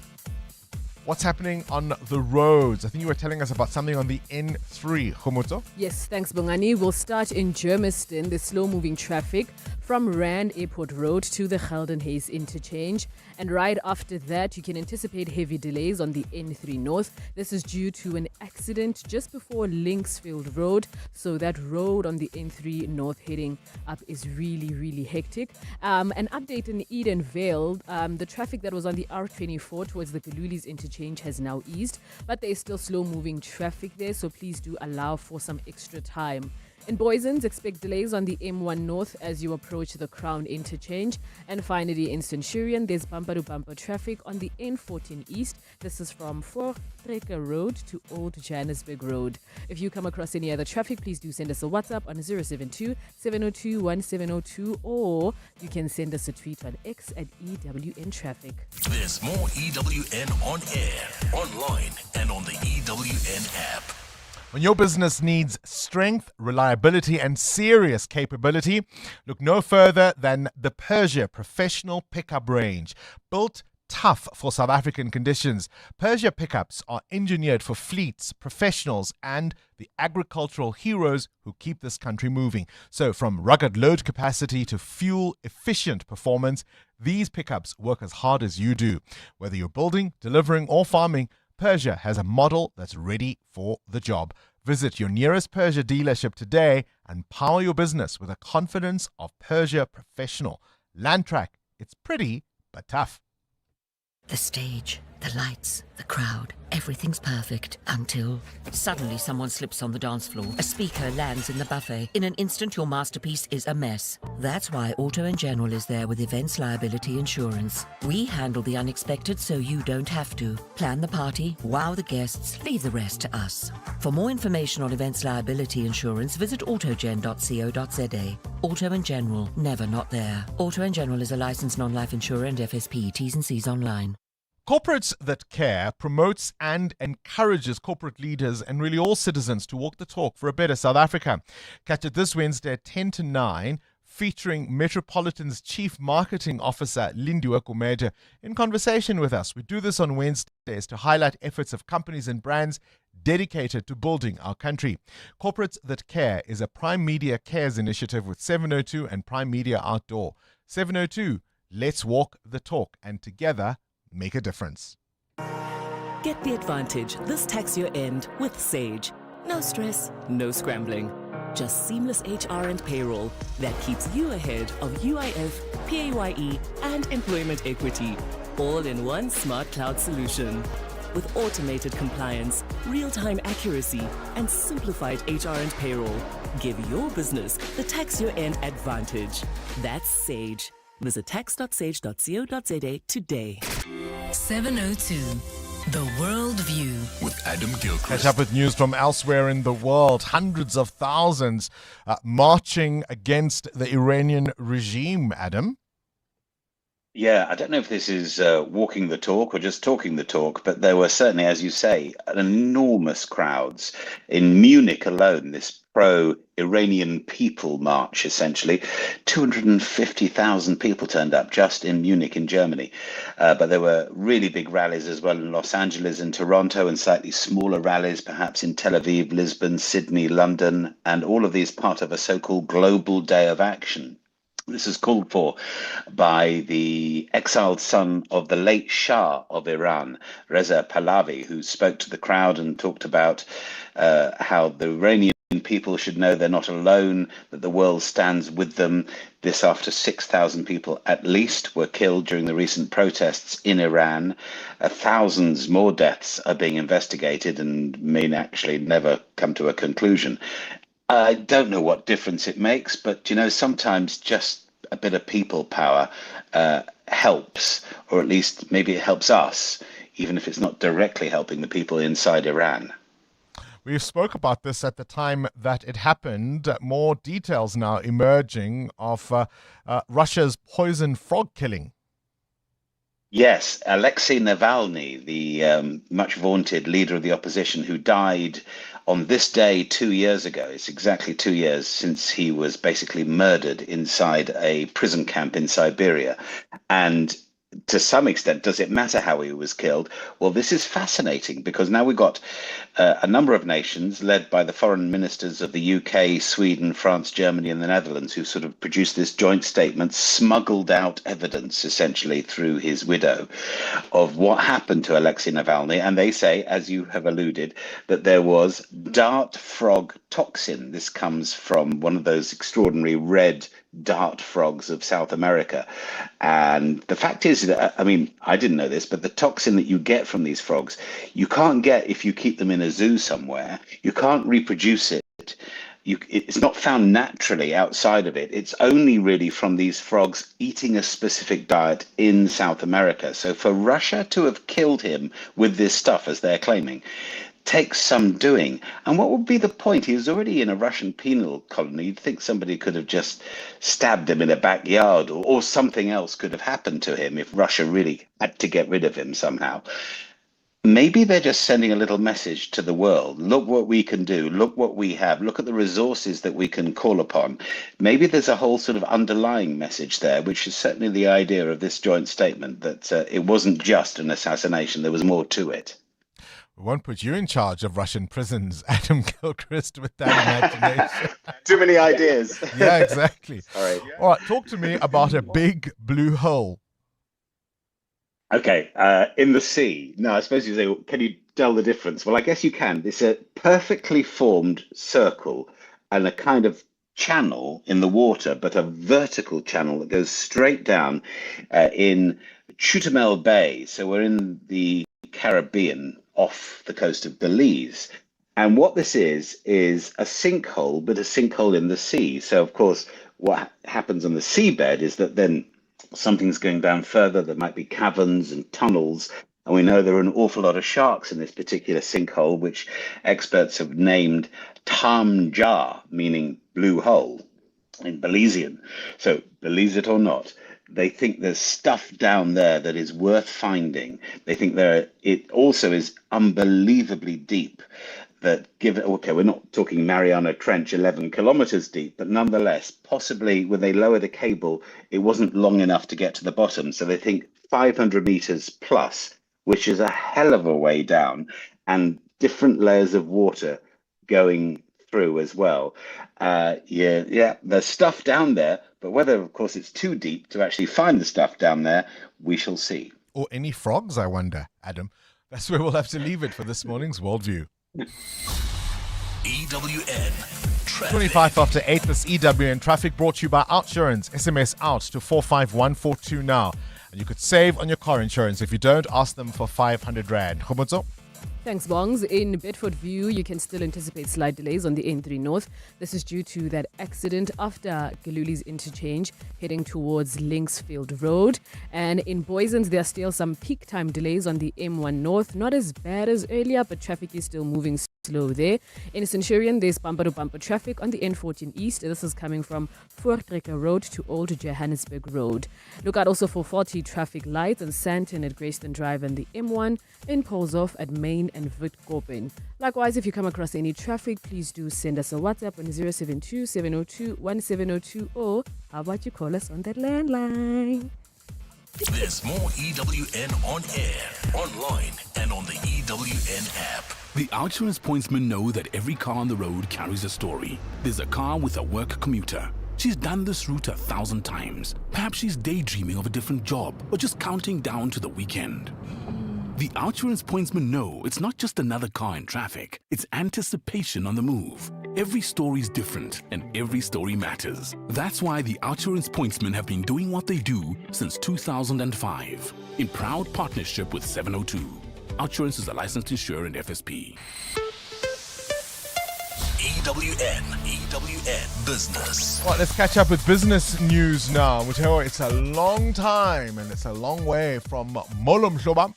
What's happening on the roads? I think you were telling us about something on the N3, Khumuto. Yes, thanks, Bongani. We'll start in Germiston. There's slow-moving traffic from Rand Airport Road to the Gelden Hayes interchange. And right after that, you can anticipate heavy delays on the N3 North. This is due to an accident just before Linksfield Road. So that road on the N3 North heading up is really, really hectic. An update in Eden Vale. The traffic that was on the R24 towards the Galulis interchange has now eased, but there is still slow-moving traffic there, so please do allow for some extra time. In Boysens, expect delays on the M1 North as you approach the Crown interchange. And finally, in Centurion, there's bumper-to-bumper traffic on the N14 East. This is from Voortrekker Road to Old Johannesburg Road. If you come across any other traffic, please do send us a WhatsApp on 072-702-1702, or you can send us a tweet on X at EWN Traffic. There's more EWN on air, online, and on the EWN app. When your business needs strength, reliability, and serious capability, look no further than the Persia Professional Pickup Range. Built tough for South African conditions, Persia pickups are engineered for fleets, professionals, and the agricultural heroes who keep this country moving. So from rugged load capacity to fuel-efficient performance, these pickups work as hard as you do. Whether you're building, delivering, or farming, Persia has a model that's ready for the job. Visit your nearest Persia dealership today and power your business with the confidence of Persia Professional. Landtrack, it's pretty but tough. The stage, the lights, the crowd, everything's perfect until suddenly someone slips on the dance floor. A speaker lands in the buffet. In an instant, your masterpiece is a mess. That's why Auto & General is there with events liability insurance. We handle the unexpected so you don't have to. Plan the party, wow the guests, leave the rest to us. For more information on events liability insurance, visit autogen.co.za. Auto & General, never not there. Auto & General is a licensed non-life insurer and FSP. T's and C's online. Corporates That Care promotes and encourages corporate leaders and really all citizens to walk the talk for a better South Africa. Catch it this Wednesday at 10 to 9, featuring Metropolitan's Chief Marketing Officer, Lindiwe Kumeja, in conversation with us. We do this on Wednesdays to highlight efforts of companies and brands dedicated to building our country. Corporates That Care is a Prime Media Cares initiative with 702 and Prime Media Outdoor. 702, let's walk the talk, and together make a difference. Get the advantage this tax year end with Sage. No stress, no scrambling. Just seamless HR and payroll that keeps you ahead of UIF, PAYE, and employment equity, all in one smart cloud solution. With automated compliance, real-time accuracy, and simplified HR and payroll, give your business the tax year end advantage. That's Sage. Visit tax.sage.co.za today. 702, The World View. With Adam Gilchrist. Catch up with news from elsewhere in the world. Hundreds of thousands marching against the Iranian regime, Adam. Yeah, I don't know if this is walking the talk or just talking the talk, but there were certainly, as you say, enormous crowds. In Munich alone, this pro-Iranian people march, essentially. 250,000 people turned up just in Munich in Germany. But there were really big rallies as well in Los Angeles and Toronto, and slightly smaller rallies perhaps in Tel Aviv, Lisbon, Sydney, London, and all of these part of a so-called global day of action. This is called for by the exiled son of the late Shah of Iran, Reza Pahlavi, who spoke to the crowd and talked about how the Iranian people should know they're not alone, that the world stands with them. This after 6,000 people at least were killed during the recent protests in Iran. Thousands more deaths are being investigated and may actually never come to a conclusion. I don't know what difference it makes, but, you know, sometimes just a bit of people power helps, or at least maybe it helps us, even if it's not directly helping the people inside Iran. We spoke about this at the time that it happened. More details now emerging of Russia's poison frog killing. Yes, Alexei Navalny, the much vaunted leader of the opposition who died on this day 2 years ago. It's exactly 2 years since he was basically murdered inside a prison camp in Siberia. And to some extent, does it matter how he was killed? Well, this is fascinating because now we've got a number of nations led by the foreign ministers of the UK, Sweden, France, Germany, and the Netherlands who sort of produced this joint statement, smuggled out evidence essentially through his widow of what happened to Alexei Navalny. And they say, as you have alluded, that there was dart frog toxin. This comes from one of those extraordinary red dart frogs of South America. And the fact is that, I mean, I didn't know this, but the toxin that you get from these frogs, you can't get if you keep them in a zoo somewhere. You can't reproduce it. It's not found naturally outside of it. It's only really from these frogs eating a specific diet in South America. So for Russia to have killed him with this stuff, as they're claiming, takes some doing. And what would be the point? He was already in a Russian penal colony. You'd think somebody could have just stabbed him in a backyard, or something else could have happened to him if Russia really had to get rid of him somehow. Maybe they're just sending a little message to the world. Look what we can do. Look what we have. Look at the resources that we can call upon. Maybe there's a whole sort of underlying message there, which is certainly the idea of this joint statement, that it wasn't just an assassination. There was more to it. We won't put you in charge of Russian prisons, Adam Gilchrist, with that imagination. Too many ideas. Yeah, exactly. All right. All right, talk to me about a big blue hole. Okay, in the sea. Now, I suppose you say, can you tell the difference? Well, I guess you can. It's a perfectly formed circle and a kind of channel in the water, but a vertical channel that goes straight down in Chutamel Bay. So we're in the Caribbean off the coast of Belize. And what this is a sinkhole, but a sinkhole in the sea. So, of course, what happens on the seabed is that then something's going down further. There might be caverns and tunnels. And we know there are an awful lot of sharks in this particular sinkhole, which experts have named Tamja, meaning blue hole in Belizean. So believe it or not, they think there's stuff down there that is worth finding. They think it also is unbelievably deep. That we're not talking Mariana Trench 11 kilometers deep, but nonetheless, possibly when they lowered a cable, it wasn't long enough to get to the bottom. So they think 500 meters plus, which is a hell of a way down, and different layers of water going through as well. There's stuff down there, but whether, of course, it's too deep to actually find the stuff down there, we shall see. Or any frogs, I wonder, Adam. That's where we'll have to leave it for this morning's Worldview. EWN Traffic. 25 after 8, this EWN Traffic brought to you by Outsurance. SMS out to 45142 now. And you could save on your car insurance. If you don't, ask them for 500 Rand. Khomotso? Thanks, Bongs. In Bedford View, you can still anticipate slight delays on the N3 North. This is due to that accident after Galuli's interchange heading towards Linksfield Road. And in Boysens, there are still some peak time delays on the M1 North. Not as bad as earlier, but traffic is still moving slow there. In Centurion, there's bumper-to-bumper traffic on the N14 East. This is coming from Voortrekker Road to Old Johannesburg Road. Look out also for 40 traffic lights on Sandton at Grayston Drive and the M1, and pulls off at Main and Witkopen. Likewise, if you come across any traffic, please do send us a WhatsApp on 072-702-1702, or how about you call us on that landline? There's more EWN on air, online, and on the EWN app. The Outsurance pointsmen know that every car on the road carries a story. There's a car with a work commuter. She's done this route 1,000 times. Perhaps she's daydreaming of a different job or just counting down to the weekend. The Outsurance pointsmen know it's not just another car in traffic. It's anticipation on the move. Every story's different and every story matters. That's why the Outsurance pointsmen have been doing what they do since 2005 in proud partnership with 702. Outsurance is a licensed insurer and FSP. EWN Business. Well, let's catch up with business news now. It's a long time and it's a long way from Molo Mhloba.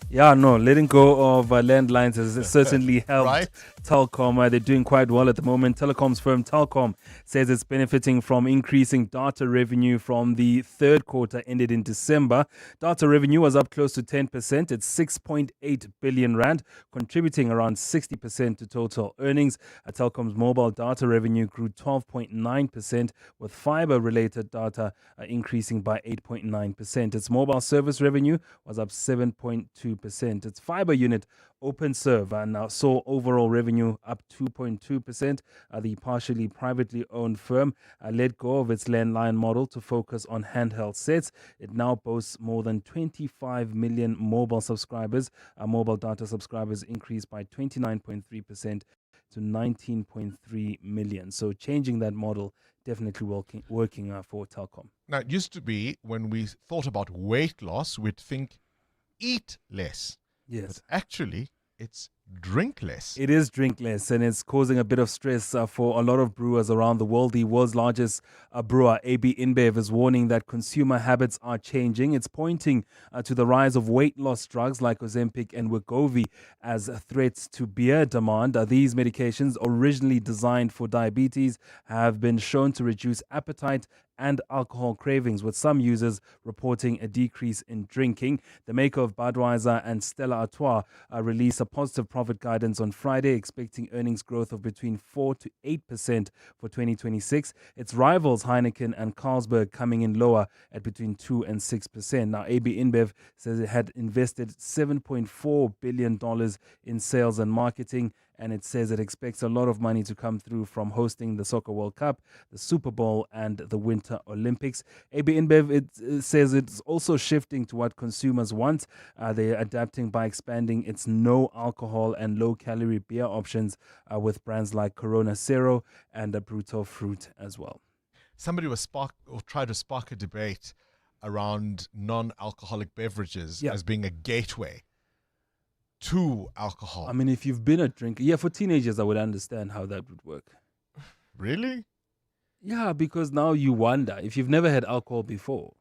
Yeah, no, letting go of landlines has certainly helped Right? Telkom. They're doing quite well at the moment. Telecoms firm Telkom says it's benefiting from increasing data revenue from the third quarter ended in December. Data revenue was up close to 10%. It's 6.8 billion rand, contributing around 60% to total earnings. Telkom's mobile data revenue grew 12.9%, with fiber-related data increasing by 8.9%. Its mobile service revenue was up 7.2%. Its fiber unit, OpenServe, now saw overall revenue up 2.2%. The partially privately owned firm let go of its landline model to focus on handheld sets. It now boasts more than 25 million mobile subscribers. Mobile data subscribers increased by 29.3% to 19.3 million. So changing that model definitely working for Telkom. Now, it used to be when we thought about weight loss, we'd think eat less. Yes. But actually, it's drink less. It is drink less, and it's causing a bit of stress for a lot of brewers around the world. The world's largest brewer, AB InBev, is warning that consumer habits are changing. It's pointing to the rise of weight loss drugs like Ozempic and Wegovy as threats to beer demand. These medications, originally designed for diabetes, have been shown to reduce appetite and alcohol cravings, with some users reporting a decrease in drinking. The maker of Budweiser and Stella Artois released a positive profit guidance on Friday, expecting earnings growth of between 4 to 8% for 2026. Its rivals Heineken and Carlsberg coming in lower at between 2 and 6%. Now, AB InBev says it had invested $7.4 billion in sales and marketing, and it says it expects a lot of money to come through from hosting the Soccer World Cup, the Super Bowl, and the Winter Olympics. AB InBev, it says it's also shifting to what consumers want. They're adapting by expanding its no alcohol and low calorie beer options with brands like Corona Zero and Brutal Fruit as well. Somebody was tried to spark a debate around non-alcoholic beverages as being a gateway to alcohol. I mean, if you've been a drinker, for teenagers, I would understand how that would work. Really? Yeah, because now you wonder if you've never had alcohol before.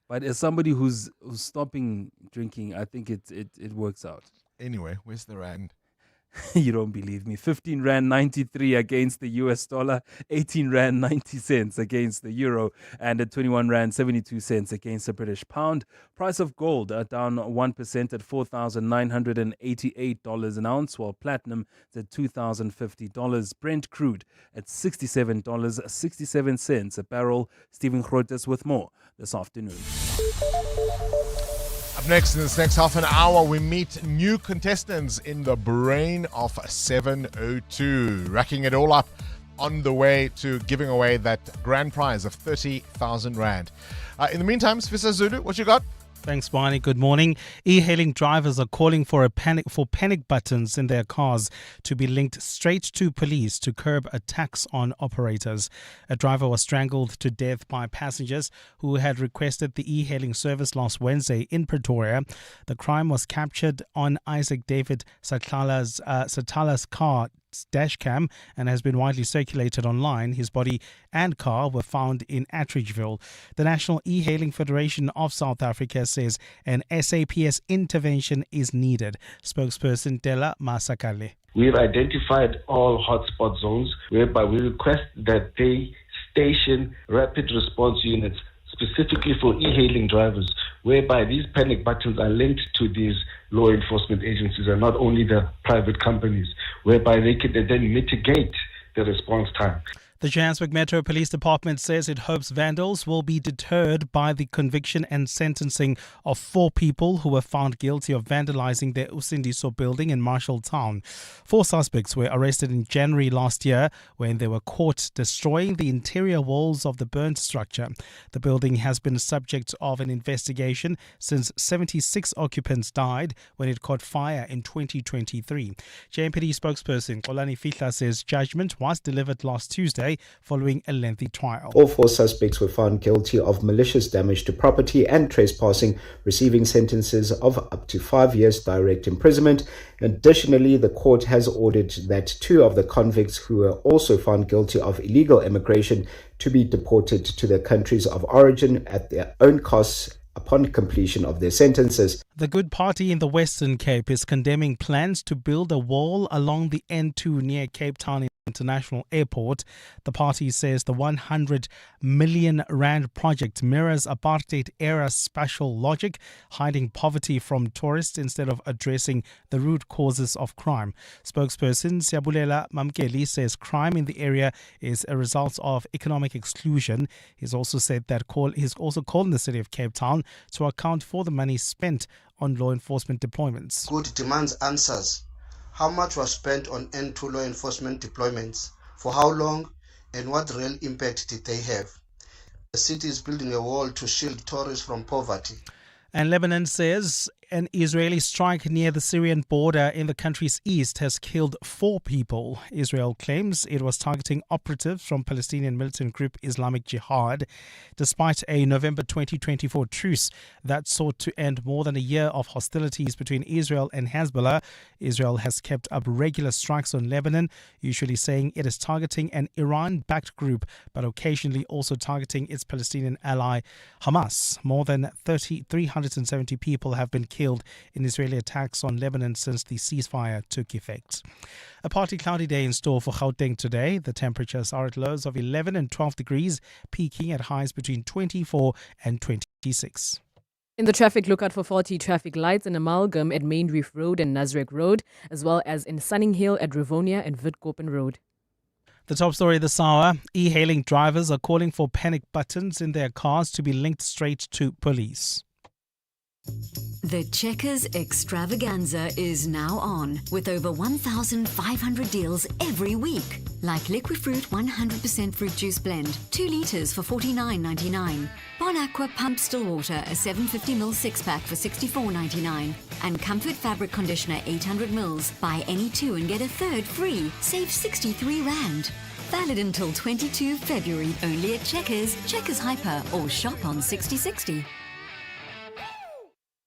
But as somebody who's stopping drinking, I think it works out. Anyway, where's the rand? You don't believe me. 15 Rand 93 against the US dollar, 18 Rand 90 cents against the euro, and at 21 Rand 72 cents against the British pound. Price of gold down 1% at $4,988 an ounce, while platinum is at $2,050. Brent crude at $67.67 a barrel. Stephen Grotes with more this afternoon. Up next, in this next half an hour, we meet new contestants in the brain of 702, racking it all up on the way to giving away that grand prize of 30,000 Rand. In the meantime, Sfisa Zulu, what you got? Thanks, Barney. Good morning. E-hailing drivers are calling for panic buttons in their cars to be linked straight to police to curb attacks on operators. A driver was strangled to death by passengers who had requested the e-hailing service last Wednesday in Pretoria. The crime was captured on Isaac David Satala's car dash cam and has been widely circulated online. His body and car were found in Attridgeville. The National E-Hailing Federation of South Africa says an SAPS intervention is needed. Spokesperson Dela Masakale. We've identified all hotspot zones whereby we request that they station rapid response units specifically for e-hailing drivers, whereby these panic buttons are linked to these law enforcement agencies and not only the private companies, whereby they can then mitigate the response time. The Johannesburg Metro Police Department says it hopes vandals will be deterred by the conviction and sentencing of 4 people who were found guilty of vandalizing their Usindiso building in Marshalltown. 4 suspects were arrested in January last year when they were caught destroying the interior walls of the burnt structure. The building has been subject of an investigation since 76 occupants died when it caught fire in 2023. JMPD spokesperson Xolani Fihla says judgment was delivered last Tuesday following a lengthy trial. All 4 suspects were found guilty of malicious damage to property and trespassing, receiving sentences of up to 5 years direct imprisonment. Additionally, the court has ordered that 2 of the convicts who were also found guilty of illegal immigration to be deported to their countries of origin at their own costs upon completion of their sentences. The Good Party in the Western Cape is condemning plans to build a wall along the N2 near Cape Town International Airport. The party says the 100 million rand project mirrors apartheid-era spatial logic, hiding poverty from tourists instead of addressing the root causes of crime. Spokesperson Siyabulela Mamkeli says crime in the area is a result of economic exclusion. He's also said that he's also called on the city of Cape Town to account for the money spent on law enforcement deployments. Good demands answers. How much was spent on N2 law enforcement deployments? For how long? And what real impact did they have? The city is building a wall to shield tourists from poverty. And Lebanon says an Israeli strike near the Syrian border in the country's east has killed 4 people. Israel claims it was targeting operatives from Palestinian militant group Islamic Jihad. Despite a November 2024 truce that sought to end more than a year of hostilities between Israel and Hezbollah, Israel has kept up regular strikes on Lebanon, usually saying it is targeting an Iran-backed group, but occasionally also targeting its Palestinian ally Hamas. More than 370 people have been killed in Israeli attacks on Lebanon since the ceasefire took effect. A partly cloudy day in store for Gauteng today. The temperatures are at lows of 11 and 12 degrees, peaking at highs between 24 and 26. In the traffic, look out for faulty traffic lights in Amalgam at Main Reef Road and Nasrec Road, as well as in Sunninghill at Rivonia and Witkoppen Road. The top story this hour, e-hailing drivers are calling for panic buttons in their cars to be linked straight to police. The Checkers extravaganza is now on, with over 1,500 deals every week. Like Liquifruit 100% fruit juice blend, 2 litres for $49.99. Bon Aqua Pump Still Water, a 750ml 6-pack for $64.99. And Comfort Fabric Conditioner 800ml, buy any 2 and get a third free. Save 63 Rand. Valid until 22 February, only at Checkers, Checkers Hyper, or shop on 6060.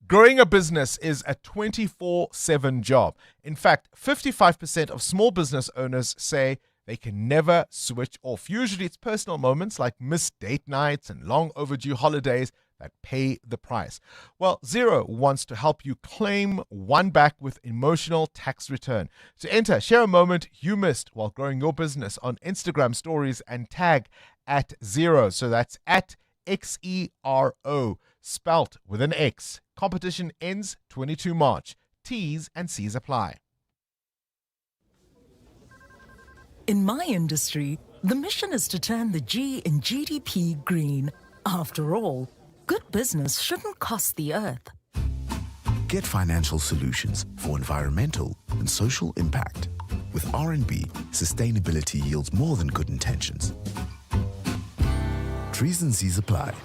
Growing a business is a 24/7 job. In fact, 55% of small business owners say they can never switch off. Usually it's personal moments like missed date nights and long overdue holidays that pay the price. Well, Zero wants to help you claim one back with emotional tax return. To enter, share a moment you missed while growing your business on Instagram stories and tag at Zero. So that's at XERO, spelt with an X. Competition ends 22 March. T's and C's apply. In my industry, the mission is to turn the G in GDP green. After all, good business shouldn't cost the earth. Get financial solutions for environmental and social impact. With RNB, sustainability yields more than good intentions. T's and C's apply.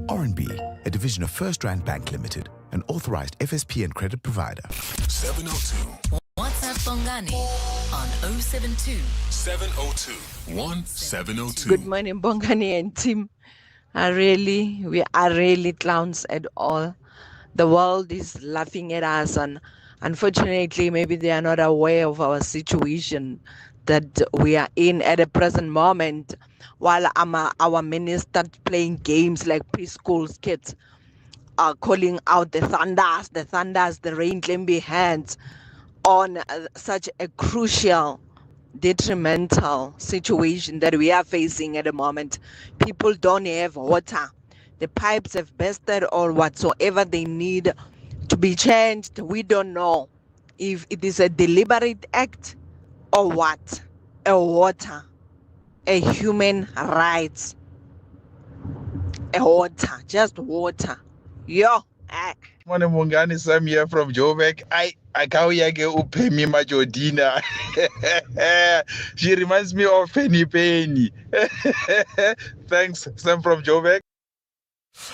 RNB, a division of First Rand Bank Limited, an authorized FSP and credit provider. 702. WhatsApp Bongani on 072 702 1702. Good morning, Bongani and team. We are really clowns at all. The world is laughing at us, and unfortunately, maybe they are not aware of our situation that we are in at the present moment. While our minister playing games like preschool kids are calling out the thunders, the rain can be hands on such a crucial, detrimental situation that we are facing at the moment. People don't have water. The pipes have bursted or whatsoever they need to be changed. We don't know if it is a deliberate act or what. A human rights, just water. Morning, Bongani. Sam here from Joburg. I can't pay me my Jodina. She reminds me of Penny. Thanks, Sam from Joburg.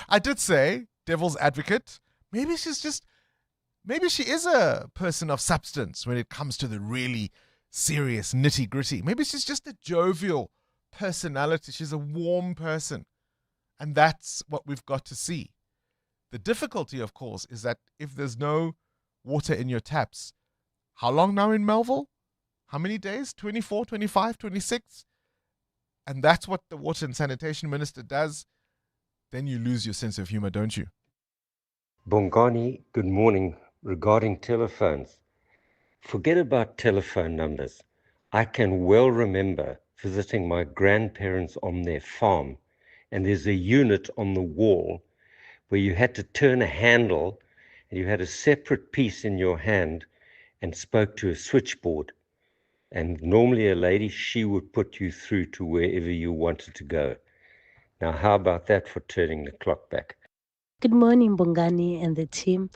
I did say, devil's advocate, maybe she is a person of substance when it comes to the really serious nitty-gritty. Maybe she's just a jovial personality. She's a warm person. And that's what we've got to see. The difficulty, of course, is that if there's no water in your taps, how long now in Melville? How many days? 24, 25, 26? And that's what the Water and Sanitation Minister does. then you lose your sense of humor, don't you? Bongani, good morning. Regarding telephones, forget about telephone numbers. I can well remember visiting my grandparents on their farm, and there's a unit on the wall where you had to turn a handle and you had a separate piece in your hand and spoke to a switchboard. And normally a lady, she would put you through to wherever you wanted to go. Now, how about that for turning the clock back? Good morning, Bongani and the team.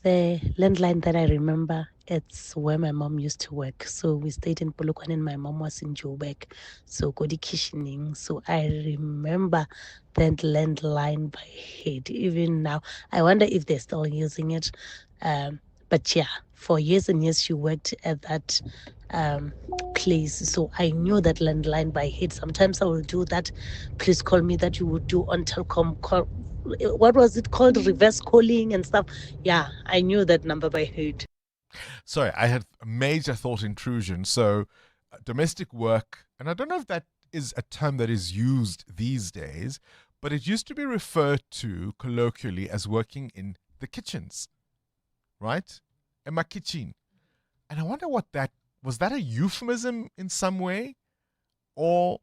The landline that I remember, it's where my mom used to work. So we stayed in Polokwane and my mom was in Joburg. So Kodi Kishining. So I remember that landline by head. Even now, I wonder if they're still using it. But yeah, for years and years she worked at that place. So I knew that landline by head. Sometimes I will do that. Please call me that you would do on telecom call. What was it called? Reverse calling and stuff. Yeah, I knew that number by heart. Sorry, I had a major thought intrusion. So domestic work, and I don't know if that is a term that is used these days, but it used to be referred to colloquially as working in the kitchens, right? In my kitchen. And I wonder what that, was that a euphemism in some way? Or,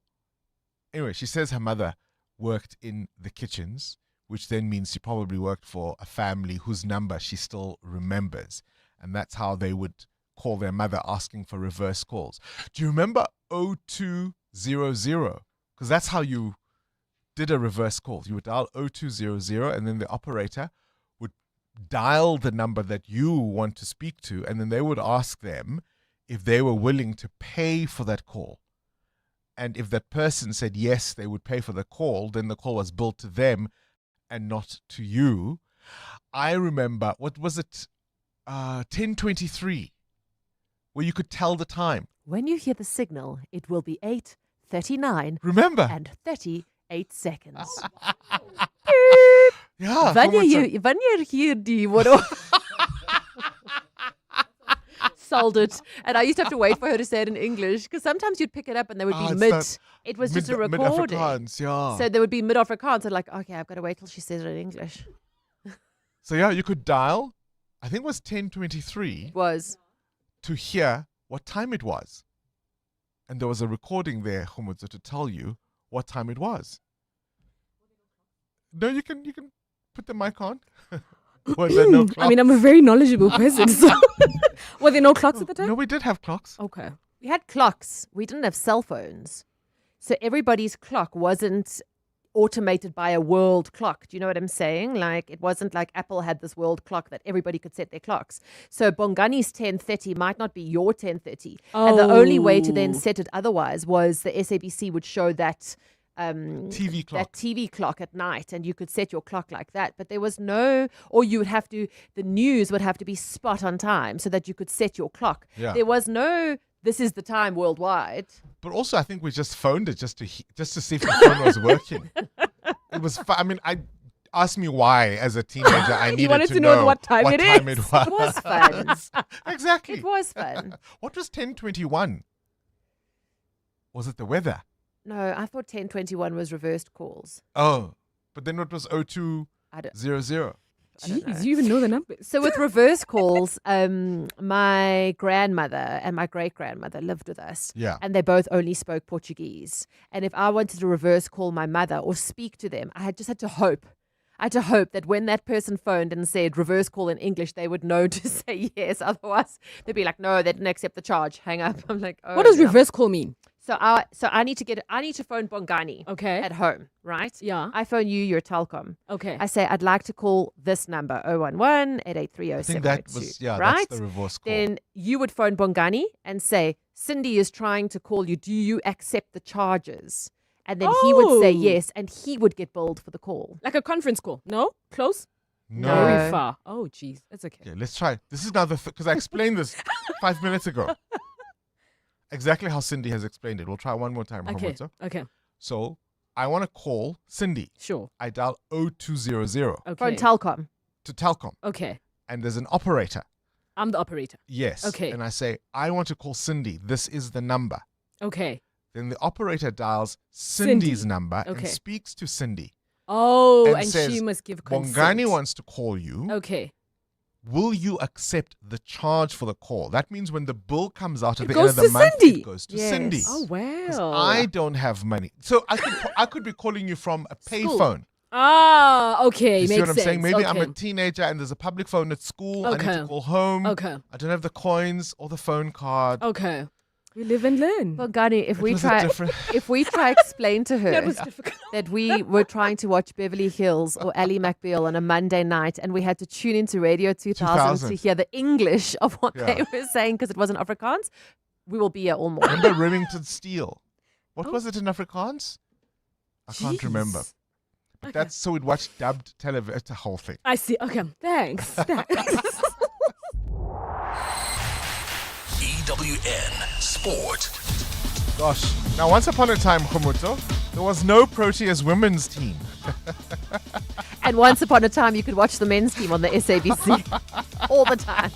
anyway, she says her mother worked in the kitchens, which then means she probably worked for a family whose number she still remembers. And that's how they would call their mother asking for reverse calls. Do you remember 0200? Because that's how you did a reverse call. You would dial 0200 and then the operator would dial the number that you want to speak to, and then they would ask them if they were willing to pay for that call. And if that person said yes, they would pay for the call, then the call was billed to them and not to you. I remember, what was it, 10:23, where you could tell the time. When you hear the signal, it will be 8:39. Remember? And 38 seconds. Ja, wanneer hier die word sold it. And I used to have to wait for her to say it in English, because sometimes you'd pick it up and they would be mid. It was just a recording. Yeah. So they would be mid-Afrikaans. And like, okay, I've got to wait till she says it in English. So yeah, you could dial, I think it was 10:23. Was. To hear what time it was. And there was a recording there, Khumudza, to tell you what time it was. No, you can put the mic on. Was there no clocks? I mean, I'm a very knowledgeable person. So were there no clocks at the time? No, we did have clocks. Okay. We had clocks. We didn't have cell phones. So everybody's clock wasn't automated by a world clock. Do you know what I'm saying? Like, it wasn't like Apple had this world clock that everybody could set their clocks. So Bongani's 10:30 might not be your 10:30. Oh. And the only way to then set it otherwise was the SABC would show that TV clock. That TV clock at night, and you could set your clock like that. But there was no, or you would have to, the news would have to be spot on time so that you could set your clock. Yeah. There was no, this is the time worldwide. But also, I think we just phoned it just to see if the phone was working. It was. I mean, asked me why as a teenager I needed to know what time it is. It was. It was fun. Exactly. It was fun. What was 10:21? Was it the weather? No, I thought 10:21 was reversed calls. Oh, but then what was 0200? Jeez, you even know the numbers. So with reverse calls, my grandmother and my great-grandmother lived with us. Yeah. And they both only spoke Portuguese. And if I wanted to reverse call my mother or speak to them, I just had to hope. I had to hope that when that person phoned and said reverse call in English, they would know to say yes. Otherwise, they'd be like, no, they didn't accept the charge. Hang up. I'm like, oh. What does reverse call mean? So I need to phone Bongani at home, right? Yeah. I phone you, you're Telkom. Okay. I say, I'd like to call this number, 011-883-0702. I think that was, right? That's the reverse call. Then you would phone Bongani and say, Cindy is trying to call you. Do you accept the charges? And then he would say yes, and he would get billed for the call. Like a conference call. No? Close? No. Very far. Oh, geez. That's okay. Yeah, let's try. This is now because I explained this 5 minutes ago. Exactly how Cindy has explained it. We'll try one more time. Okay. Okay. So I want to call Cindy. Sure. I dial 0200. Okay. Phone Telkom. To Telkom. Okay. And there's an operator. I'm the operator. Yes. Okay. And I say, I want to call Cindy. This is the number. Okay. Then the operator dials Cindy's number and speaks to Cindy. Oh, and says, she must give consent. Bongani wants to call you. Okay. Will you accept the charge for the call? That means when the bill comes out at the goes end of the to month, Cindy. it goes to Yes. Cindy. Oh, 'Cause wow. I don't have money. So I could be calling you from a School. payphone. Ah, okay. You see Makes what I'm sense. saying? Maybe I'm a Okay. teenager and there's a public phone at school. I need Okay. to call home. Okay. I don't have the coins or the phone card. Okay. We live and learn. Bongani, if It we was a try, different- if we try explain to her That was difficult. that we were trying to watch Beverly Hills or Ally McBeal on a Monday night, and we had to tune into Radio 2000 to hear the English of what Yeah. they were saying because it wasn't Afrikaans, we will be here all morning. Remember Remington Steele? What Oh. was it in Afrikaans? I can't Jeez. remember. But Okay. that's so we'd watch dubbed television. It's a whole thing. I see. Okay. Thanks. Thanks. EWN Sport. Gosh. Now, once upon a time, Khumuto, there was no Proteas women's team. And once upon a time, you could watch the men's team on the SABC all the time.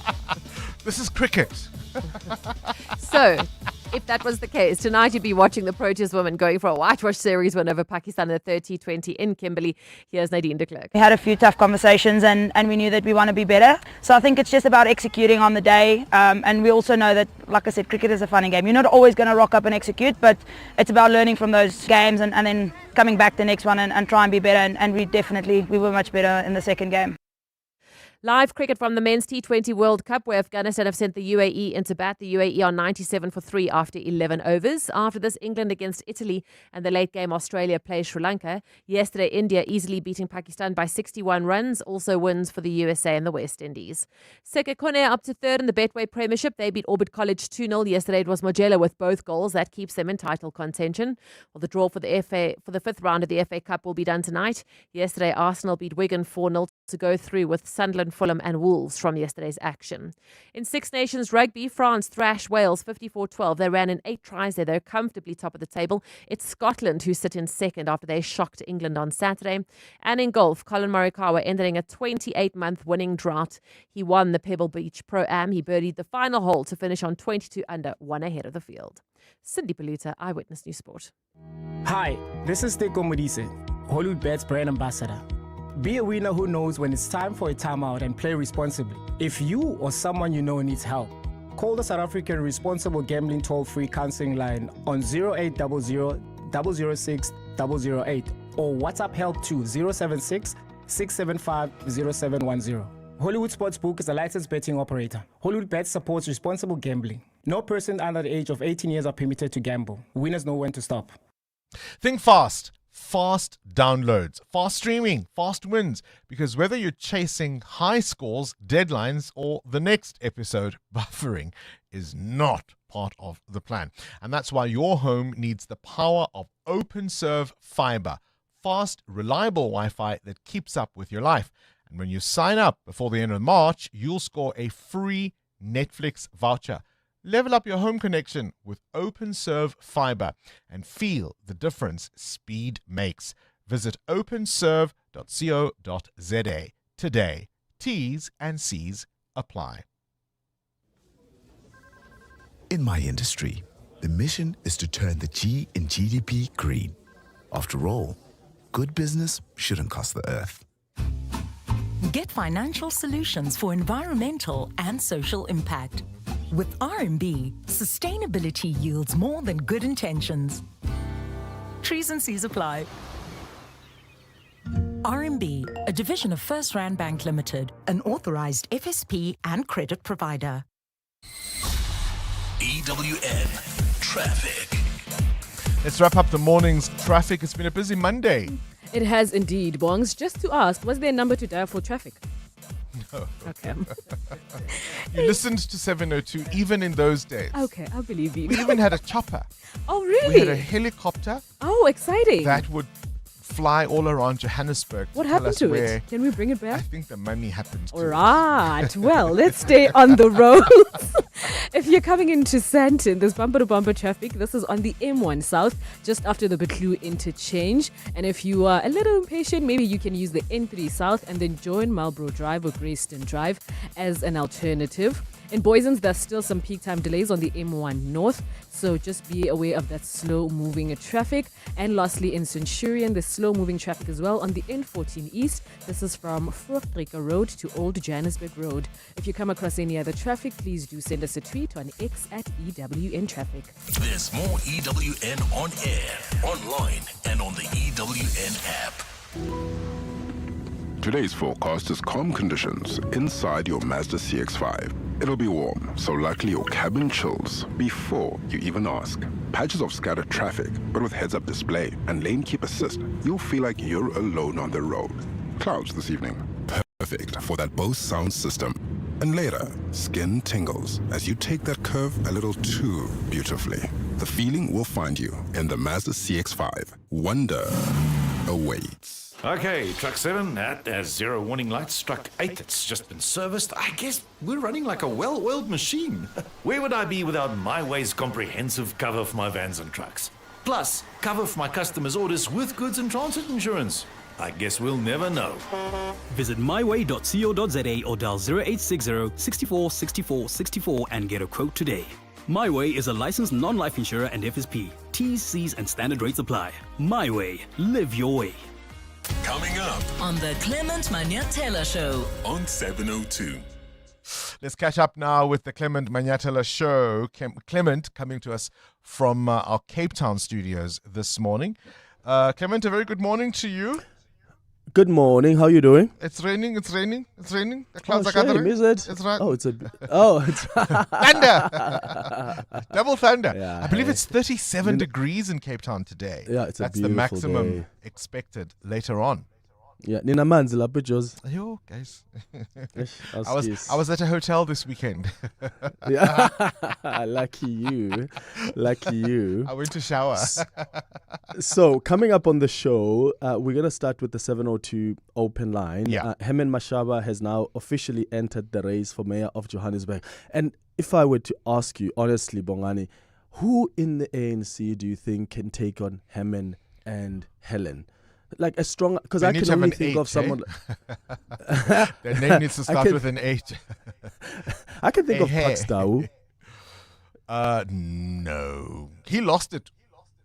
This is cricket. So, if that was the case, tonight you'd be watching the Proteas women going for a whitewash series win over Pakistan in the 30-20 in Kimberley. Here's Nadine de Klerk. We had a few tough conversations and we knew that we want to be better. So I think it's just about executing on the day. And we also know that, like I said, cricket is a funny game. You're not always going to rock up and execute, but it's about learning from those games and then coming back the next one and try and be better. And we were much better in the second game. Live cricket from the Men's T20 World Cup, where Afghanistan have sent the UAE into bat. The UAE are 97 for 3 after 11 overs. After this, England against Italy and the late game Australia play Sri Lanka. Yesterday, India easily beating Pakistan by 61 runs. Also wins for the USA and the West Indies. Sekekone up to third in the Betway Premiership. They beat Orbit College 2-0. Yesterday, it was Mogella with both goals. That keeps them in title contention. Well, the draw for the fifth round of the FA Cup will be done tonight. Yesterday, Arsenal beat Wigan 4-0 to go through with Sunderland, Fulham and Wolves from yesterday's action. In Six Nations Rugby, France thrashed Wales 54-12. They ran in 8 tries there. They're comfortably top of the table. It's Scotland who sit in second after they shocked England on Saturday. And in golf, Colin Morikawa ending a 28-month winning drought. He won the Pebble Beach Pro-Am. He birdied the final hole to finish on 22 under, 1 ahead of the field. Cindy Paluta, Eyewitness News Sport. Hi, this is Teko Modise, Hollywood Bets brand ambassador. Be a winner who knows when it's time for a timeout and play responsibly. If you or someone you know needs help, call the South African Responsible Gambling Toll-Free Counseling Line on 0800 006 008 or WhatsApp help to 076 675 0710. Hollywood Sportsbook is a licensed betting operator. Hollywood Bets supports responsible gambling. No person under the age of 18 years are permitted to gamble. Winners know when to stop. Think fast. Fast downloads, fast streaming, fast wins. Because whether you're chasing high scores, deadlines, or the next episode, buffering is not part of the plan. And that's why your home needs the power of OpenServe Fiber. Fast, reliable Wi-Fi that keeps up with your life. And when you sign up before the end of March, you'll score a free Netflix voucher. Level up your home connection with OpenServe Fiber and feel the difference speed makes. Visit openserve.co.za today. T's and C's apply. In my industry, the mission is to turn the G in GDP green. After all, good business shouldn't cost the earth. Get financial solutions for environmental and social impact. With RMB, sustainability yields more than good intentions. Trees and C's apply. RMB, a division of First Rand Bank Limited, an authorized FSP and credit provider. EWN Traffic. Let's wrap up the morning's traffic. It's been a busy Monday. It has indeed, Bongs. Just to ask, was there a number to dial for traffic? No. Okay. You listened to 702 even in those days. Okay, I believe you. We even had a chopper. Oh, really? We had a helicopter. Oh, exciting. That would fly all around Johannesburg. What tell happened us to where. it? Can we bring it back? I think the money happened to All right. Well, let's stay on the roads. If you're coming into Sandton, there's bumper-to-bumper traffic. This is on the M1 South, just after the Betlu interchange. And if you are a little impatient, maybe you can use the N3 South and then join Marlborough Drive or Greyston Drive as an alternative. In Boysens, there's still some peak time delays on the M1 North, so just be aware of that slow-moving traffic. And lastly, in Centurion, there's slow-moving traffic as well on the N14 East. This is from Voortrekker Road to Old Johannesburg Road. If you come across any other traffic, please do send us a tweet on X at EWN Traffic. There's more EWN on air, online, and on the EWN app. Today's forecast is calm conditions inside your Mazda CX-5. It'll be warm, so likely your cabin chills before you even ask. Patches of scattered traffic, but with heads-up display and lane keep assist, you'll feel like you're alone on the road. Clouds this evening. Perfect for that Bose sound system. And later, skin tingles as you take that curve a little too beautifully. The feeling will find you in the Mazda CX-5. Wonder awaits. Okay, truck 7, that has 0 warning lights. Truck 8, it's just been serviced. I guess we're running like a well-oiled machine. Where would I be without MyWay's comprehensive cover for my vans and trucks? Plus, cover for my customers' orders with goods and transit insurance. I guess we'll never know. Visit myway.co.za or dial 0860 64 64 64 and get a quote today. MyWay is a licensed non-life insurer and FSP. T's, C's and standard rates apply. MyWay. Live your way. Coming up on the Clement Manyatela Show on 702. Let's catch up now with the Clement Manyatela Show. Clement coming to us from our Cape Town studios this morning. Clement, a very good morning to you. Good morning. How are you doing? It's raining. The clouds are shame, gathering. is it? It's right. It's thunder. Double thunder. Yeah, I believe it's 37 degrees in Cape Town today. Yeah, it's That's a the beautiful maximum day. expected later on. Yeah, Nina manzi lapha Jos. Yo, guys. Eish, I was at a hotel this weekend. Yeah. Lucky you. I went to shower. So, coming up on the show, we're going to start with the 702 open line. Yeah. Herman Mashaba has now officially entered the race for mayor of Johannesburg. And if I were to ask you, honestly, Bongani, who in the ANC do you think can take on Herman and Helen? Like a strong, because I can only think of someone. Their name needs to start with an H. I can think of Paxtau. No, he lost it.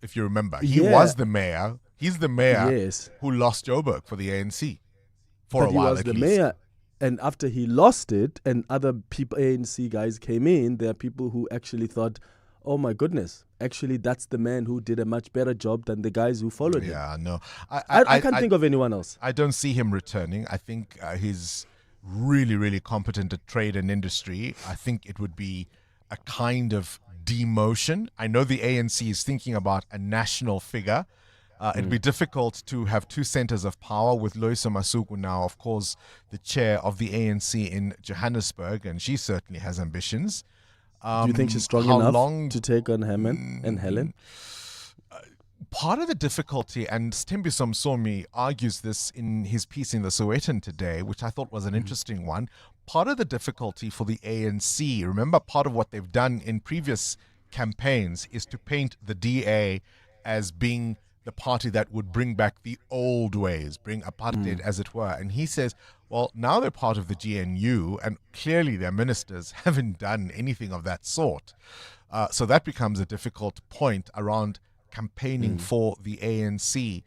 If you remember, he was the mayor. He's the mayor who lost Joburg for the ANC for a while. He was the mayor, and after he lost it, and other people, ANC guys came in. There are people who actually thought, oh my goodness, actually that's the man who did a much better job than the guys who followed him. Yeah, no. I can't think of anyone else. I don't see him returning. I think he's really, really competent at trade and industry. I think it would be a kind of demotion. I know the ANC is thinking about a national figure. It'd be difficult to have two centers of power with Loyiso Masuku now, of course, the chair of the ANC in Johannesburg, and she certainly has ambitions. Do you think she's strong enough to take on Herman and Helen? Part of the difficulty, and Stembiso Msomi argues this in his piece in the Sowetan today, which I thought was an interesting one. Part of the difficulty for the ANC, remember, part of what they've done in previous campaigns is to paint the DA as being the party that would bring back the old ways, bring apartheid, as it were. And he says, well, now they're part of the GNU, and clearly their ministers haven't done anything of that sort. So that becomes a difficult point around campaigning for the ANC.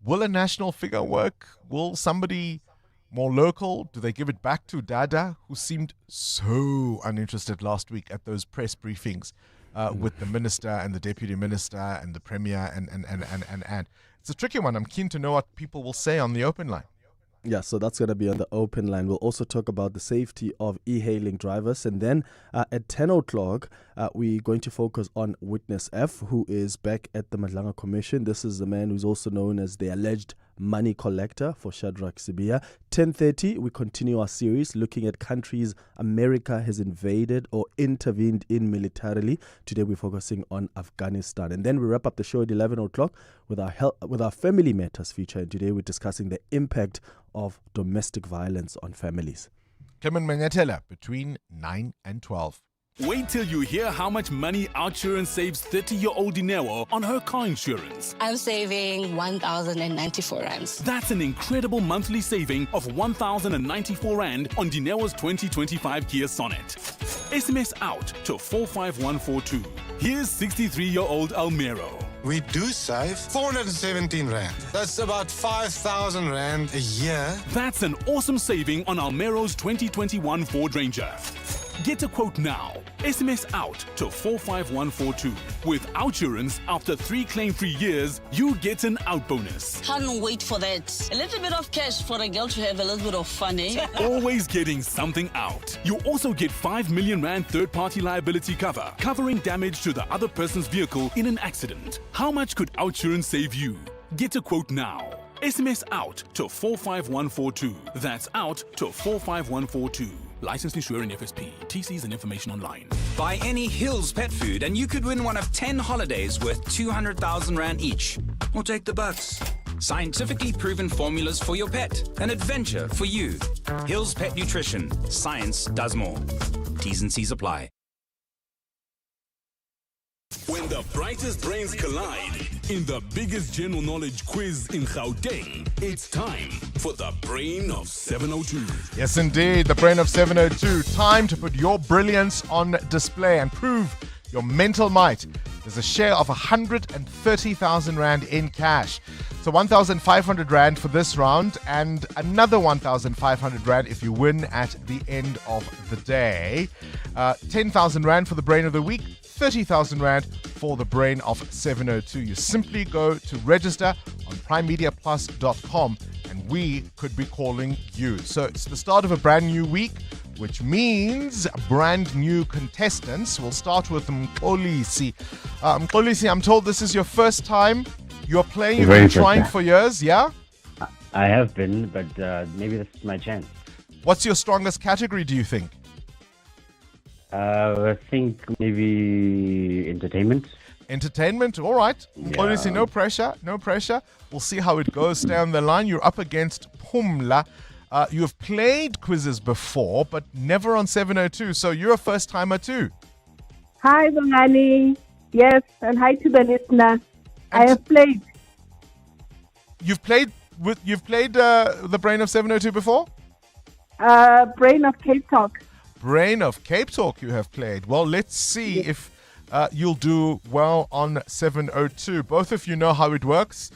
Will a national figure work? Will somebody more local? Do they give it back to Dada, who seemed so uninterested last week at those press briefings with the minister and the deputy minister and the premier and it's a tricky one. I'm keen to know what people will say on the open line. Yeah, so that's going to be on the open line. We'll also talk about the safety of e-hailing drivers. And then at 10 o'clock, we're going to focus on Witness F, who is back at the Madlanga Commission. This is the man who's also known as the alleged money collector for Shadrach Sibia. 10:30, we continue our series looking at countries America has invaded or intervened in militarily. Today we're focusing on Afghanistan. And then we wrap up the show at 11 o'clock with our Family Matters feature. And today we're discussing the impact of domestic violence on families. Clement Manyatela between 9 and 12. Wait till you hear how much money Outsurance saves 30-year-old Dineo on her car insurance. I'm saving 1,094 rands. That's an incredible monthly saving of 1,094 rand on Dineo's 2025 Kia Sonnet. SMS out to 45142. Here's 63-year-old Almero. We do save 417 Rand. That's about 5,000 Rand a year. That's an awesome saving on Almero's 2021 Ford Ranger. Get a quote now. SMS out to 45142. With Outsurance, after 3 claim-free years, you get an out bonus. Can't wait for that. A little bit of cash for a girl to have a little bit of fun, eh? Always getting something out. You also get 5 million Rand third-party liability cover, covering damage to the other person's vehicle in an accident. How much could Outsurance save you? Get a quote now. SMS out to 45142. That's out to 45142. Licensed insurer in FSP. TCs and information online. Buy any Hills pet food and you could win one of 10 holidays worth 200,000 Rand each. Or take the bucks. Scientifically proven formulas for your pet. An adventure for you. Hills Pet Nutrition. Science does more. T's and C's apply. When the brightest brains collide in the biggest general knowledge quiz in Gauteng, it's time for the Brain of 702. Yes, indeed, the Brain of 702. Time to put your brilliance on display and prove your mental might. There's a share of 130,000 Rand in cash. So 1,500 Rand for this round and another 1,500 Rand if you win at the end of the day. 10,000 Rand for the Brain of the Week. 30,000 Rand for the Brain of 702. You simply go to register on primemediaplus.com and we could be calling you. So it's the start of a brand new week, which means brand new contestants. We'll start with Mxolisi. Mxolisi, I'm told this is your first time you're playing. You've been trying for years, yeah? I have been, but maybe this is my chance. What's your strongest category, do you think? I think maybe entertainment. Entertainment, all right. Honestly, no pressure, no pressure. We'll see how it goes. Stay on the line. You're up against Pumla. You have played quizzes before, but never on 702. So you're a first timer too. Hi, Bongani. Yes, and hi to the listener. I have played. You've played the Brain of 702 before? Brain of Cape Talk. Brain of Cape Talk you have played. Well, let's see if you'll do well on 702. Both of you know how it works.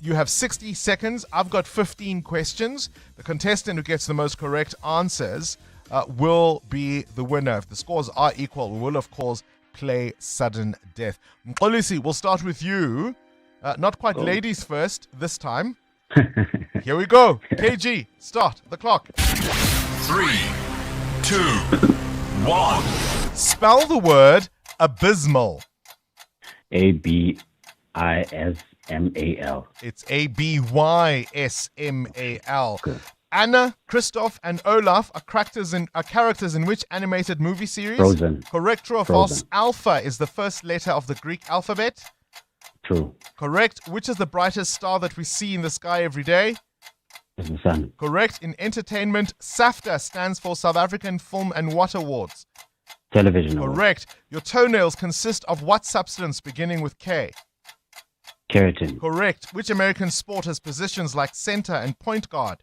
You have 60 seconds. I've got 15 questions. The contestant who gets the most correct answers will be the winner. If the scores are equal, we will, of course, play sudden death. Mxolisi, we'll start with you. Not quite ladies first this time. Here we go. KG, start the clock. 3, 2, 1. Spell the word abysmal. ABISMAL. It's ABYSMAL. Anna, Christoph, and Olaf are characters in which animated movie series? Frozen. Correct, true or Frozen. false? Alpha is the first letter of the Greek alphabet. True. Correct. Which is the brightest star that we see in the sky every day? It's the sun. Correct. In entertainment, SAFTA stands for South African Film and What Awards? Television. Correct. Your toenails consist of what substance beginning with K? Keratin. Correct. Which American sport has positions like center and point guard?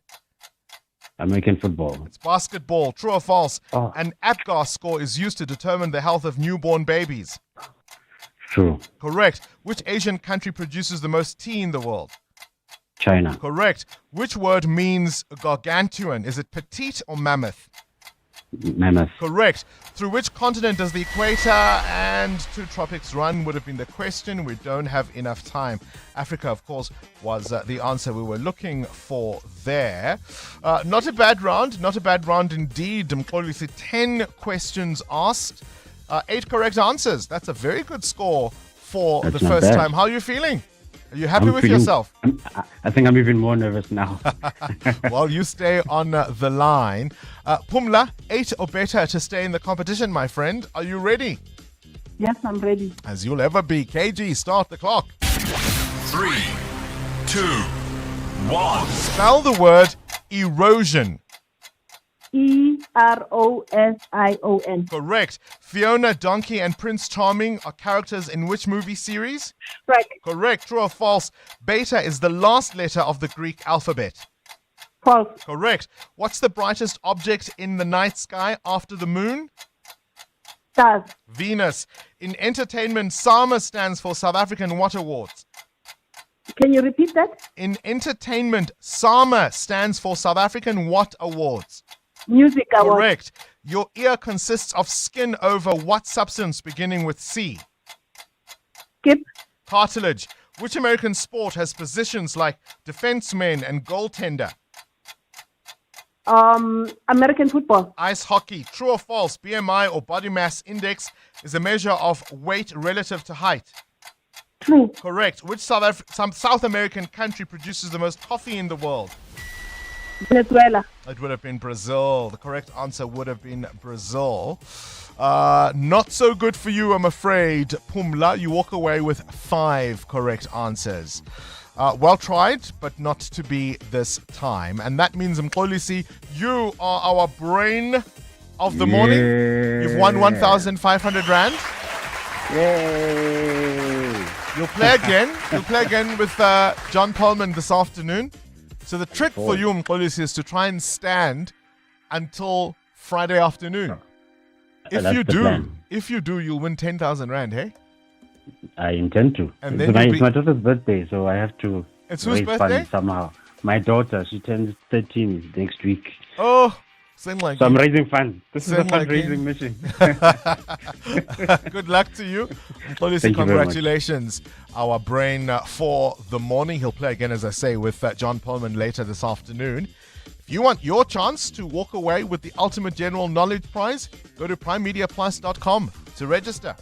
American football. It's basketball. True or false? Oh. An APGAR score is used to determine the health of newborn babies. True. Correct. Which Asian country produces the most tea in the world? China. Correct. Which word means gargantuan? Is it petite or mammoth? Mammoth. Correct. Through which continent does the equator and two tropics run would have been the question. We don't have enough time. Africa, of course, was the answer we were looking for there. Not a bad round. Not a bad round indeed. Mxolisi, 10 questions asked. 8 correct answers. That's a very good score for That's the not first bad. time. How are you feeling? Are you happy with yourself? I think I'm even more nervous now. Well, you stay on the line. Pumla, 8 or better to stay in the competition, my friend. Are you ready? Yes, I'm ready. As you'll ever be. KG, start the clock. 3, 2, 1. Spell the word erosion. EROSION. Correct. Fiona, Donkey, and Prince Charming are characters in which movie series? Shrek. Correct. True or false? Beta is the last letter of the Greek alphabet. False. Correct. What's the brightest object in the night sky after the moon? Stars. Venus. In entertainment, SAMA stands for South African What Awards? Can you repeat that? In entertainment, SAMA stands for South African What Awards? Music Awards. Correct. Your ear consists of skin over what substance beginning with C? Skip. Cartilage. Which American sport has positions like defenseman and goaltender? American football. Ice hockey. True or false? BMI or body mass index is a measure of weight relative to height. True. Correct. Which South American country produces the most coffee in the world? Venezuela. It would have been Brazil. The correct answer would have been Brazil. Not so good for you, I'm afraid, Pumla. You walk away with 5 correct answers. Well tried, but not to be this time. And that means, Mxolisi, you are our brain of the morning. You've won 1,500 Rand. Yay! You'll play again. You'll play again with John Polman this afternoon. So the trick for you, Mxolisi, is to try and stand until Friday afternoon. If you do, you'll win 10,000 Rand, hey? I intend to. And it's then my daughter's birthday, so I have to It's whose raise birthday? funds somehow. My daughter, she turns 13 next week. Oh, same like So I'm you. raising funds. This is a Same like fundraising you. mission. Good luck to you. Mxolisi, Thank you very much. congratulations. Our brain for the morning. He'll play again, as I say, with John Polman later this afternoon. If you want your chance to walk away with the Ultimate General Knowledge Prize, go to primemediaplus.com to register.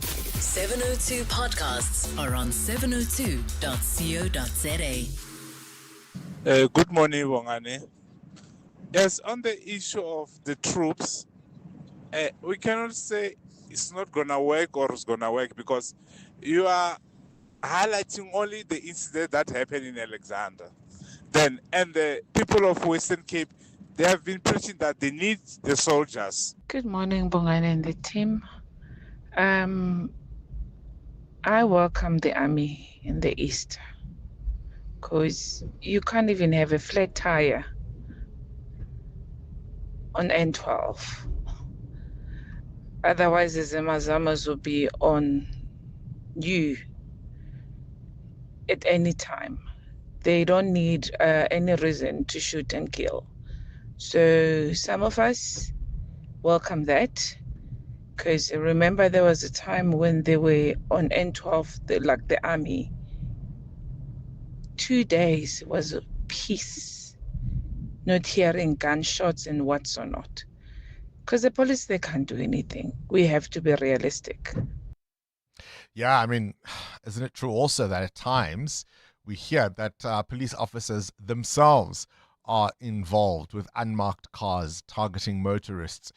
702 podcasts are on 702.co.za. Good morning, Bongani. Yes, on the issue of the troops, we cannot say it's not going to work or it's going to work because you are highlighting only the incident that happened in Alexander. And the people of Western Cape, they have been preaching that they need the soldiers. Good morning, Bongani and the team. I welcome the army in the East because you can't even have a flat tire on N12. Otherwise, the Zamazamas will be on you at any time. They don't need any reason to shoot and kill. So some of us welcome that. Because remember, there was a time when they were on N12, the army. 2 days was peace, not hearing gunshots and what's or not. Because the police, they can't do anything. We have to be realistic. Yeah, I mean, isn't it true also that at times we hear that police officers themselves are involved with unmarked cars targeting motorists?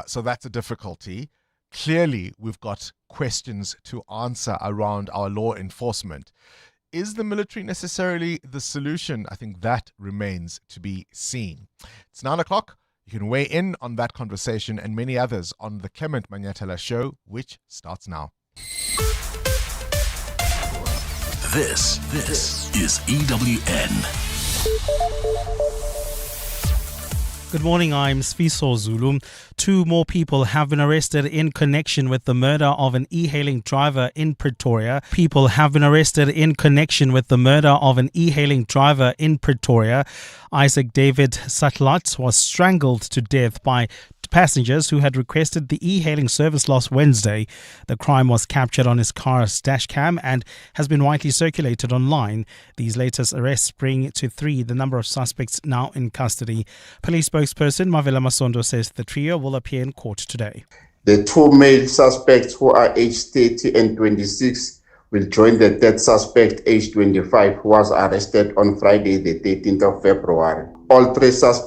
So that's a difficulty. Clearly, we've got questions to answer around our law enforcement. Is the military necessarily the solution? I think that remains to be seen. It's 9 o'clock. You can weigh in on that conversation and many others on the Clement Manyatela Show, which starts now. This is EWN. Good morning, I'm Sfiso Zulu. 2 more people have been arrested in connection with the murder of an e-hailing driver in Pretoria. People have been arrested in connection with the murder of an e-hailing driver in Pretoria. Isaac David Satlat was strangled to death by passengers who had requested the e-hailing service last Wednesday. The crime was captured on his car's dash cam and has been widely circulated online. These latest arrests bring to 3 the number of suspects now in custody. Police spokesperson Mavela Masondo says the trio will appear in court today. The 2 male suspects who are aged 30 and 26 will join the third suspect aged 25 who was arrested on Friday the 13th of February. All 3 suspects